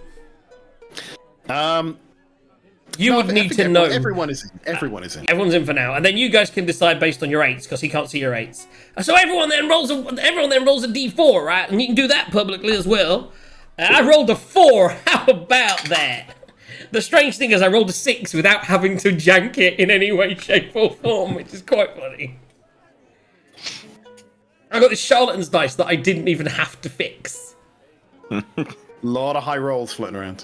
You would need to know. Everyone is in. Everyone's in for now, and then you guys can decide based on your 8s because he can't see your 8s. So everyone then rolls a D4, right? And you can do that publicly as well. I rolled a 4. How about that? The strange thing is I rolled a 6 without having to jank it in any way, shape, or form, which is quite funny. I got this charlatan's dice that I didn't even have to fix. Lot of high rolls floating around.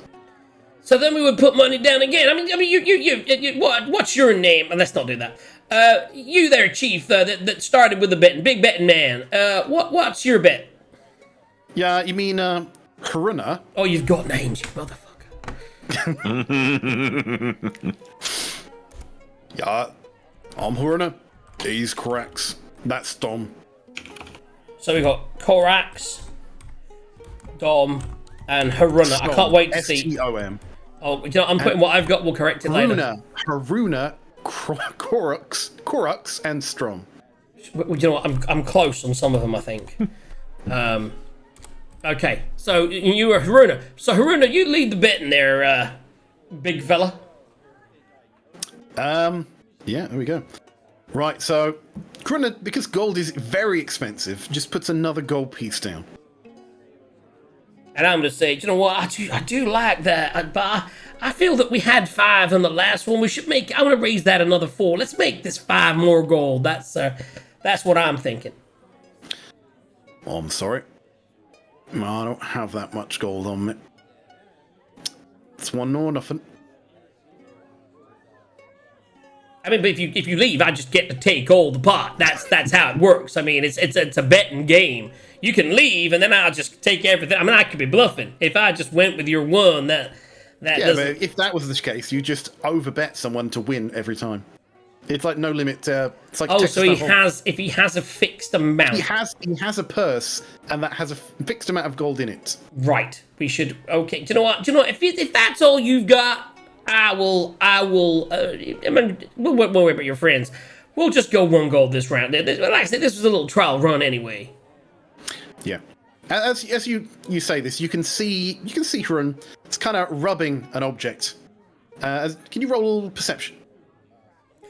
So then we would put money down again. I mean, you what's your name? And let's not do that. You there, Chief, that started with the betting, big betting man. What's your bet? Yeah, you mean Haruna? Oh, you've got names, you motherfucker. Yeah, I'm Haruna. He's Korax. That's Dom. So we got Korax, Dom, and Haruna. I can't wait to see. S-T-O-M. Oh, you know, I'm putting what I've got. We'll correct it later. Haruna, Korax, and Strom. You know what? I'm close on some of them, I think. Okay, so you were Haruna. So Haruna, you lead the bet in there, big fella. Yeah, there we go. Right, so Haruna, because gold is very expensive, just puts another gold piece down. And I'm gonna say, you know what? I do like that, but I feel that we had 5 on the last one. We should make. I'm gonna raise that another 4. Let's make this 5 more gold. That's what I'm thinking. Oh, I'm sorry. No, I don't have that much gold on me. It's 1 or nothing. I mean, but if you leave, I just get to take all the pot. That's how it works. I mean, it's a betting game. You can leave, and then I'll just take everything. I mean, I could be bluffing if I just went with your 1. That yeah, doesn't... but if that was the case, you just overbet someone to win every time. It's like no limit. It's like so if he has a fixed amount. He has a purse, and that has a fixed amount of gold in it. Right. We should. Okay. Do you know what? If that's all you've got, I will. I mean, we'll worry about your friends. We'll just go 1 gold this round. Like I said, this was a little trial run anyway. Yeah. As you say this, you can see Harun. It's kind of rubbing an object. Can you roll perception?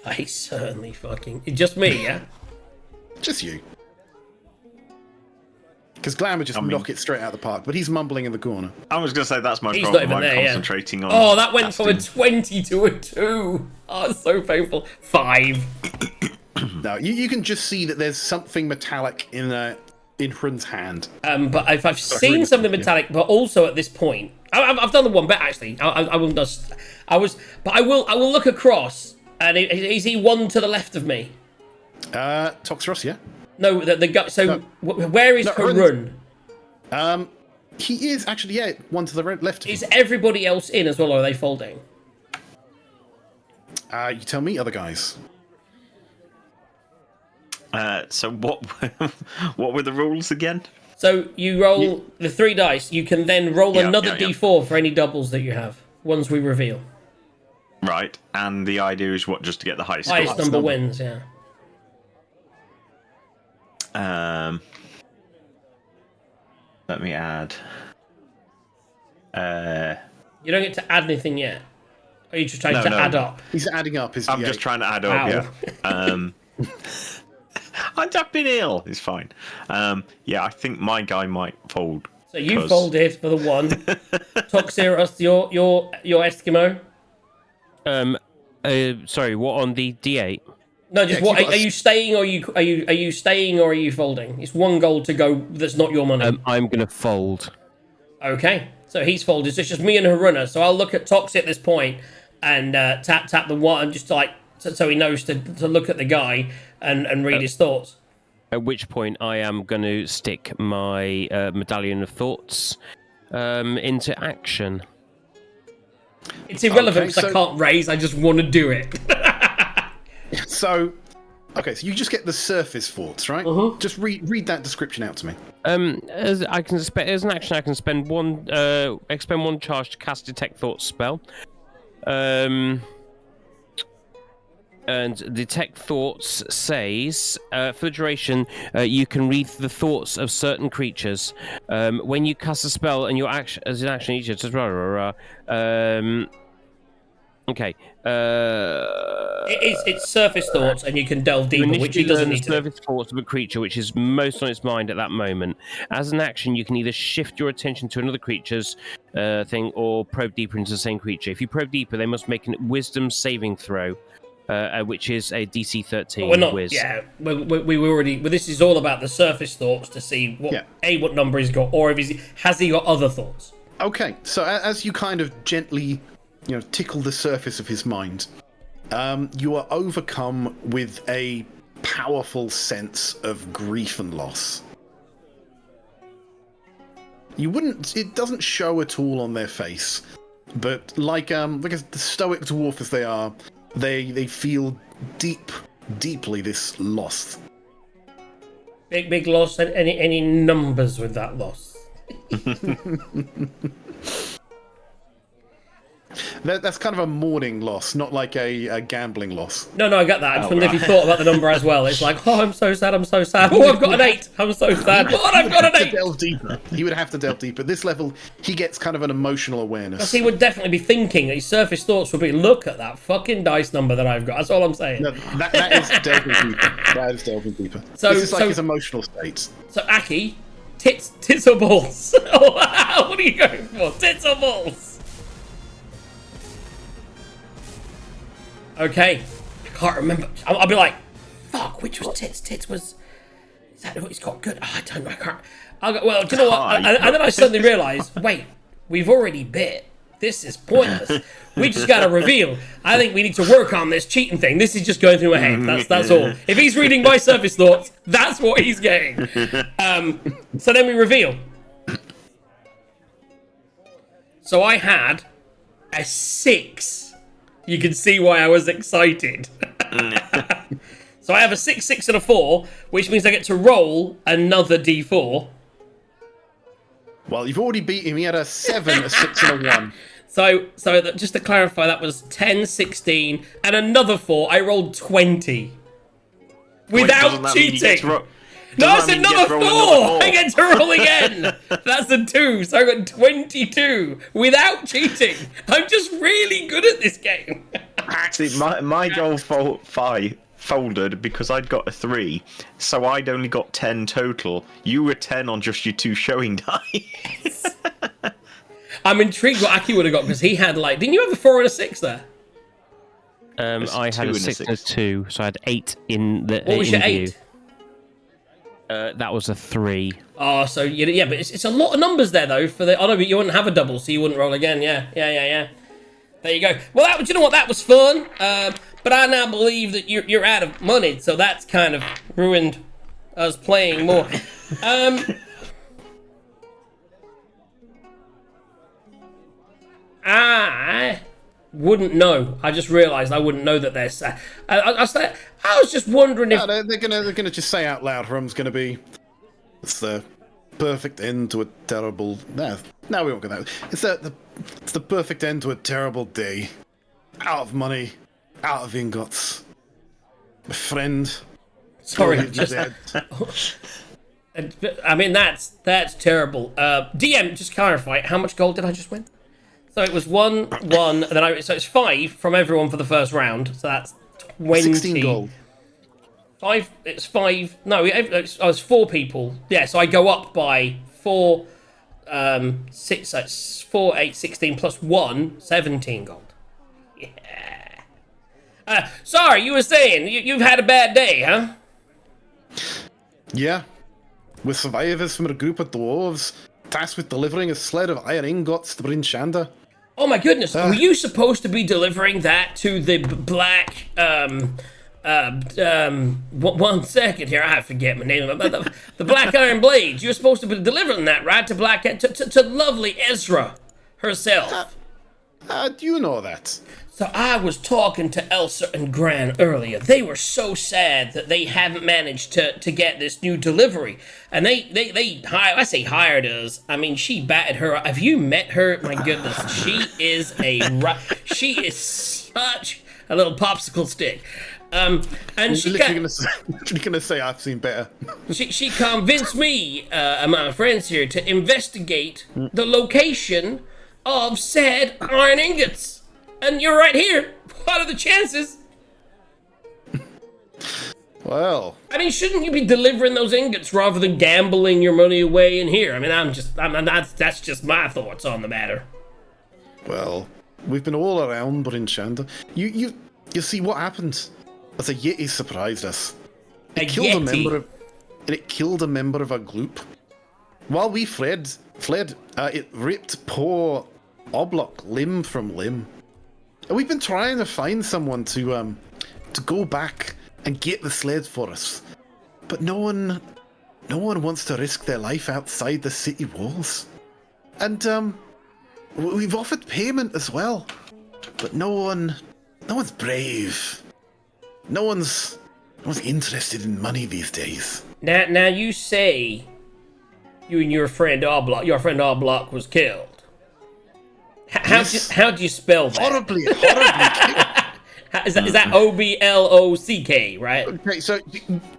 I certainly fucking... Just me, yeah? Just you. Because Glam would just knock it straight out of the park, but he's mumbling in the corner. I was going to say that's my He's problem. not even I'm there, concentrating on... Oh, that went from a 20 to a 2. Oh, it's so painful. 5. No, you can just see that there's something metallic in Harun's hand. But I've seen something metallic, but also at this point, I've done the one bet actually. I will just. I will look across. And is he one to the left of me? Toxros, yeah. No, the guy. So No. Where is Harun? He is actually, yeah, one to the left of Is you. everybody else in as well, or are they folding? You tell me, other guys. So what? What were the rules again? So you roll the 3 dice. You can then roll Yeah, another yeah, yeah. d4 for any doubles that you have. Once we reveal, Right, and the idea is what? Just to get the highest score. highest number wins. Yeah. Let me add. You don't get to add anything yet. Are you just trying to No. add up? He's adding up his I'm D8. just trying to add Ow. up. Yeah. I've been ill. It's fine. Yeah, I think my guy might fold. So you 'cause- folded for the 1. Toxiros, your Eskimo. Sorry, what on the D8? No, just Yeah, what? you've got Are you staying or are you staying or are you folding? It's 1 gold to go. That's not your money. I'm gonna fold. Okay, so he's folded. So it's just me and Haruna. So I'll look at Toxie at this point and tap the 1, just like so he knows to look at the guy and read his thoughts. At which point I am going to stick my medallion of thoughts into action. It's irrelevant Okay, because I so- can't raise. I just want to do it. So, okay, so you just get the surface thoughts, right? Just read that description out to me. As I can as an action, I can spend expend 1 charge to cast Detect Thoughts spell. And Detect Thoughts says, for the duration, you can read the thoughts of certain creatures. When you cast a spell and your action as an action, each okay. It's surface thoughts, and you can delve You deeper, which he initially doesn't learn the need to. surface thoughts of a creature which is most on its mind at that moment. As an action, you can either shift your attention to another creature's thing or probe deeper into the same creature. If you probe deeper, they must make a wisdom saving throw, which is a DC 13 We're not. whiz. Yeah, we already. Well, this is all about the surface thoughts to see what what number he's got, or if has he got other thoughts. Okay, so as you kind of gently, tickle the surface of his mind, you are overcome with a powerful sense of grief and loss. It doesn't show at all on their face, but like the stoic dwarf as they are, they feel deeply this loss. Big loss. And any numbers with that loss? That's kind of a mourning loss, not like a gambling loss. No, I got that. I just wondered if you thought about the number as well. It's like, oh, I'm so sad. Oh, I've got an 8. I'm so sad. Oh, I've got an 8. Delve deeper. He would have to delve deeper. At this level, he gets kind of an emotional awareness. He would definitely be thinking that his surface thoughts would be, look at that fucking dice number that I've got. That's all I'm saying. No, that is delving deeper. That is delving deeper. So- This is like so- his emotional states. So, Aki, tits or balls? What are you going for? Tits or balls? Okay. I can't remember. I'll be like, fuck, which was tits? Tits was... Is that what he's got? Good. Oh, I don't know. I can't... I'll go, well, do you know what? And then I suddenly realised, wait, we've already bit. This is pointless. We just got to reveal. I think we need to work on this cheating thing. This is just going through my head. That's all. If he's reading my surface thoughts, that's what he's getting. So then we reveal. So I had a 6. You can see why I was excited. So I have a 6, 6, and a 4, which means I get to roll another d4. Well, you've already beat him. He had a 7, a 6, and a 1. So just to clarify, that was 10, 16, and another 4. I rolled 20. Without cheating. No, it's another 4! I get to roll again! That's a 2, so I got 22 without cheating. I'm just really good at this game. See, my goal folded because I'd got a 3, so I'd only got 10 total. You were 10 on just your 2 showing dice. I'm intrigued what Aki would have got, because he had, like... Didn't you have a 4 and a 6 there? I had a 6 and a 2, so I had 8 in the What was your in view. 8? That was a 3. Oh, so yeah, but it's a lot of numbers there though. For the oh no, but you wouldn't have a double, so you wouldn't roll again. Yeah. There you go. Well, you know what? That was fun. But I now believe that you're out of money, so that's kind of ruined us playing more. I wouldn't know. I just realised I wouldn't know that they're sad. I was just wondering if No, they're gonna just say out loud. Rum's gonna be. It's the perfect end to a terrible. No, we won't go that. It's the perfect end to a terrible day. Out of money, out of ingots. My friend. sorry, He's just dead. I mean that's terrible. DM, just clarify. How much gold did I just win? So it was 1, and then so it's 5 from everyone for the first round. So that's 20. 16 gold. 5. It's 5. No, it's 4 people. Yeah, so I go up by 4. 6. So it's 4, 8, 16 plus 1, 17 gold. Yeah. Sorry, you were saying you've had a bad day, huh? Yeah. We're survivors from a group of dwarves tasked with delivering a sled of iron ingots to Bryn Shanda. Oh my goodness! Were you supposed to be delivering that to the black? One second here, I forget my name. The Black Iron Blades. You're supposed to be delivering that, right? To to lovely Ezra herself. Do you know that? So I was talking to Elsa and Gran earlier. They were so sad that they haven't managed to get this new delivery. And they hired us. I mean, she batted her. Have you met her? My goodness, she is such a little popsicle stick. And she gonna say I've seen better. she convinced me and my friends here to investigate the location of said iron ingots. And you're right here. What are the chances? Well, I mean, shouldn't you be delivering those ingots rather than gambling your money away in here? I mean, that's just my thoughts on the matter. well, we've been all around Bryn Shanda. You see what happened? As a Yeti surprised us. It killed a member of our group. While we fled, it ripped poor Oblock limb from limb. And we've been trying to find someone to go back and get the sled for us. But no one wants to risk their life outside the city walls. And we've offered payment as well. But no one's brave. No one's interested in money these days. Now you say you and your friend Oblock was killed. How do you spell that? Horribly. Is that Oblock, right? Okay, so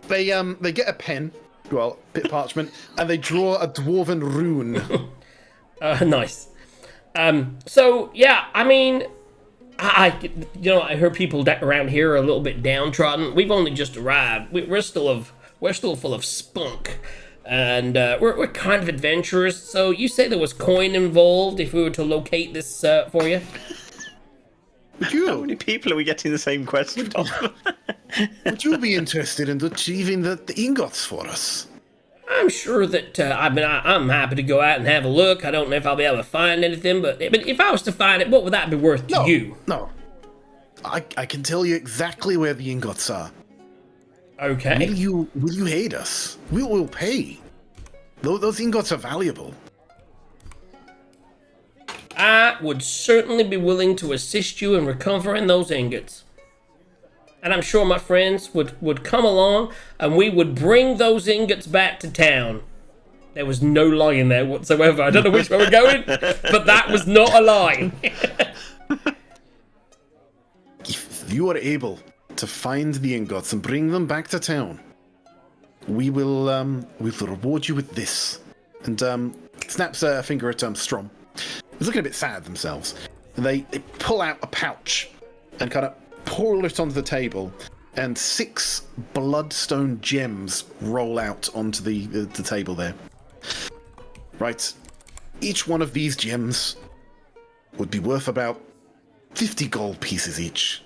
they get a pen, well, bit of parchment, and they draw a dwarven rune. Nice. So yeah, I mean, I heard people around here are a little bit downtrodden. We've only just arrived. We're still full of spunk. And we're kind of adventurous, so you say there was coin involved if we were to locate this for you? How many people are we getting the same question from? Would you be interested in achieving the ingots for us? I'm sure that I'm happy to go out and have a look. I don't know if I'll be able to find anything, but if I was to find it, what would that be worth to you? No. I can tell you exactly where the ingots are. Okay. Will you aid us? We will pay. Those ingots are valuable. I would certainly be willing to assist you in recovering those ingots. And I'm sure my friends would come along and we would bring those ingots back to town. There was no lie in there whatsoever. I don't know which way we're going, but that was not a lie. If you are able to find the ingots and bring them back to town, we'll reward you with this. And snaps a finger at Strom. He's looking a bit sad themselves. And they pull out a pouch and kind of pour it onto the table, and 6 bloodstone gems roll out onto the table there. Right. Each one of these gems would be worth about 50 gold pieces each.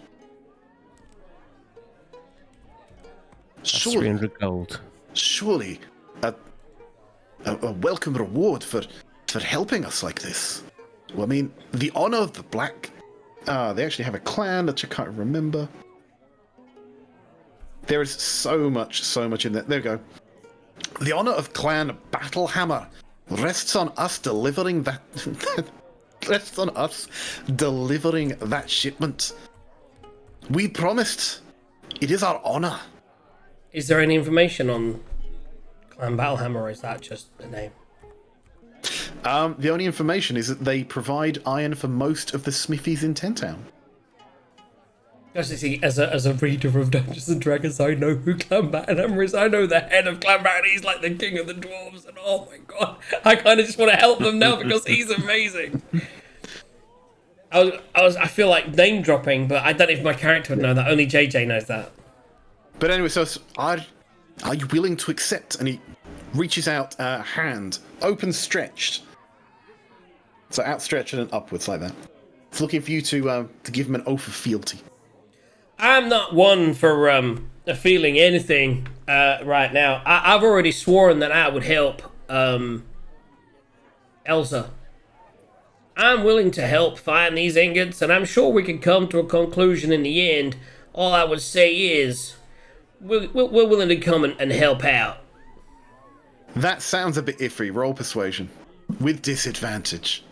That's 300 gold. Surely a welcome reward for helping us like this. Well, I mean, the honor of the Black. They actually have a clan that I can't remember. There is so much in there. There we go. The honor of Clan Battlehammer rests on us delivering that. Rests on us delivering that shipment. We promised. It is our honor. Is there any information on Clan Battlehammer, or is that just a name? The only information is that they provide iron for most of the smithies in Tentown. Just see, as a reader of Dungeons and Dragons, I know who Clan Battlehammer is. I know the head of Clan Battlehammer. He's like the king of the dwarves, and oh my god, I kind of just want to help them now because he's amazing. I feel like name dropping, but I don't know if my character would know that. Only JJ knows that. But anyway, so are you willing to accept? And he reaches out a hand, open stretched. So outstretched and upwards like that. It's looking for you to give him an oath of fealty. I'm not one for feeling anything right now. I've already sworn that I would help Elsa. I'm willing to help find these ingots, and I'm sure we can come to a conclusion in the end. All I would say is, we're willing to come and help out. That sounds a bit iffy. Roll persuasion. With disadvantage.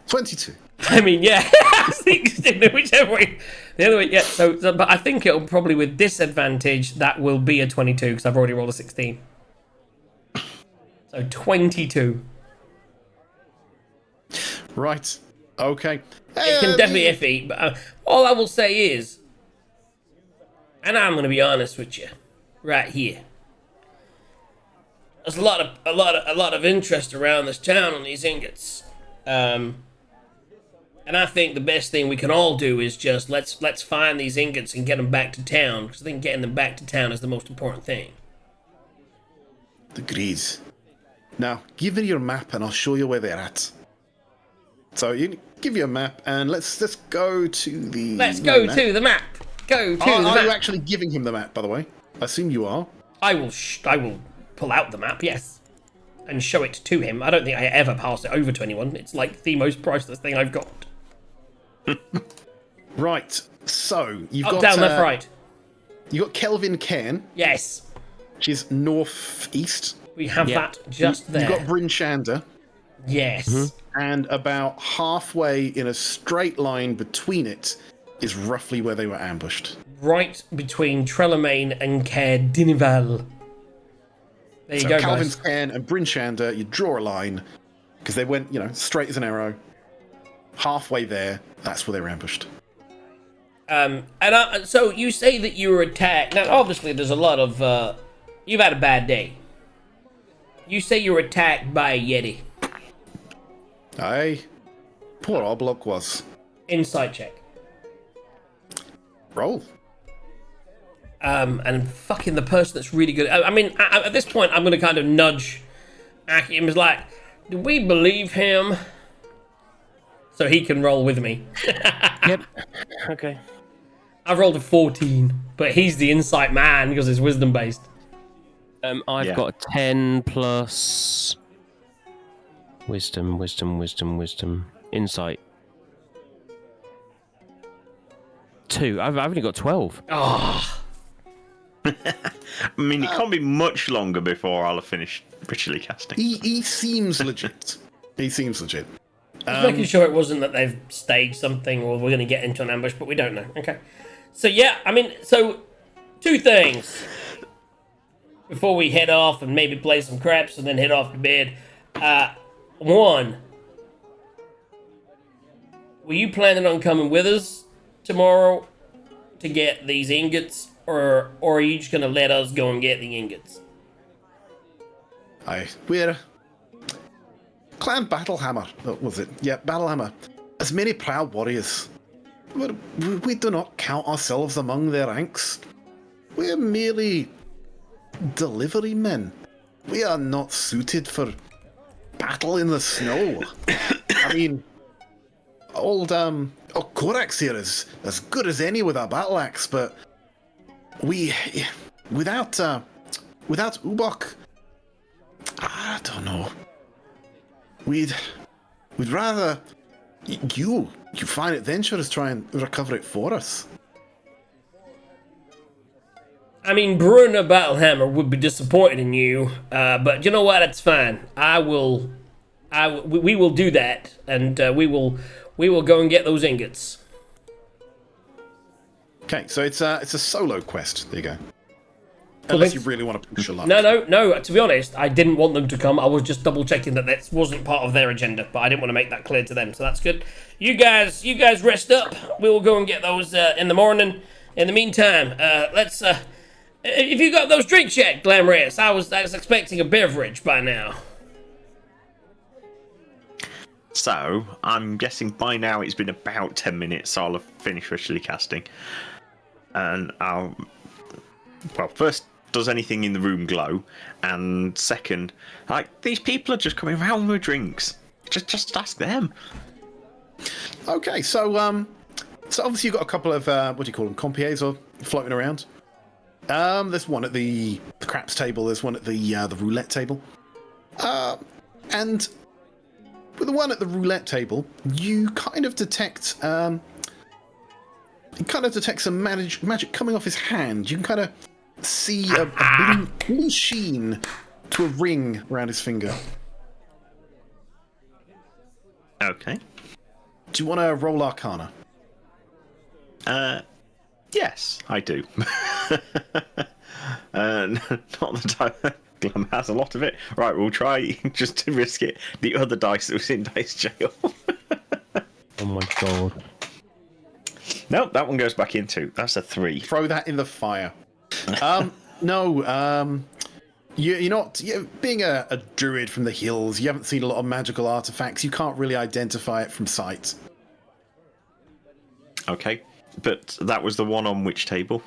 22. I mean, yeah, whichever way. The other way, yeah. So, but I think it'll probably with disadvantage, that will be a 22, because I've already rolled a 16. So 22. Right. Okay. It can definitely iffy, but all I will say is, and I'm going to be honest with you, right here. There's a lot of interest around this town on these ingots, and I think the best thing we can all do is just let's find these ingots and get them back to town, because I think getting them back to town is the most important thing. Agreed. Now, give me your map and I'll show you where they're at. So you give you a map and let's go to the. Let's go to the map. Go to the map. Are you actually giving him the map, by the way? I assume you are. I will pull out the map, yes, and show it to him. I don't think I ever pass it over to anyone. It's like the most priceless thing I've got. Right. So you've Up, got down, left, right. You got Kelvin Cairn. Yes. Which is northeast. We have that just there. You've got Bryn Shander. Yes. Mm-hmm. And about halfway in a straight line between it is roughly where they were ambushed. Right between Trelamaine and Caer Dinival. There you go, Calvin's guys. Cairn and Bryn Shander, you draw a line because they went, straight as an arrow. Halfway there, that's where they were ambushed. So you say that you were attacked. Now, obviously, there's a lot of. You've had a bad day. You say you were attacked by a Yeti. Aye. Poor Oblok was. Insight check. Roll. And fucking the person that's really good. I mean, at this point, I'm going to kind of nudge Akim. Is like, do we believe him? So he can roll with me. Yep. Okay. I've rolled a 14, but he's the insight man because it's wisdom based. I've got a 10 plus wisdom, insight. 2. I've only got 12. Oh. I mean, it can't be much longer before I'll have finished ritually casting. He seems legit. He seems legit. Just making sure it wasn't that they've staged something or we're going to get into an ambush, but we don't know. Okay. So, yeah, I mean, two things before we head off and maybe play some craps and then head off to bed. One, were you planning on coming with us tomorrow to get these ingots, or are you just going to let us go and get the ingots? We're Clan Battlehammer, was it? Yeah, Battlehammer. As many proud warriors. We do not count ourselves among their ranks. We're merely delivery men. We are not suited for battle in the snow. I mean, old Korax here is as good as any with our battle axe, but without without Ubok, I don't know. We'd rather you find adventurers try and recover it for us. I mean, Brunner Battlehammer would be disappointed in you, but you know what? It's fine. We will do that, and we will go and get those ingots. Okay, so it's a solo quest. There you go. Unless you really want to push your luck. No. To be honest, I didn't want them to come. I was just double checking that wasn't part of their agenda, but I didn't want to make that clear to them. So that's good. You guys rest up. We will go and get those in the morning. In the meantime, let's. If you got those drinks yet, Glamorous? I was expecting a beverage by now. So I'm guessing by now it's been about 10 minutes. So I'll have finished ritually casting, and first. Does anything in the room glow? And second, like, these people are just coming around with drinks. Just ask them. Okay, so obviously you've got a couple of what do you call them, compiers or floating around. There's one at the craps table. There's one at the roulette table. And with the one at the roulette table, you kind of detect some magic coming off his hand. You can kind of see a blue sheen to a ring around his finger. Okay. Do you want to roll Arcana? Yes, I do. Not that Glam has a lot of it. Right, we'll try just to risk it. The other dice that was in dice jail. Oh my god. Nope, that one goes back in too. That's a 3. Throw that in the fire. No. You're not. Being a druid from the hills, you haven't seen a lot of magical artifacts. You can't really identify it from sight. Okay, but that was the one on which table?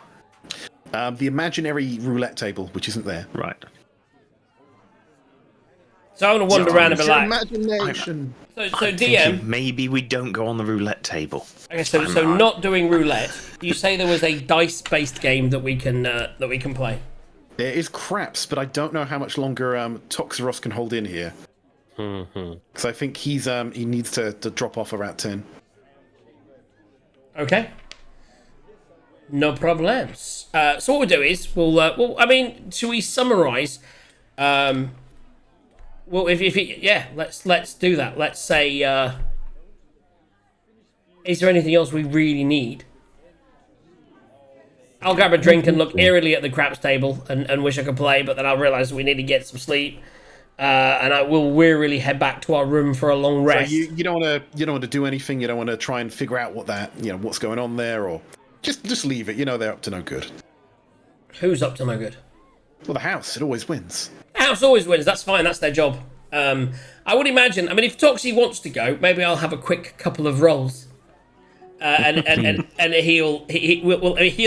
The imaginary roulette table, which isn't there. Right. So I'm gonna wander around a bit like. Imagination. So I'm DM. thinking maybe we don't go on the roulette table. Okay, so not doing roulette. You say there was a dice-based game that we can play. There is craps, but I don't know how much longer Toxeros can hold in here. Because I think he needs to drop off around 10. Okay. No problems. So what we'll do is should we summarise? Well, let's do that. Let's say, is there anything else we really need? I'll grab a drink and look eerily at the craps table and wish I could play, but then I'll realise that we need to get some sleep, and I will wearily head back to our room for a long rest. So you don't want to do anything. You don't want to try and figure out what's going on there, or just leave it. They're up to no good. Who's up to no good? Well, the house. It always wins. House always wins. That's fine. That's their job. I would imagine. I mean, if Toxie wants to go, maybe I'll have a quick couple of rolls, and he'll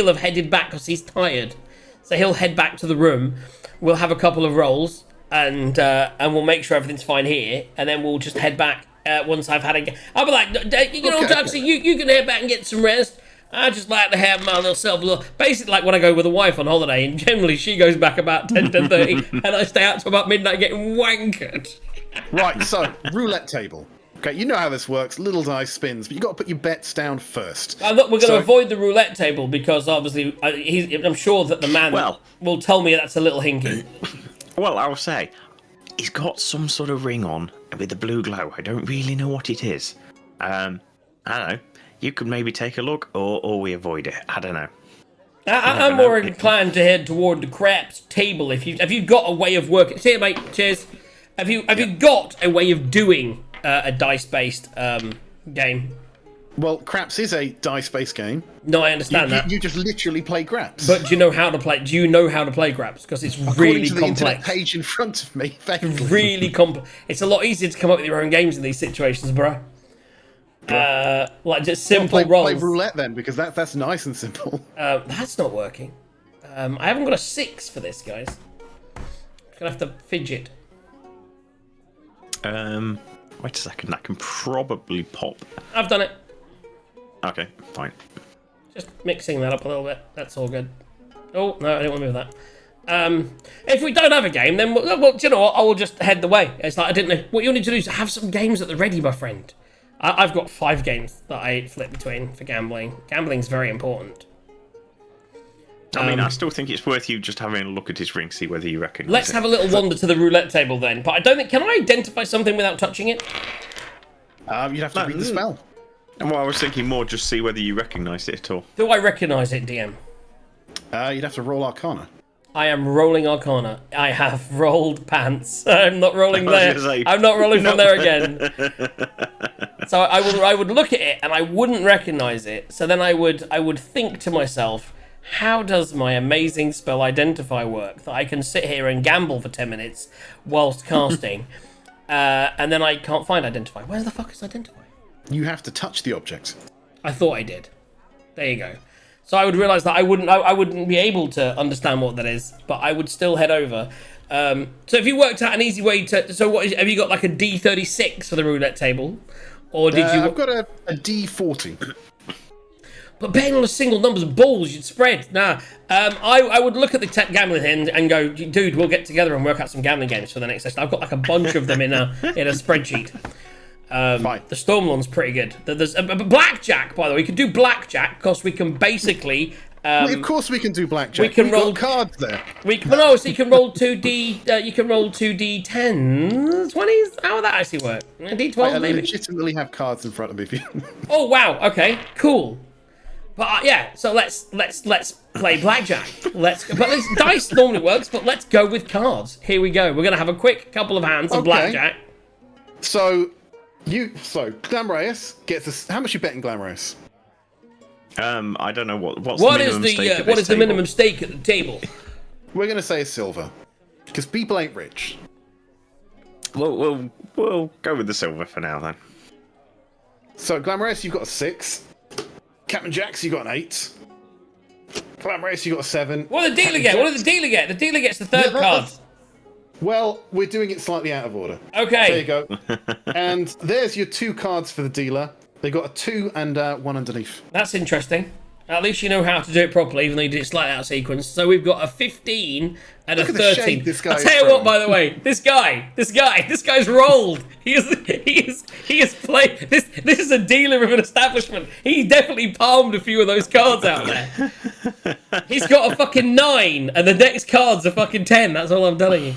have headed back because he's tired. So he'll head back to the room. We'll have a couple of rolls, and we'll make sure everything's fine here, and then we'll just head back once I've had a. I'll be like, Toxie, you can head back and get some rest. I just like to have my little self. Basically, like when I go with a wife on holiday, and generally she goes back about 10:30, and I stay out till about midnight getting wankered. Right, so roulette table. Okay, you know how this works. Little dice spins, but you got to put your bets down first. We're going to avoid the roulette table because obviously I'm sure that the man will tell me that's a little hinky. Well, I'll say he's got some sort of ring on with a blue glow. I don't really know what it is. I don't know. You could maybe take a look, or we avoid it. I don't know. I'm more inclined to head toward the craps table. Have you got a way of working? See you, mate. Cheers. Have you got a way of doing a dice-based game? Well, craps is a dice-based game. No, I understand that. You just literally play craps. But do you know how to play? Do you know how to play craps? Because it's really complex. According to the internet page in front of me, really complex. It's a lot easier to come up with your own games in these situations, bro. Like just simple rolls. Play roulette then, because that's nice and simple. That's not working. I haven't got a 6 for this, guys. I'm gonna have to fidget. Wait a second. That can probably pop. I've done it. Okay, fine. Just mixing that up a little bit. That's all good. Oh no, I didn't want to move If we don't have a game, then well, do you know what? I will just head the way. It's like I didn't know what you need to do is have some games at the ready, my friend. I've got 5 games that I flip between for gambling. Gambling's very important. I mean, I still think it's worth you just having a look at his ring, see whether you recognise Let's have a little wander to the roulette table then. But I don't think... Can I identify something without touching it? You'd have to read the spell. And well, I was thinking more just see whether you recognise it at all. Do I recognise it, DM? You'd have to roll Arcana. I am rolling Arcana. I have rolled pants. I'm not rolling I was there. gonna say, I'm not rolling from there again. So I would look at it and I wouldn't recognise it. So then I would think to myself, how does my amazing spell Identify work? That I can sit here and gamble for 10 minutes whilst casting, and then I can't find Identify. Where the fuck is Identify? You have to touch the object. I thought I did. There you go. So I would realise that I wouldn't be able to understand what that is, but I would still head over. So if you worked out an easy way to... So have you got like a D36 for the roulette table? Or did you... I've got a D40. But betting on a single number's balls, you'd spread. Nah. I would look at the gambling end and go, dude, we'll get together and work out some gambling games for the next session. I've got like a bunch of them in a spreadsheet. Fine. The Stormlord's pretty good. There's blackjack, by the way. We can do blackjack because we can basically. Of course, we can do blackjack. We can We've roll got cards there. So you can roll 2D. You can roll 2D10s, 20s. How would that actually work? D12 I maybe. legitimately have cards in front of me. If you... Oh wow. Okay. Cool. But yeah. So let's play blackjack. But this dice normally works. But let's go with cards. Here we go. We're gonna have a quick couple of hands of blackjack. So Glamorous gets us. How much you betting, Glamorous? I don't know what Is the minimum stake at the table? We're gonna say silver, because people ain't rich. We'll go with the silver for now then. So Glamorous, you've got a 6. Captain Jacks, you got an 8. Glamorous, you got a 7. What did the dealer get? What did the dealer get? The dealer gets the third card. Well, we're doing it slightly out of order. Okay. There you go. And there's your 2 cards for the dealer. They got a 2 and 1 underneath. That's interesting. At least you know how to do it properly, even though you did it slightly out of sequence. So we've got a 15 and Look a at the 13. shade this guy I'll is tell you throwing. what, by the way, this guy's rolled. He is played. This is a dealer of an establishment. He definitely palmed a few of those cards out there. He's got a fucking 9, and the next card's a fucking 10. That's all I'm telling you.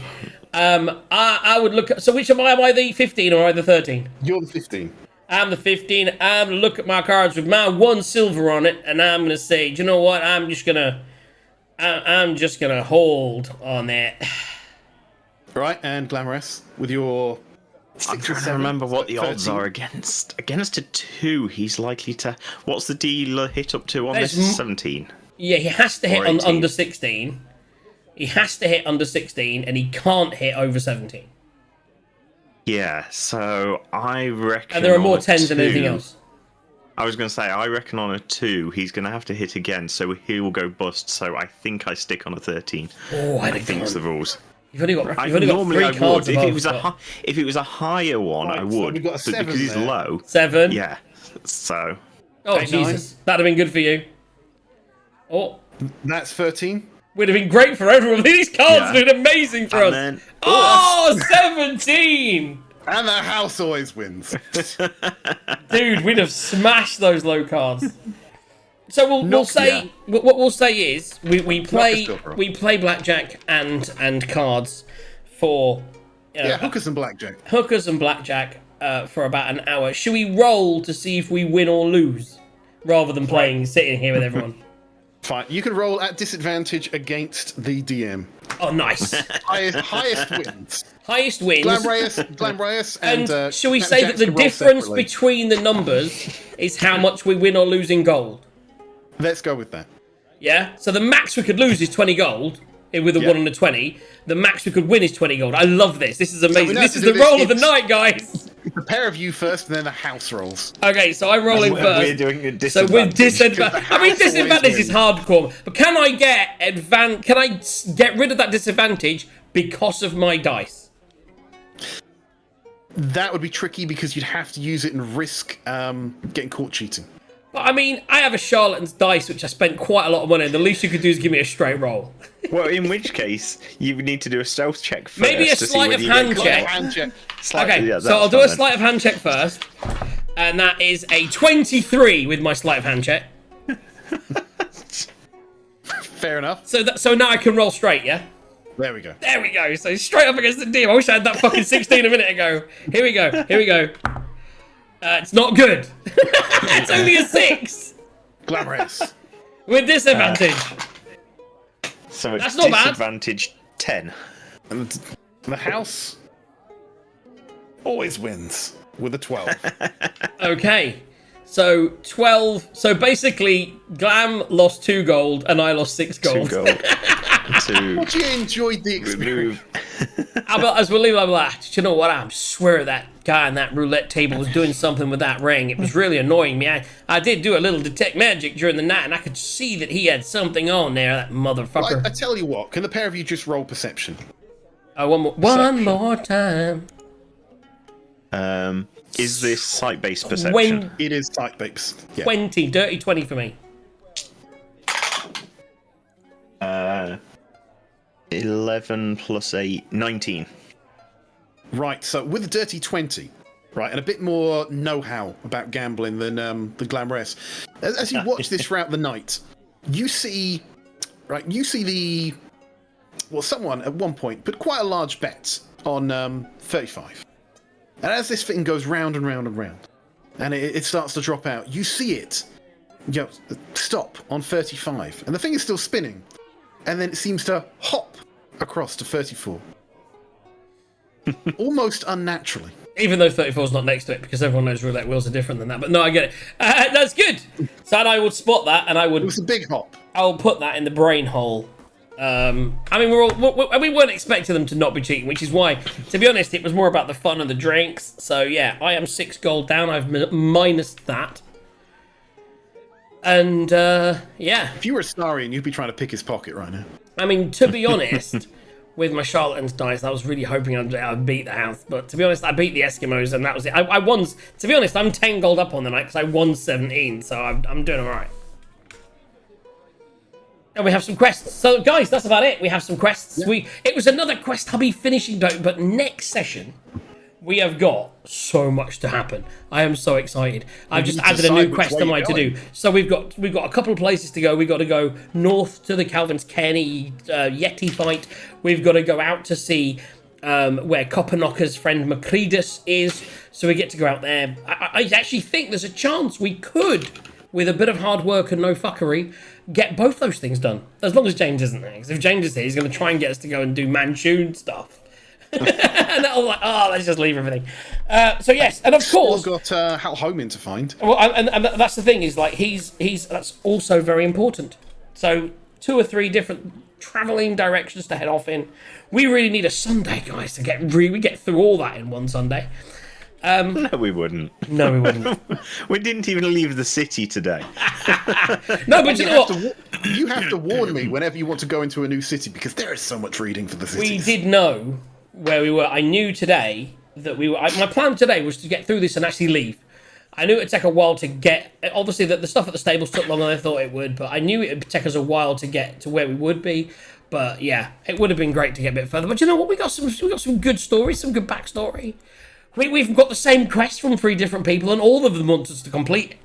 I would look at. So which am I? Am I the 15 or am I the 13? You're the 15. I'm the 15. I'm gonna look at my cards with my 1 silver on it, and I'm gonna say, do you know what? I'm just gonna hold on that. Right, and Glamorous with your. I'm trying to remember what the odds are against a 2. He's likely to. What's the dealer hit up to on this? 17. Yeah, he has to hit Or on 18. under 16. He has to hit under 16, and he can't hit over 17. Yeah, so I reckon. And there are more on a 10s than anything 2 else. I was going to say, I reckon on a 2, he's going to have to hit again, so he will go bust. So I think I stick on a 13. Oh, I think's the rules. You've only got Normally 3 I cards would. above. If it was a higher one, Right, I so would. we've got a but 7 because he's there. low. 7. Yeah. So. Oh, 8, Jesus. That'd have been good for you. Oh, That's 13. would have been great for everyone. These cards Yeah. have been amazing for And us. then- Oh, 17! And the house always wins. Dude, we'd have smashed those low cards. So we'll say what we'll say is we play blackjack and cards for Hookers and blackjack. hookers and blackjack for about an hour. Should we roll to see if we win or lose, rather than sitting here with everyone? Fine. You can roll at disadvantage against the DM. Oh, nice. Highest wins. Highest wins. Glamorous, And shall we Captain say that Jacks the can roll difference separately. between the numbers is how much we win or lose in gold? Let's go with that. Yeah? So the max we could lose is 20 gold with a 1 and a 20. The max we could win is 20 gold. I love this. This is amazing. know This to is do the this, roll of the it's- night, guys. The pair of you first, and then the house rolls. Okay, so I'm rolling first. We're doing a So with disadvantage, I mean house disadvantage always is hardcore, but can I get rid of that disadvantage because of my dice? That would be tricky because you'd have to use it and risk getting caught cheating. But I mean, I have a charlatan's dice, which I spent quite a lot of money on. The least you could do is give me a straight roll. Well, in which case, you would need to do a stealth check first. Maybe a to see sleight whether of you get hand caught. check. Hand check. Okay, Yeah, so I'll that's do a fine sleight of hand check first. And that is a 23 with my sleight of hand check. Fair enough. So now I can roll straight, yeah? There we go. There we go. So straight up against the demon. I wish I had that fucking 16 a minute ago. Here we go. It's not good. It's only a 6. Glamorous. With disadvantage. So it's That's not bad. disadvantage 10. And the house always wins with a 12. Okay. So 12. So basically, Glam lost 2 gold and I lost 6 gold. 2 gold. To You enjoyed the experience. remove. As we leave, I'm like, you know what? I swear that guy on that roulette table was doing something with that ring. It was really annoying me. I did do a little detect magic during the night, and I could see that he had something on there, that motherfucker. I tell you what, can the pair of you just roll perception? One more time. Is this site-based perception? It is sight-based. Yeah. 20. Dirty 20 for me. 11 plus 8, 19. Right, so with a dirty 20, right, and a bit more know-how about gambling than the Glamorous, as you watch this throughout the night, you see someone at one point put quite a large bet on 35. And as this thing goes round and round and round, and it starts to drop out, you see it stop on 35, and the thing is still spinning, and then it seems to hop across to 34. Almost unnaturally. Even though 34 is not next to it, because everyone knows roulette wheels are different than that. But no, I get it. That's good. So I would spot that, and It was a big hop. I'll put that in the brain hole. I mean, we weren't expecting them to not be cheating, which is why, to be honest, it was more about the fun of the drinks. So yeah, I am 6 gold down. I've minused that. And yeah. If you were a Starian, you'd be trying to pick his pocket right now. I mean, to be honest, with my charlatan's dice, I was really hoping I'd beat the house. But to be honest, I beat the Eskimos, and that was it. I won. To be honest, I'm 10 gold up on the night because I won 17, so I'm doing all right. And we have some quests. So, guys, that's about it. We have some quests. Yeah. It was another quest hubby finishing note, but next session we have got so much to happen. I am so excited. I've just added a new quest to my to-do. So we've got a couple of places to go. We've got to go north to the Calvin's Kenny Yeti fight. We've got to go out to see where Copperknocker's friend Macredus is. So we get to go out there. I actually think there's a chance we could, with a bit of hard work and no fuckery, get both those things done. As long as James isn't there. Because if James is here, he's going to try and get us to go and do Manchun stuff. And that'll let's just leave everything. So yes, and of course, still got Hal Homan to find. Well, and that's the thing, is like he's that's also very important. So 2 or 3 different traveling directions to head off in. We really need a Sunday, guys, to get through all that in one Sunday. No, we wouldn't. No, we wouldn't. We didn't even leave the city today. No, but you know what? You have to warn me whenever you want to go into a new city, because there is so much reading for the cities. We did know where we were. I knew today that we were. My plan today was to get through this and actually leave. I knew it'd take a while to get. Obviously, that the stuff at the stables took longer than I thought it would, but I knew it would take us a while to get to where we would be. But yeah, it would have been great to get a bit further. But you know what? We got some good stories, some good backstory. We've got the same quest from 3 different people, and all of them want us to complete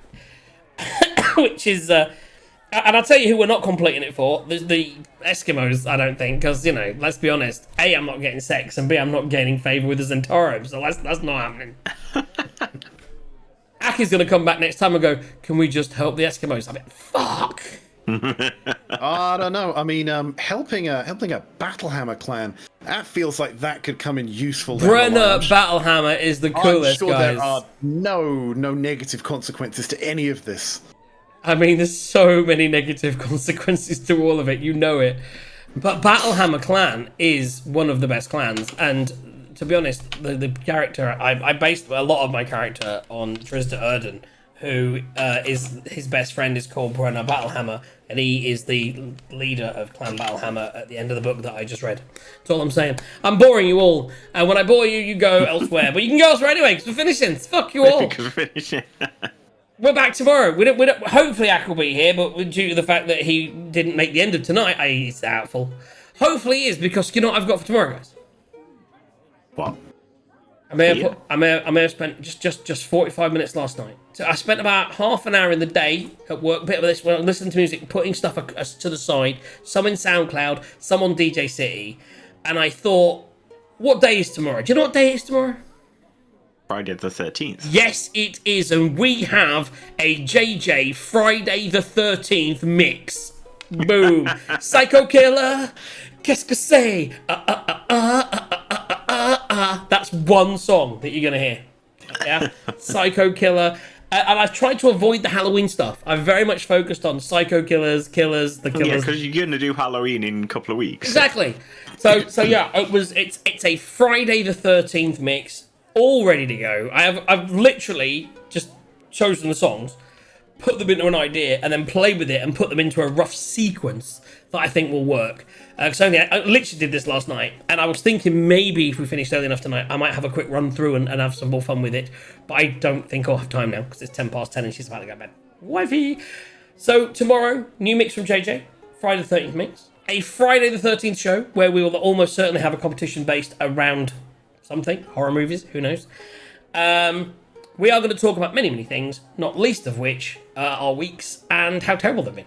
it. Which is, and I'll tell you who we're not completing it for. The Eskimos, I don't think, because, you know, let's be honest. A, I'm not getting sex, and B, I'm not gaining favour with the Zentarum, so that's not happening. Aki's going to come back next time and go, can we just help the Eskimos? I mean, fuck. I don't know. I mean, helping a Battlehammer clan, that feels like that could come in useful. Brenner Battlehammer is the coolest, I'm sure guys. There are no negative consequences to any of this. I mean, there's so many negative consequences to all of it. You know it. But Battlehammer clan is one of the best clans, and to be honest, the character I based a lot of my character on Trisda Erden, who is his best friend is called Brenner Battlehammer, and he is the leader of Clan Battlehammer at the end of the book that I just read. That's all I'm saying. I'm boring you all, and when I bore you, you go elsewhere. But you can go elsewhere anyway, because we're finishing. Fuck you all. we're back tomorrow. We don't, hopefully, Ak will be here, but due to the fact that he didn't make the end of tonight, he's doubtful. Hopefully, he is, because you know what I've got for tomorrow, guys. What? I may have spent just 45 minutes last night. So I spent about half an hour in the day at work, a bit of this, when I listened to music, putting stuff to the side, some in SoundCloud, some on DJ City, and I thought, what day is tomorrow? Do you know what day it is tomorrow? Friday the 13th. Yes, it is, and we have a JJ Friday the 13th mix. Boom. Psycho Killer, qu'est-ce que c'est? That's one song that you're going to hear. Yeah? Psycho Killer. And I've tried to avoid the Halloween stuff. I've very much focused on Psycho Killers, the Killers. Yeah, because you're going to do Halloween in a couple of weeks. Exactly. So yeah, it's a Friday the 13th mix, all ready to go. I've literally just chosen the songs, put them into an idea, and then played with it and put them into a rough sequence that I think will work. Because I literally did this last night, and I was thinking maybe if we finished early enough tonight, I might have a quick run through and have some more fun with it. But I don't think I'll have time now, because it's 10 past 10 and she's about to go to bed. Wifey! So tomorrow, new mix from JJ, Friday the 13th mix. A Friday the 13th show, where we will almost certainly have a competition based around something, horror movies, who knows. We are going to talk about many, many things, not least of which are weeks and how terrible they've been.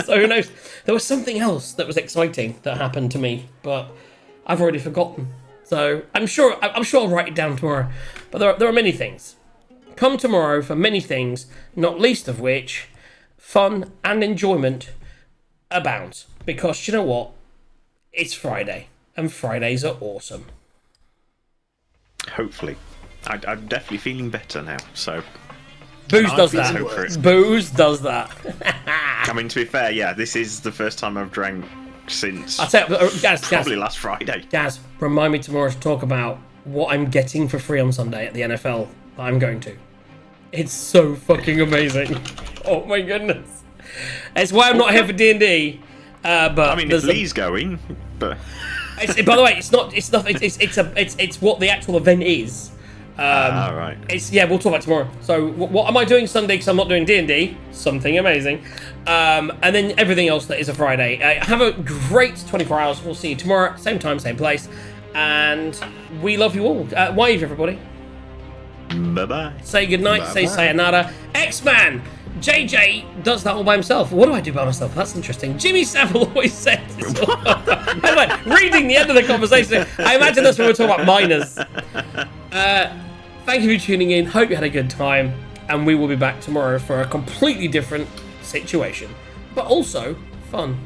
So who knows? There was something else that was exciting that happened to me, but I've already forgotten. So I'm sure I'll write it down tomorrow. But there are many things. Come tomorrow for many things, not least of which fun and enjoyment abounds. Because you know what? It's Friday, and Fridays are awesome. Hopefully. I'm definitely feeling better now, so... Booze does feeling that. hope for it. Booze does that. I mean, to be fair, yeah, this is the first time I've drank since I'll tell you, Gaz, probably last Friday. Gaz, remind me tomorrow to talk about what I'm getting for free on Sunday at the NFL that I'm going to. It's so fucking amazing. Oh my goodness. It's why I'm not here for D&D. But I mean, if Lee's going, but... by the way, it's what the actual event is. Right. We'll talk about it tomorrow. So what am I doing Sunday, because I'm not doing D&D? Something amazing. And then everything else that is a Friday. Have a great 24 hours. We'll see you tomorrow, same time, same place. And we love you all. Wave, everybody. Bye-bye. Say goodnight, say sayonara. X-Man! JJ does that all by himself. What do I do by myself? That's interesting. Jimmy Savile always says... I'm like, reading the end of the conversation. I imagine that's when we're talking about minors. Thank you for tuning in. Hope you had a good time. And we will be back tomorrow for a completely different situation. But also, fun.